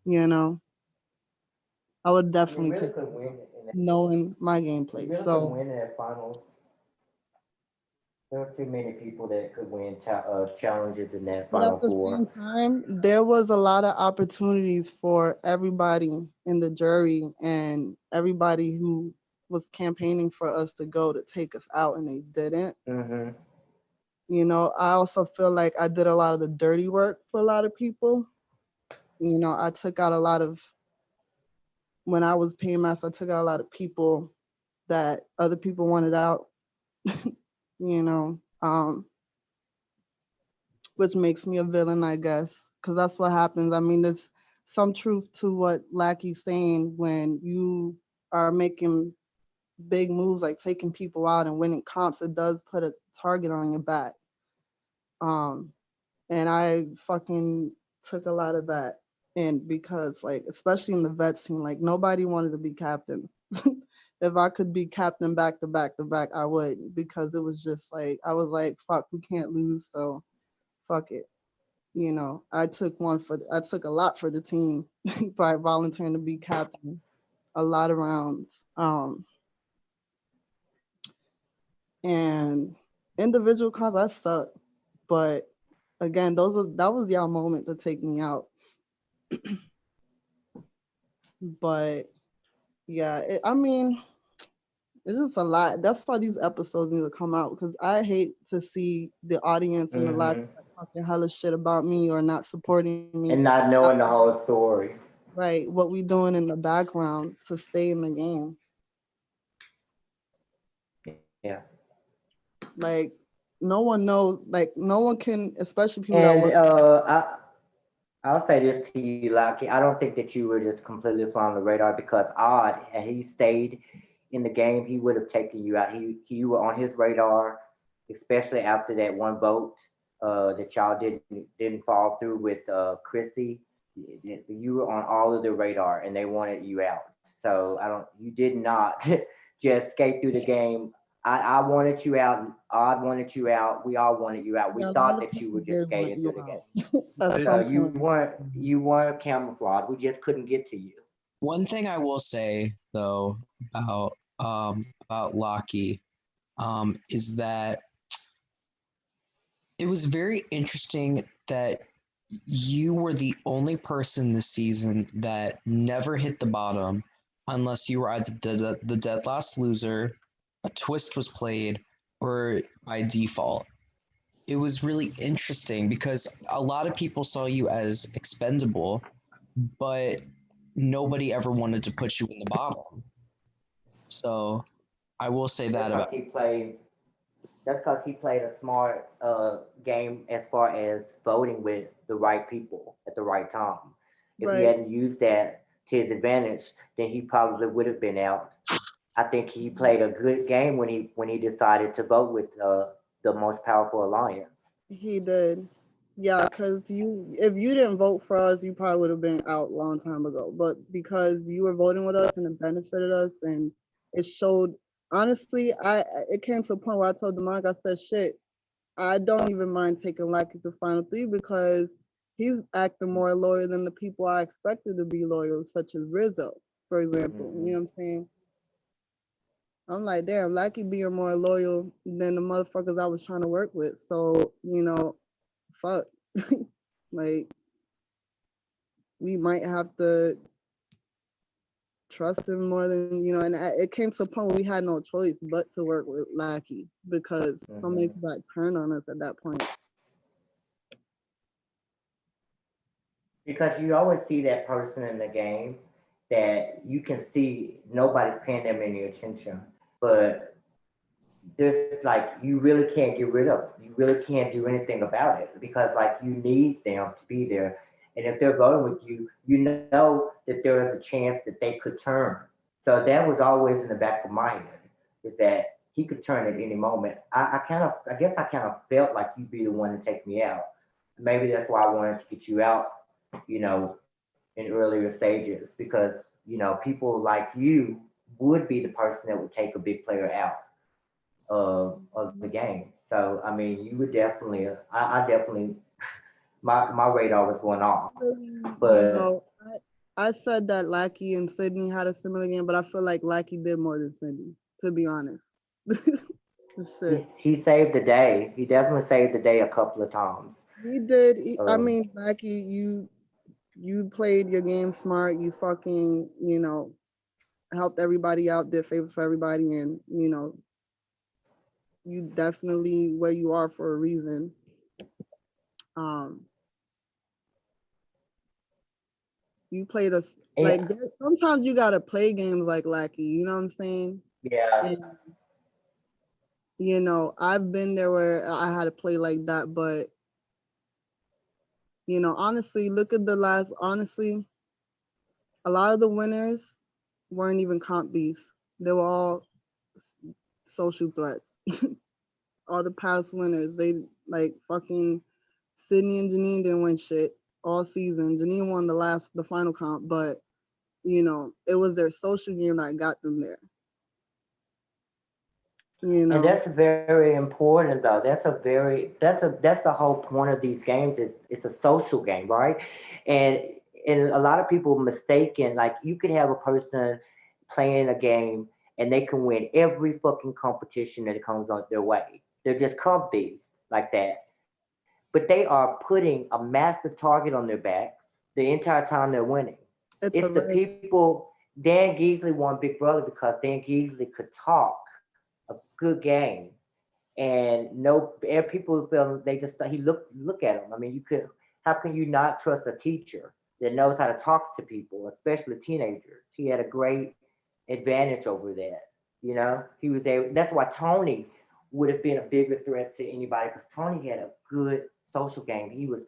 You know, I would You definitely really take could win in that. knowing my You gameplay. really could So win in that finals. There are too many people that could win challenges in that but at final the four. same time, there was a lot of opportunities for everybody in the jury and everybody who was campaigning for us to go to take us out, and they didn't. Mm-hmm. I also feel like I did a lot of the dirty work for a lot of people. I took out a lot of, when I was paymaster, I took out a lot of people that other people wanted out, you know, um, which makes me a villain, I guess, because that's what happens. I mean, there's some truth to what Lackey's saying when you are making big moves like taking people out and winning comps. It does put a target on your back. Um, and I fucking took a lot of that in because, like, especially in the vets team, like nobody wanted to be captain. If I could be captain back to back to back, I would, because it was just like I was like, fuck, we can't lose, so fuck it. I took a lot for the team by volunteering to be captain a lot of rounds. And individual cons, I suck, but again, that was y'all moment to take me out. But yeah, I mean, it's just a lot. That's why these episodes need to come out because I hate to see the audience and the live Mm-hmm. talking hella shit about me or not supporting me. And not knowing the whole story. Right, what we doing in the background to stay in the game. Yeah. Like no one knows. Like no one can, especially people that And work. I'll say this to you, Lucky. I don't think that you were just completely flying on the radar because Odd, had he stayed in the game, he would have taken you out. You were on his radar, especially after that one vote that y'all didn't fall through with Chrissy. You were on all of the radar, and they wanted you out. So I don't. You did not just skate through the game. I wanted you out. Odd wanted you out. We all wanted you out. We Yeah, a lot thought of that you people were just did want skating you through the game. out at So some point. you weren't camouflaged. We just couldn't get to you. One thing I will say though about Locky is that it was very interesting that you were the only person this season that never hit the bottom unless you were either the dead last loser, a twist was played, or by default. It was really interesting because a lot of people saw you as expendable, but nobody ever wanted to put you in the bottom. So I will say That's that because about. he played. That's because he played a smart game as far as voting with the right people at the right time. If he Right. hadn't used that to his advantage, then he probably would have been out. I think he played a good game when he decided to vote with the most powerful alliance. He did. Yeah, because if you didn't vote for us, you probably would have been out a long time ago. But because you were voting with us and it benefited us, and it showed. Honestly, it came to a point where I told Demarc, I said, "Shit, I don't even mind taking Lucky to final three because he's acting more loyal than the people I expected to be loyal, such as Rizzo, for example. You know Hmm. what I'm saying? I'm like, damn, Lucky being more loyal than the motherfuckers I was trying to work with. So, fuck. Like, we might have to trust him more than, and it came to a point where we had no choice but to work with Lackey because so many Hmm. people had turned on us at that point. Because you always see that person in the game that you can see nobody's paying them any attention, but there's like you really can't get rid of them. You really can't do anything about it because like you need them to be there. And if they're voting with you, you know that there is a chance that they could turn. So that was always in the back of my head, is that he could turn at any moment. I guess I kind of felt like you'd be the one to take me out. Maybe that's why I wanted to get you out, you know, in earlier stages because, people like you would be the person that would take a big player out of the game. So I mean, you would definitely, I definitely, my radar was going off. Really, But I said that Lackey and Sydney had a similar game, but I feel like Lackey did more than Sydney, to be honest. Shit. he saved the day. He definitely saved the day a couple of times. He did. I Um, mean, Lackey, you played your game smart. You fucking, helped everybody out, did favors for everybody, and you definitely where you are for a reason. Um, you played us and, like sometimes you gotta play games like Lackey. You know what I'm saying? yeah, And I've been there where I had to play like that, but honestly, look at the last. Honestly, a lot of the winners weren't even comp beasts. They were all social threats. All the past winners, they like fucking Sydney and Janine didn't win shit all season. Janine won the final comp, but it was their social game that got them there. You and know, that's very important though. That's the whole point of these games is it's a social game, right? And and a lot of people mistaken like you could have a person playing a game and they can win every fucking competition that comes on their way. They're just comp beasts like that. But they are putting a massive target on their backs the entire time they're winning. it's It's a the risk. people. Dan Geesley won Big Brother because Dan Geesley could talk a good game, and no, people feel they just he look at him. I mean, you could. How can you not trust a teacher that knows how to talk to people, especially teenagers? He had a great advantage over that. He was there. That's why Tony would have been a bigger threat to anybody because Tony had a good social game. He was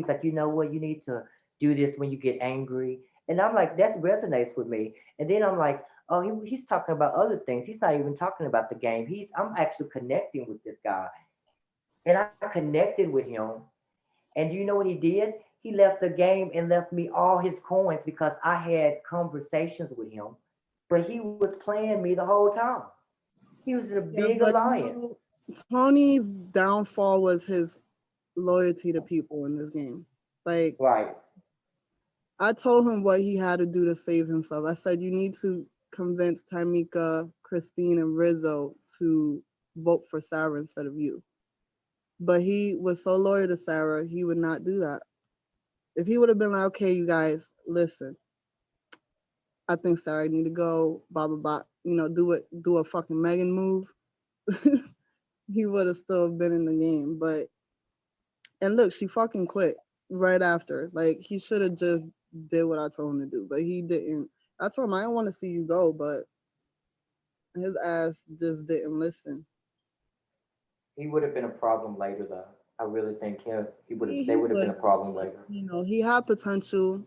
like, you know what, you need to do this when you get angry, and I'm like, that resonates with me. And then I'm like, oh, he's talking about other things. He's not even talking about the game. I'm actually connecting with this guy, and I connected with him. And do you know what he did? He left the game and left me all his coins because I had conversations with him, but he was playing me the whole time. He was in a Yeah, big but alliance. Tony's downfall was his loyalty to people in this game. Like, Right. I told him what he had to do to save himself. I said, you need to convince Tamika, Christine, and Rizzo to vote for Sarah instead of you. But he was so loyal to Sarah, he would not do that. If he would have been like, okay, you guys, listen, I think Sarah need to go, blah blah blah. Do a fucking Megan move. he would have still been in the game. But and look, she fucking quit right after. Like he should have just did what I told him to do, but he didn't. I told him I didn't want to see you go, but his ass just didn't listen. He would have been a problem later, though. I really think he would have. He They would have would been a have, problem later. he had potential,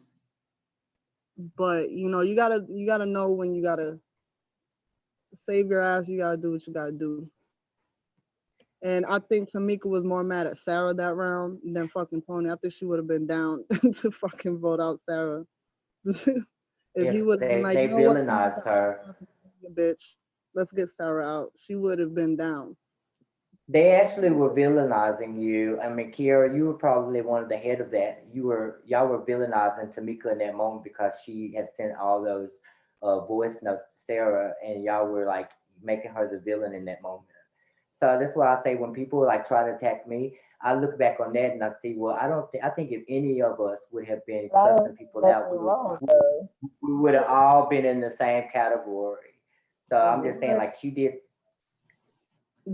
but you gotta know when you gotta save your ass. You gotta do what you gotta do. And I think Tamika was more mad at Sarah that round than fucking Tony. I think she would have been down to fucking vote out Sarah. If he Yes, would have been like, they you know what, Tamika, villainized her. bitch, let's get Sarah out. She would have been down. They actually were villainizing you. I mean, Kiera, you were probably one of the head of that. Y'all were villainizing Tamika in that moment because she had sent all those voice notes to Sarah, and y'all were like making her the villain in that moment. So that's why I say when people like try to attack me, I look back on that and I see, well, I don't think I think if any of us would have been I cussing didn't do people out, nothing wrong though. we would have all been in the same category. So I'm just saying, But like she did.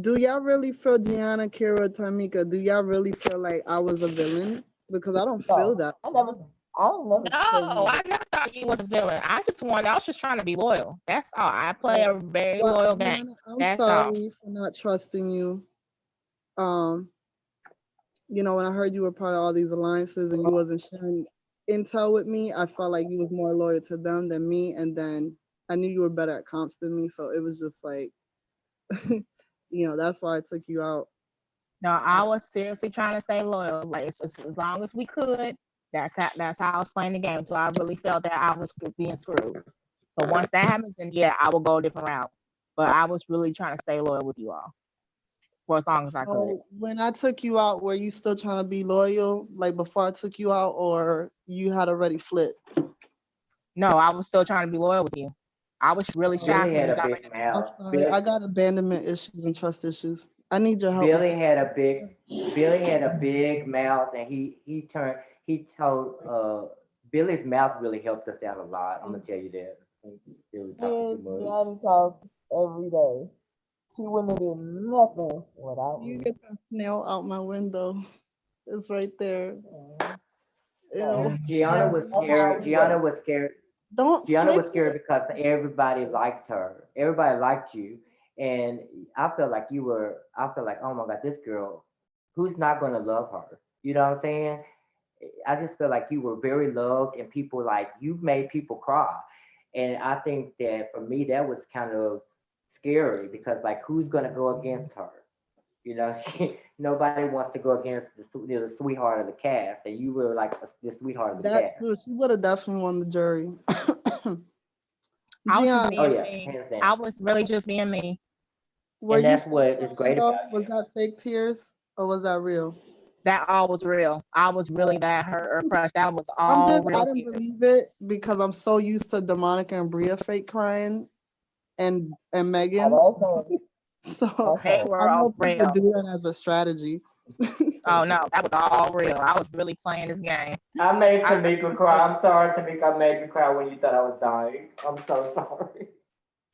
do y'all really feel Gianna, Kira, Tamika? Do y'all really feel like I was a villain? Because I don't feel No, that. I don't never No, say you was I never thought you was a villain. I was just trying to be loyal. That's all. I play Well, a very well, loyal game. Gianna, I'm That's all. sorry for not trusting you. Um, when I heard you were part of all these alliances and you wasn't sharing intel with me, I felt like you was more loyal to them than me. And then I knew you were better at comps than me, so it was just like, that's why I took you out. No, I was seriously trying to stay loyal. Like as long as we could. That's how I was playing the game. So I really felt that I was being screwed. So once that happens, then yeah, I will go a different route. But I was really trying to stay loyal with you all for as long as I could. So when I took you out, were you still trying to be loyal, like before I took you out, or you had already flipped? No, I was still trying to be loyal with you. I was really Billy shocked when had you a got big rid of me. I'm mouth. sorry, I got abandonment issues and trust issues. I need your help with Billy that. had a big Billy had a big mouth, and he told Billy's mouth really helped us out a lot. I'm gonna tell you that. Billy talking too did. much. Gianni talks every day. She wouldn't have did nothing without You me. get that snail out my window. It's right there. So Ew. Gianna Yeah, was that's how scared. we go. don't Gianna flip was scared it. because everybody liked her. Everybody liked you, and I felt like you were. I felt like, oh my god, this girl, who's not gonna love her? You know what I'm saying? I just feel like you were very loved, and people like you made people cry, and I think that for me that was kind of scary because like who's gonna go against her? You know, nobody wants to go against the sweetheart of the cast, and you were like the sweetheart of the That cast. too. She would have definitely won the jury. I was just Oh Gianna, being yeah, me. hands down. I was really just being me. were And you that's still what is crying great though? about Was you. that fake tears or was that real? That all was real. I was really that hurt or crushed. That was all I real didn't tears. believe it because I'm so used to Demonica and Bria fake crying and Megan. Oh, that's her. So That's They her. were I all know people real. do that as a strategy. Oh no, that was all real. I was really playing this game. I made I Tamika cry. I'm sorry, Tamika. I made you cry when you thought I was dying. I'm so sorry.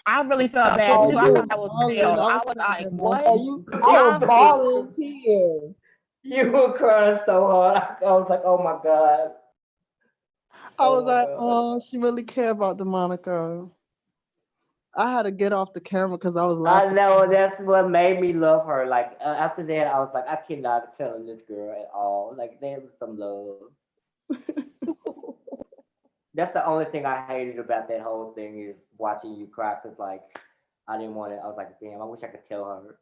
I really felt But bad Oh, too. I you thought was you, that was balling. real. I I was was sitting like, there what? oh, watching you, you. I was Y'all bawling tears. You were crying so hard. I was like, oh my god. I Oh was my like, god. oh, she really care about Demonica. I had to get off the camera because I was I laughing. know that's what made me love her. Like after that, I was like, I cannot tell this girl at all. Like there was some love. That's the only thing I hated about that whole thing is watching you cry. Cause like I didn't want to. I was like, damn, I wish I could tell her.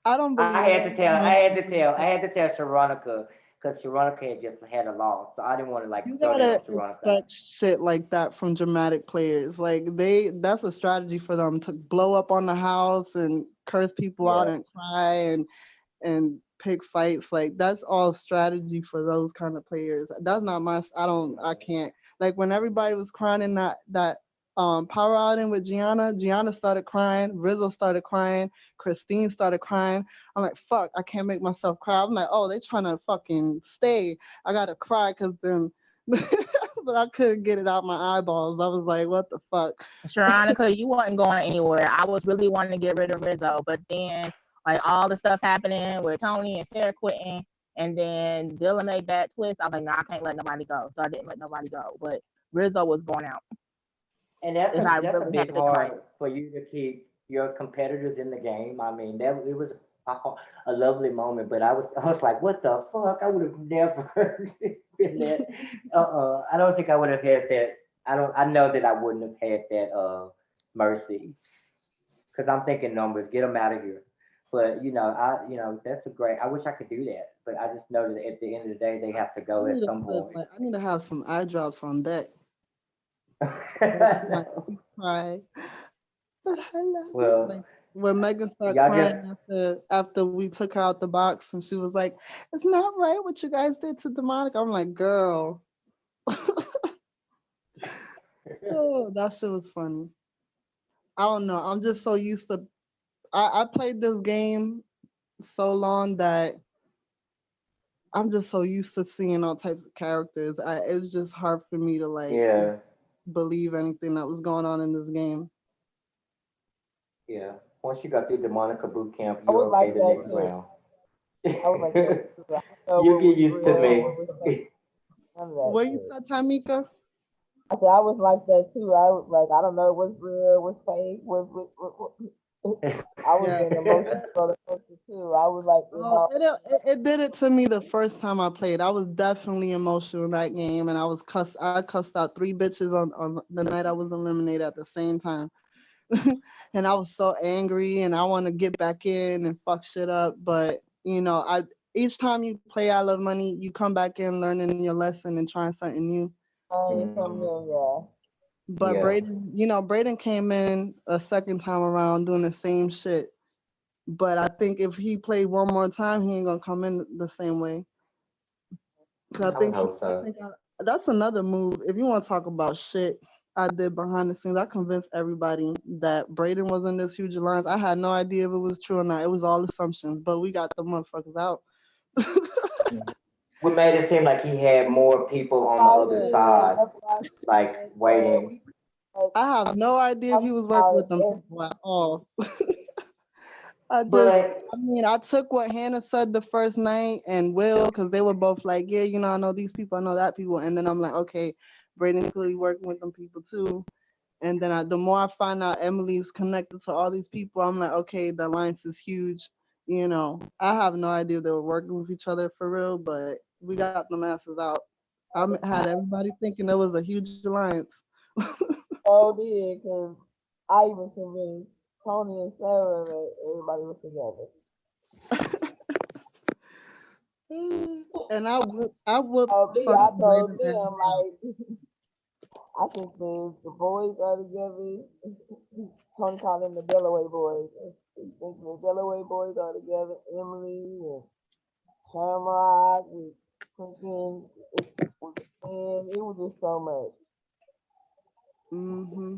I don't I believe had to that. tell. I had to tell. I had to tell Sharonica because Sharonica had just had a loss, so I didn't want to like You throw that on gotta Sharonica. expect shit like that from dramatic players. Like that's a strategy for them to blow up on the house and curse people out Yeah. and cry and pick fights. Like that's all strategy for those kind of players. That's not my. I can't. Like when everybody was crying in that power outing with Gianna. Gianna started crying. Rizzo started crying. Christine started crying. I'm like, fuck, I can't make myself cry. I'm like, oh, they trying to fucking stay. I gotta cry because then. But but I couldn't get it out my eyeballs. I was like, what the fuck? Sharonica, you wasn't going anywhere. I was really wanting to get rid of Rizzo, but then like all the stuff happening with Tony and Sarah quitting, and then Dylan made that twist. I was like, no, I can't let nobody go, so I didn't let nobody go. But Rizzo was going out And if I that's a really had big to pick somebody. part for you to keep your competitors in the game. I mean, that it was a lovely moment, but I was like, what the fuck? I would have never been that. I don't think I would have had that. I know that I wouldn't have had that mercy because I'm thinking numbers, get them out of here. But that's a great. I wish I could do that, but I just know that at the end of the day, they have to I go need at to some put, point. like, I need to have some eye drops on deck. Like, cry. But I love you. Well, Like when Megan started y'all crying just after we took her out the box and she was like, "It's not right what you guys did to Demonic." I'm like, "Girl." Oh, that shit was funny. I don't know. I'm just so used to. I played this game so long that I'm just so used to seeing all types of characters. It was just hard for me to like yeah. believe anything that was going on in this game. Yeah. Once you got through the Monica boot camp, I you're was okay like the that next too. round. I was like that too. I know You what get was used to real, what was me. none of that What you shit. said, Tamika? I said I was like that too. I was like, I don't know what's real, what's fake, I was Yeah. in emotional roller coaster too. I was like, Oh, it did it to me the first time I played. I was definitely emotional in that game, and I cussed out 3 bitches on the night I was eliminated at the same time, and I was so angry, and I want to get back in and fuck shit up, but I each time you play I Love Money, you come back in learning your lesson and trying something new. from Mhm. you, yeah. But Yeah. Braden came in a second time around doing the same shit. But I think if he played one more time, he ain't gonna come in the same way. Cause I would hope so. that's another move. If you want to talk about shit I did behind the scenes, I convinced everybody that Braden was in this huge alliance. I had no idea if it was true or not. It was all assumptions, but we got the motherfuckers out. We made it seem like he had more people on the I other did. side, That's what I like said. waiting. Like, I have no idea if I'm he was working out with them of people at all. But I took what Hannah said the first night and Will, because they were both like, yeah, I know these people, I know that people. And then I'm like, okay, Braden's clearly working with them people too. And then the more I find out Emily's connected to all these people, I'm like, okay, the alliance is huge. I have no idea if they were working with each other for real, but we got the masses out. Had everybody thinking it was a huge alliance. so did because I even convinced Tony and Sarah that everybody was together. And I whooped Me, I fucking told Braden ass them out. like I think the boys are together. Tony called them the Delaware boys. I think the Delaware boys are together. Emily and Shamrock with freaking and it was just so much. Hmm.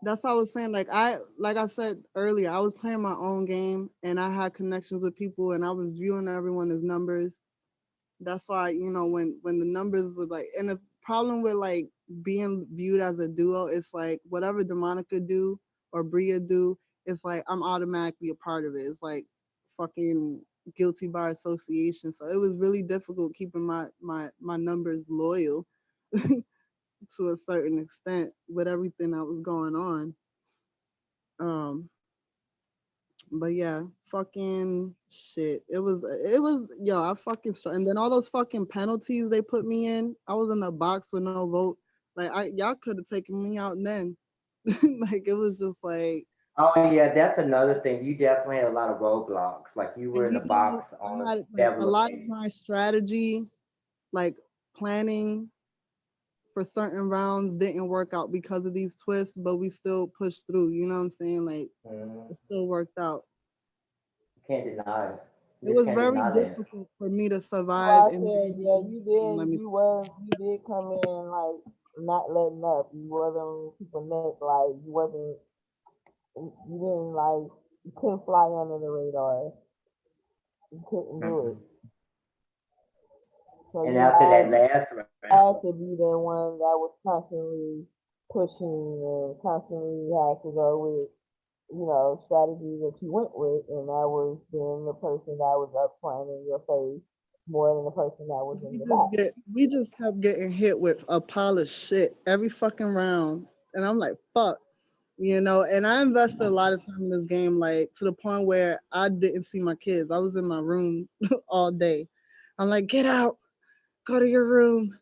That's what I was saying. Like I said earlier, I was playing my own game and I had connections with people and I was viewing everyone as numbers. That's why, when the numbers were like, and the problem with like being viewed as a duo, it's like whatever Demonica do or Bria do, it's like I'm automatically a part of it. It's like fucking guilty by association. So it was really difficult keeping my numbers loyal to a certain extent with everything that was going on. Um, but yeah, fucking shit. It was yo, I fucking and then all those fucking penalties they put me in. I was in the box with no vote. Like y'all could have taken me out then. Like it was just like, oh yeah, that's another thing. You definitely had a lot of roadblocks. Like you were and in the box I on had like a several lot of occasions. my strategy, like planning for certain rounds didn't work out because of these twists, but we still pushed through. You know what I'm saying? Like Mhm. it still worked out. You can't deny it. It You just was can't very deny that. difficult for me to That's survive why I in said, this yeah, game. Let me. you did come in like not letting up. You wasn't people neck like you didn't like you couldn't fly under the radar. You couldn't do it. Mhm. So And after that last round, I had to be the one that was constantly pushing and constantly had to go with, strategy that you went with, and I was being the person that was up front in your face more than the person that was in the back. We just kept getting hit with a pile of shit every fucking round. And I'm like, fuck. And I invested a lot of time in this game, like to the point where I didn't see my kids. I was in my room all day. I'm like, get out, go to your room.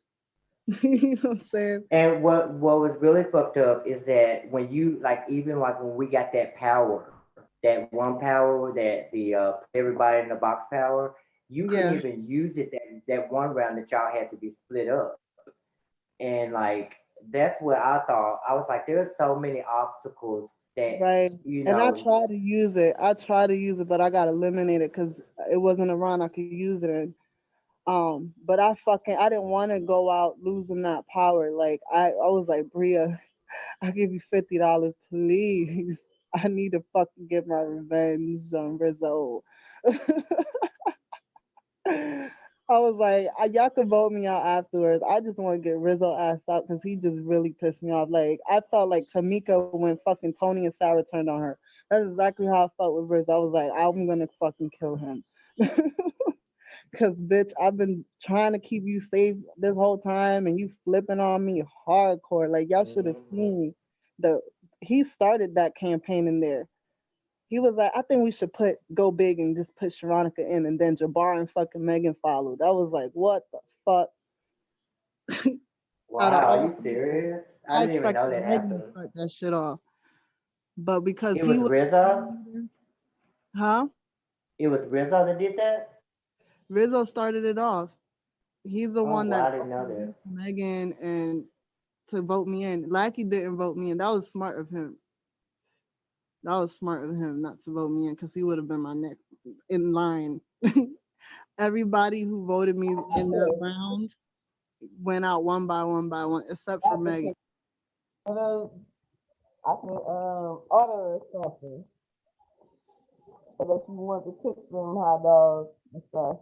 You know what I'm saying? and what was really fucked up is that when you like even like when we got that power, that one power that the put everybody in the box power, you couldn't Yeah, even use it that one round that y'all had to be split up. And like that's what I thought. I was like, there's so many obstacles that right. you And I know. tried to use it. but I got eliminated because it wasn't a round I could use it in. But I didn't want to go out losing that power. Like I was like, Bria, I'll give you $50, please. I need to fucking get my revenge on Rizzo. I was like, y'all can vote me out afterwards. I just want to get Rizzo ass out because he just really pissed me off. Like I felt like Tamika when fucking Tony and Sarah turned on her. That's exactly how I felt with Rizzo. I was like, I'm gonna fucking kill him. Cause bitch, I've been trying to keep you safe this whole time and you flipping on me hardcore. Like y'all should have Mhm. seen the he started that campaign in there. He was like, I think we should go big and just put Sharonica in, and then Jabbar and fucking Megan followed. I was like, what the fuck? Out of Wow, are all you people, serious? I I didn't even know expected that Megan to happened. start that shit off. But because It he was was the Rizzo. leader, huh? It was Rizzo that did that. Rizzo started it off. He's the Oh one wow, that I didn't know that. convinced Megan and to vote me in. Lackey didn't vote me in. That was smart of him. That was smart of him not to vote me in because he would have been my next in line. Everybody who voted me in that round went out one by one by one, except for Megan. I can order something so that you want to pick them hot dogs and stuff.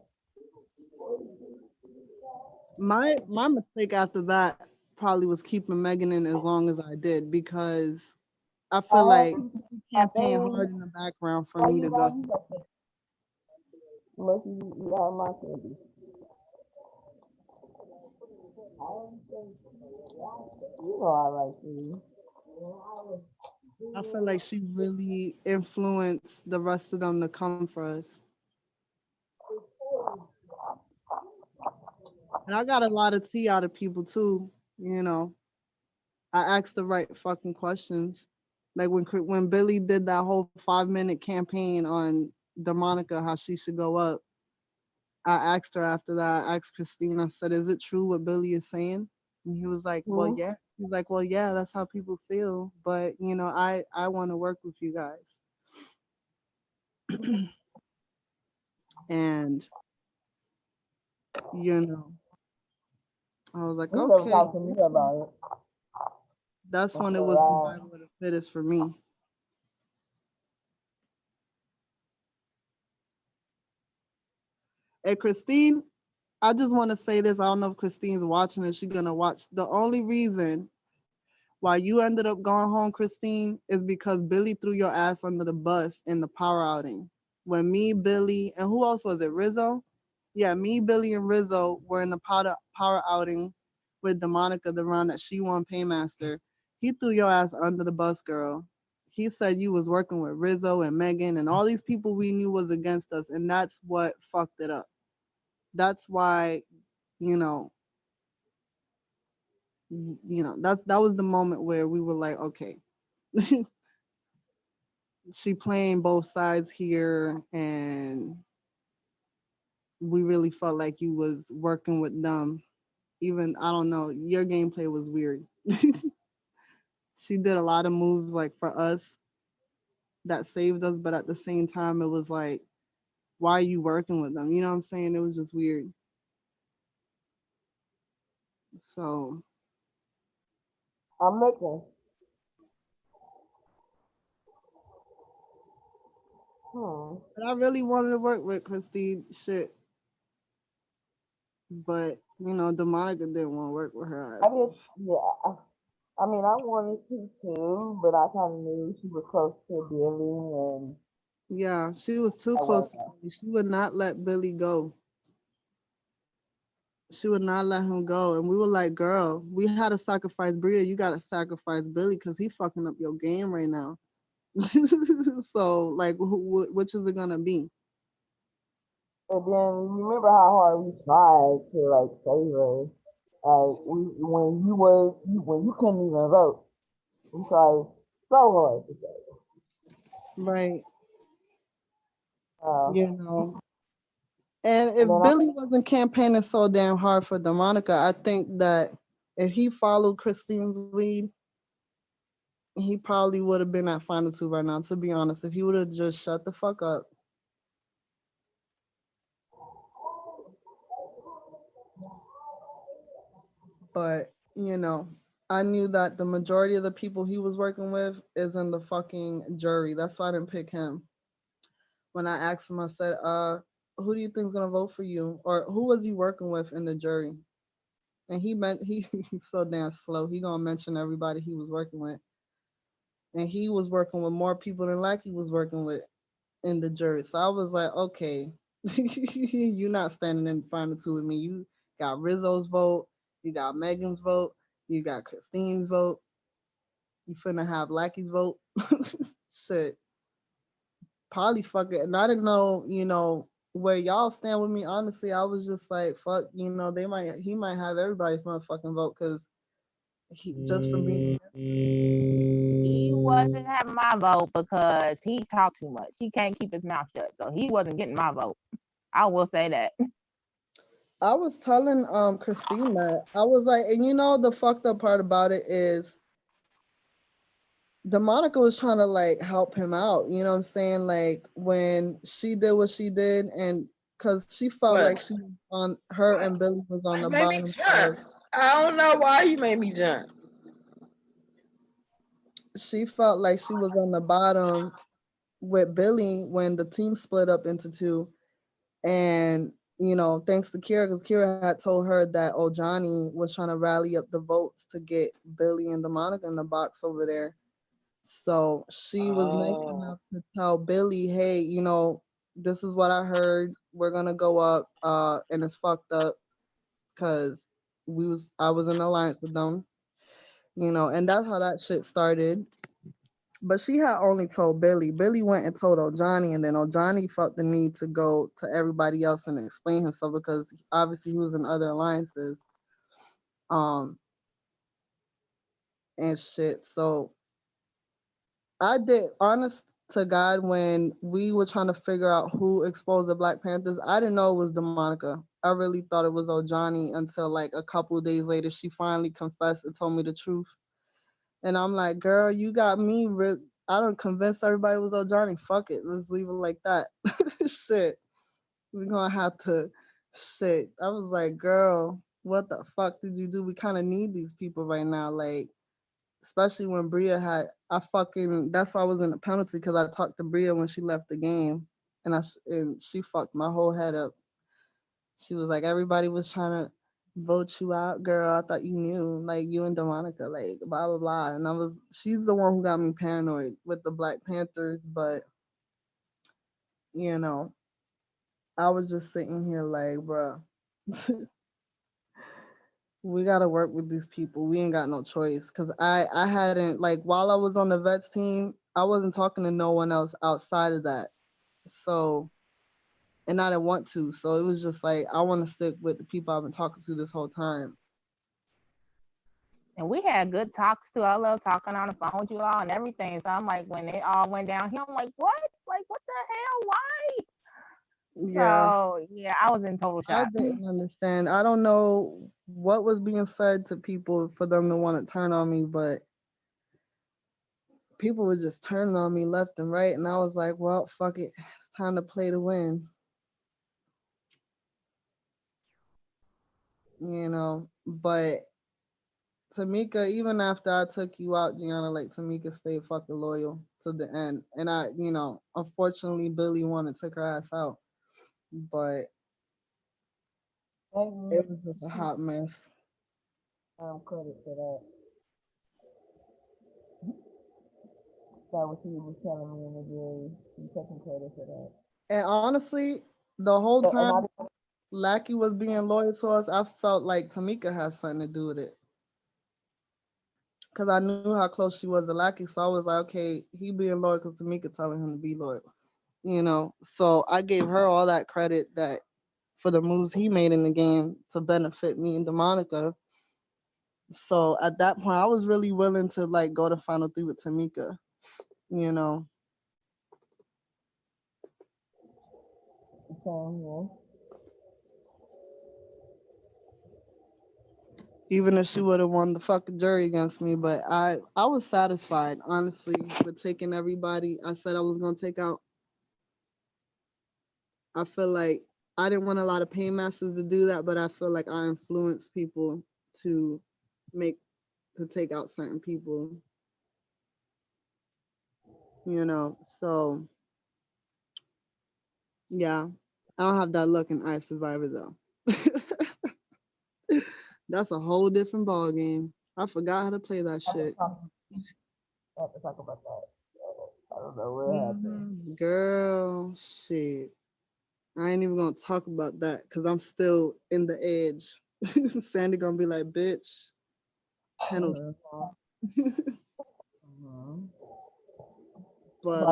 My mistake after that probably was keeping Megan in as long as I did because I feel I have like to she my campaigned thing. hard in the background for Why me you to why go. you got that? Unless you eat all my candy. You know I like you. I feel like she really influenced the rest of them to come for us. And I got a lot of tea out of people too. You know, I asked the right fucking questions. Like when Billy did that whole 5 minute campaign on Demonica, how she should go up. I asked her after that. I asked Christine. I said, "Is it true what Billy is saying?" And he was like, "Well, Hmm? yeah." He's like, "Well, yeah, that's how people feel, but I want to work with you guys." And you know, I was like, You never "Okay." talked to me about it. That's when it Until was survival of the fittest for me. Hey, Christine, I just want to say this. I don't know if Christine's watching and she's gonna watch. The only reason why you ended up going home, Christine, is because Billy threw your ass under the bus in the power outing. When me, Billy, and who else was it? Rizzo? Yeah, me, Billy, and Rizzo were in the power outing with Demonica the round that she won Paymaster. He threw your ass under the bus, girl. He said you was working with Rizzo and Megan and all these people we knew was against us, and that's what fucked it up. That's why, you know, that was the moment where we were like, okay, she playing both sides here, and we really felt like you was working with them. Even I don't know, your gameplay was weird. She did a lot of moves like for us that saved us, but at the same time, it was like, why are you working with them? You know what I'm saying? It was just weird. So, I'm looking. Hmm. but I really wanted to work with Christine. Shit, but Demonica didn't want to work with her I ass. did, yeah. I mean, I wanted to too, but I kind of knew she was close to Billy, and Yeah, she was too I close to wasn't. Billy. She would not let Billy go. She would not let him go. And we were like, girl, we had to sacrifice Bria. You got to sacrifice Billy because he fucking up your game right now. So, like, which is it going to be? And then you remember how hard we tried to like save her. Like when you couldn't even vote, we tried so hard to save Right. her. You know. And if And then I Billy wasn't campaigning so damn hard for Demonica, I think that if he followed Christine's lead, he probably would have been at final two right now, to be honest. If he would have just shut the fuck up. But, I knew that the majority of the people he was working with is in the fucking jury. That's why I didn't pick him. When I asked him, I said, who do you think's gonna vote for you? Or who was you working with in the jury? And he meant he's so damn slow. He gonna mention everybody he was working with. And he was working with more people than like he was working with in the jury. So I was like, okay, you're not standing in the final two with me. You got Rizzo's vote, you got Megan's vote, you got Christine's vote, you finna have Lackey's vote. Shit. Probably fuck it. And I didn't know, where y'all stand with me. Honestly, I was just like, fuck, he might have everybody from a fucking vote because he just for being He wasn't having my vote because he talked too much. He can't keep his mouth shut, so he wasn't getting my vote. I will say that. I was telling Christine that I was like, and the fucked up part about it is DeMonica was trying to like help him out. You know what I'm saying? Like when she did what she did, and because she felt like What? she was on her and Billy was on You the made me bottom jump. of. I don't know why you made me jump. She felt like she was on the bottom with Billy when the team split up into two, and thanks to Kira, because Kira had told her that Johnny was trying to rally up the votes to get Billy and DeMonica in the box over there. So she was nice Oh. enough to tell Billy, hey, this is what I heard. We're gonna go up, and it's fucked up because I was in alliance with them, and that's how that shit started. But she had only told Billy. Billy went and told Johnny, and then Johnny felt the need to go to everybody else and explain himself because obviously he was in other alliances, um, and shit. So I did, honest to God, when we were trying to figure out who exposed the Black Panthers, I didn't know it was DeMonica. I really thought it was Johnny until like a couple of days later, she finally confessed and told me the truth. And I'm like, girl, you got me. I don't convince everybody it was Johnny. Fuck it. Let's leave it like that. Shit. We're going to have to, shit. I was like, girl, what the fuck did you do? We kind of need these people right now. Like, especially when Bria that's why I was in the penalty because I talked to Bria when she left the game, and she fucked my whole head up. She was like, everybody was trying to vote you out, girl. I thought you knew, like you and Demonica, like blah blah blah. And she's the one who got me paranoid with the Black Panthers, but you know, I was just sitting here like, bruh, we gotta work with these people. We ain't got no choice. Cause I hadn't, like, while I was on the vets team, I wasn't talking to no one else outside of that. So, and I didn't want to. So it was just like I want to stick with the people I've been talking to this whole time. And we had good talks too. I love talking on the phone with you all and everything. So I'm like, when it all went downhill, I'm like, what? Like, what the hell? Why? Yeah, So yeah, I was in total I shock. didn't understand. I don't know what was being said to people for them to want to turn on me, but people were just turning on me left and right. And I was like, well, fuck it. It's time to play to win, But Tamika, even after I took you out, Gianna, like Tamika stayed fucking loyal to the end. And unfortunately, Billy wanted to took her ass out. But It was just a hot mess. Credit for that. That what he was telling me in the day. You taking credit for that. And honestly, the whole But, and I time Lackey was being loyal to us, I felt like Tamika had something to do with it. Because I knew how close she was to Lackey, so I was like, okay, he being loyal because Tamika telling him to be loyal. You know, so I gave her all that credit that for the moves he made in the game to benefit me and DeMonica. So at that point, I was really willing to like go to final three with Tamika. You know, okay, even if she would have won the fucking jury against me, but I was satisfied honestly with taking everybody. I said I was gonna take out. I feel like I didn't want a lot of paymasters to do that, but I feel like I influenced people to make to take out certain people. You know, so yeah, I don't have that luck in Ice Survivor though. That's a whole different ball game. I forgot how to play that shit. I have to talk about that. I don't know what happened. Girl, shit. I ain't even gonna talk about that because I'm still in the edge. Sandy gonna be like, bitch, penalty. But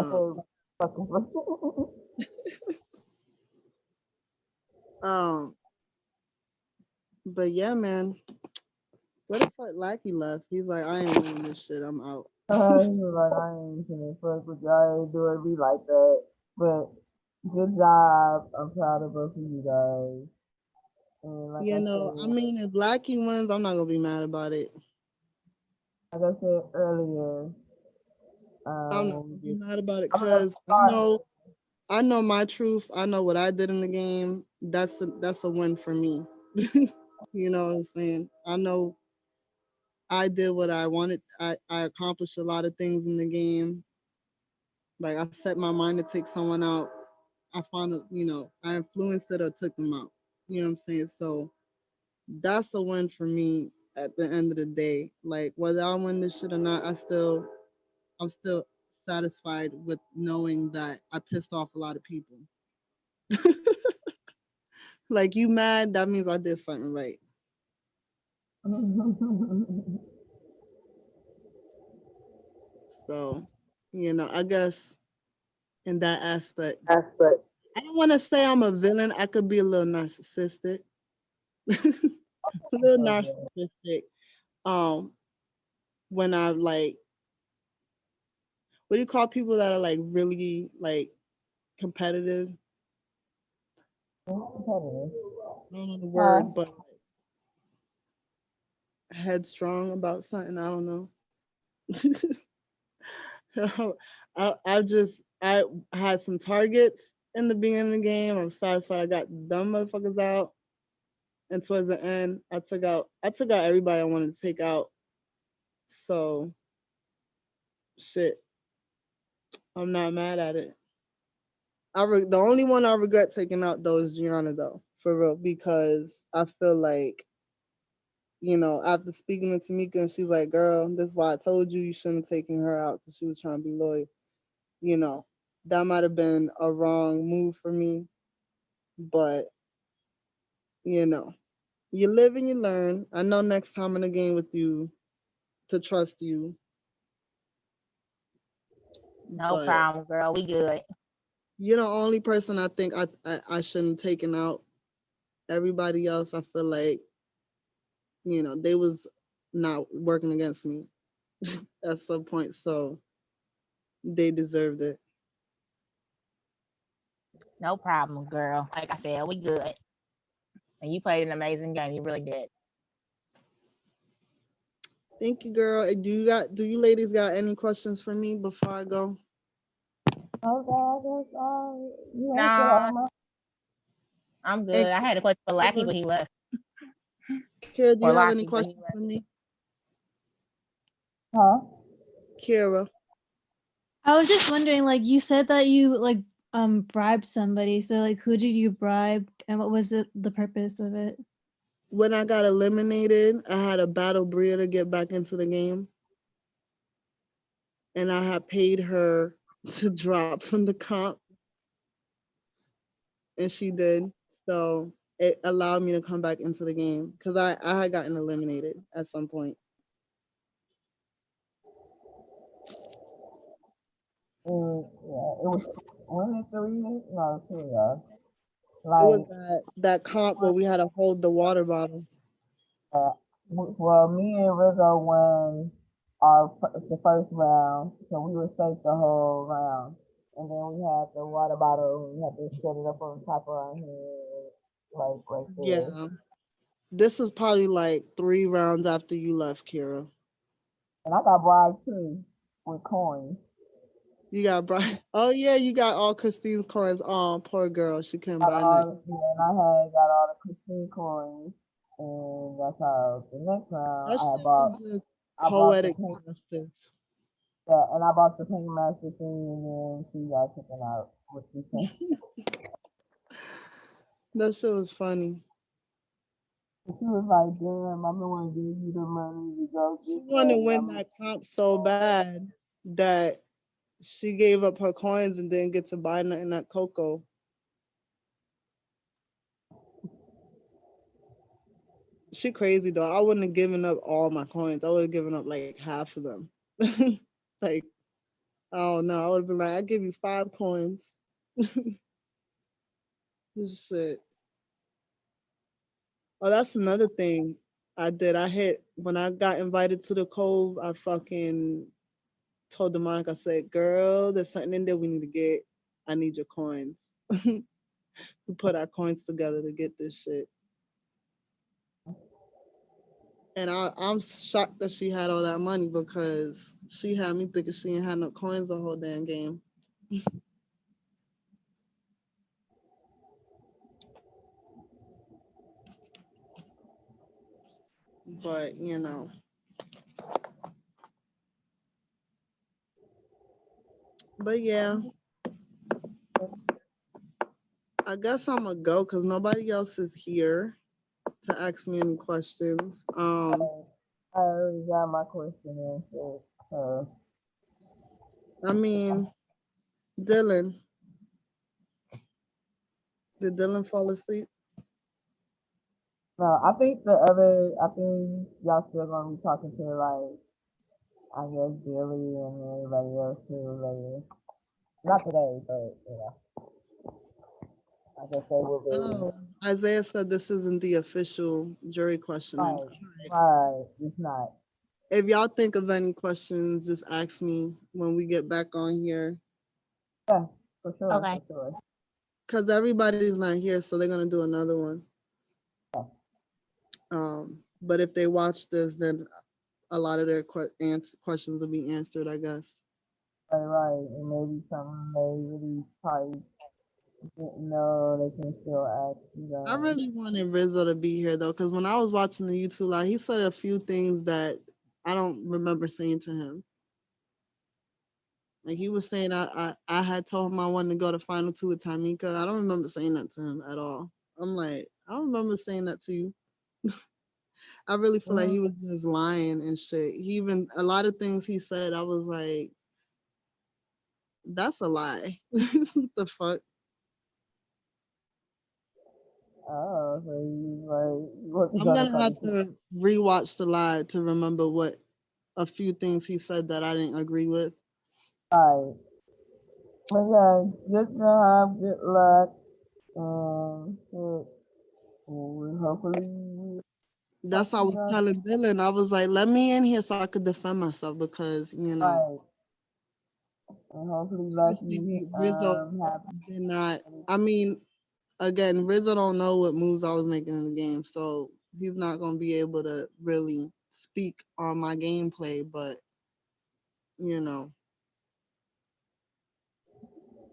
um, but yeah, man. What the fuck Lackey left? He's like, I ain't winning this shit. I'm out. He was like, I ain't gonna fuck with y'all, ain't doing me like that. But good job. I'm proud of both of you guys. And like You I know, I said, mean, if Lackey wins, I'm not gonna be mad about it. like I said earlier, I'm not when gonna we be get, mad about it I'm gonna because start. I know my truth. I know what I did in the game. That's a win for me. You know what I'm saying? I know I did what I wanted. I accomplished a lot of things in the game. Like I set my mind to take someone out. I found, I influenced it or took them out. You know what I'm saying? So that's a win for me at the end of the day. Like whether I win this shit or not, I'm still satisfied with knowing that I pissed off a lot of people. Like you mad, that means I did something right. So, I guess in that aspect, I don't want to say I'm a villain. I could be a little narcissistic. A little narcissistic. Um, when I like, what do you call people that are like really like competitive? I don't know the word, but headstrong about something. I don't know. I had some targets in the beginning of the game. I'm satisfied I got dumb motherfuckers out. And towards the end, I took out everybody I wanted to take out. So shit, I'm not mad at it. The only one I regret taking out though is Gianna though, for real, because I feel like, after speaking to Tamika and she's like, girl, this is why I told you shouldn't have taken her out because she was trying to be loyal. That might have been a wrong move for me, but you live and you learn. I know next time in a game with you to trust you. No problem, girl. We good. You're the only person I think I shouldn't have taken out. Everybody else, I feel like, they was not working against me at some point, so they deserved it. No problem, girl. Like I said, we good. And you played an amazing game. You really did. Thank you, girl. Do you ladies got any questions for me before I go? Nah, I'm good. And I had a question for Lackey, but he left. Kira, do you Or have any Lockie, but he questions left. for me? Huh? Kira. I was just wondering, like you said that you bribed somebody. So like who did you bribe and what was the purpose of it? when I got eliminated, I had to battle Bria to get back into the game, and I had paid her to drop from the comp, and she did. So it allowed me to come back into the game because I had gotten eliminated at some point. Yeah, it was one and three. No, two, yeah. It was Like, that comp where we had to hold the water bottle. uh, well, me and Rizzo won the first round, so we were safe the whole round. And then we had the water bottle. We had to set it up on top of our head, like right there. Yeah. This is probably like 3 rounds after you left, Kira. And I got bribed too with coins. You got Brian. Oh yeah, you got all Christine's coins. Oh, poor girl. She couldn't Got buy nothing. all, yeah, and I had got all the Christine coins, and that's how the next round That shit was just I bought the poetic paint, justice. yeah, and I bought the paint master thing, and then she got taken out. What she said. That shit was funny. She was like, "Damn, I'm the one giving you the money to go She get wanted that." to And win I'm that comp so bad that she gave up her coins and didn't get to buy nothing at Coco. She crazy though. I wouldn't have given up all my coins. I would have given up like half of them. Like, oh no, I would have been like, I give you 5 coins. This shit. Oh, that's another thing I did. I hit when I got invited to the Cove. I fucking told the Monica, I said, "Girl, there's something in there we need to get. I need your coins." We put our coins together to get this shit. And I'm shocked that she had all that money because she had me thinking she ain't had no coins the whole damn game. But but yeah, I guess I'm gonna go because nobody else is here to ask me any questions. I already got my question answered. So, I mean, Dylan, did Dylan fall asleep? no, I think y'all still gonna be talking to like, I guess Billy and everybody else too later. Not today, but I guess they will be. Oh, Isaiah said this isn't the official jury questioning. Right, right. It's not. If y'all think of any questions, just ask me when we get back on here. Yeah, for sure, Okay. for sure. Because everybody's not here, so they're gonna do another one. Yeah. But if they watch this, then a lot of their questions will be answered, I guess. Right. And maybe something they really probably didn't know they can still ask you I guys. really wanted Rizzo to be here though, because when I was watching the YouTube live, he said a few things that I don't remember saying to him. Like he was saying I had told him I wanted to go to final two with Tamika. I don't remember saying that to him at all. I'm like, I don't remember saying that to you. I really feel like he was just lying and shit. He even a lot of things he said, I was like, that's a lie. What the fuck? Oh, so you like what you I'm gonna gonna talk have to? to rewatch the live to remember what a few things he said that I didn't agree with. Alright. But yeah, good job, good luck, and shit. Hopefully we talk That's to why I you was guys. telling Dylan. I was like, let me in here so I could defend myself because Alright. And hopefully obviously Lucky Rizzo have did not. I mean, again, Rizzo don't know what moves I was making in the game, so he's not gonna be able to really speak on my gameplay. But you know,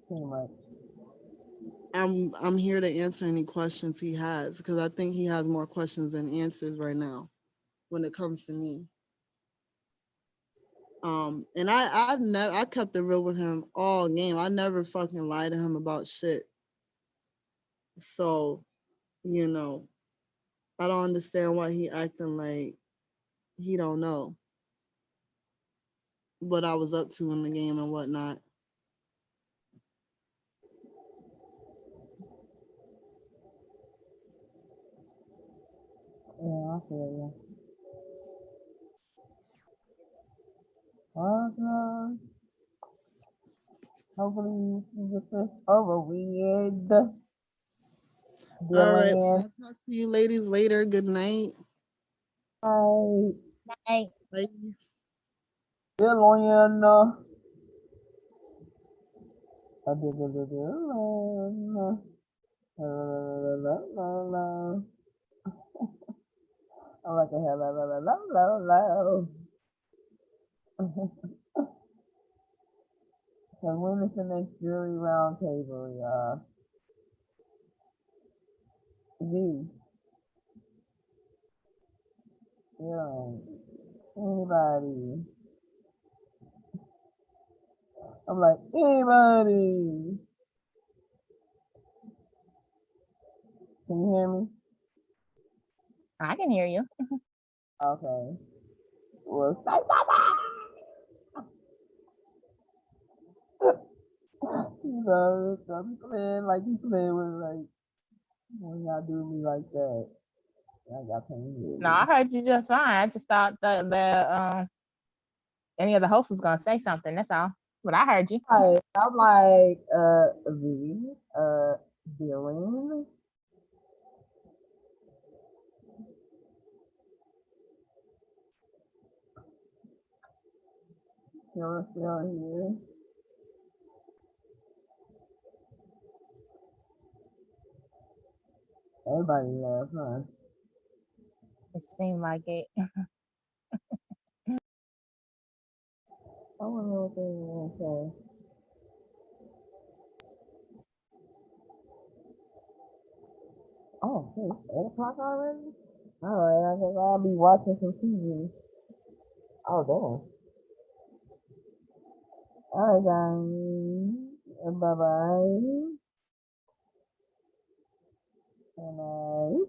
pretty much. I'm here to answer any questions he has because I think he has more questions than answers right now when it comes to me. And I kept it real with him all game. I never fucking lied to him about shit. So, you know, I don't understand why he acting like he don't know what I was up to in the game and whatnot. Yeah, I feel you. Uh-huh. Hopefully you can get this over with. All right. Dylan. I'll talk to you ladies later. Good night. Hi. Hey, Bye. Dylan. Dylan. I'm like a hello. So when is the next jury roundtable, y'all? V. Dylan. Anybody? I'm like, anybody? Can you hear me? I can hear you. Okay. Well, say something. You know, I'm playing like you play with like when y'all do me like that. I got pain. No, I heard you just fine. I just thought the any of the hosts was gonna say something. That's all. But I heard you. I'm like, V, Dylan. Still here. Everybody left, huh? It seemed like it. I wonder what they were gonna say. Oh, shit, it's 8 o'clock already? Alright, I guess I'll be watching some TV. Oh, damn. Alright, guys. Bye-bye. And,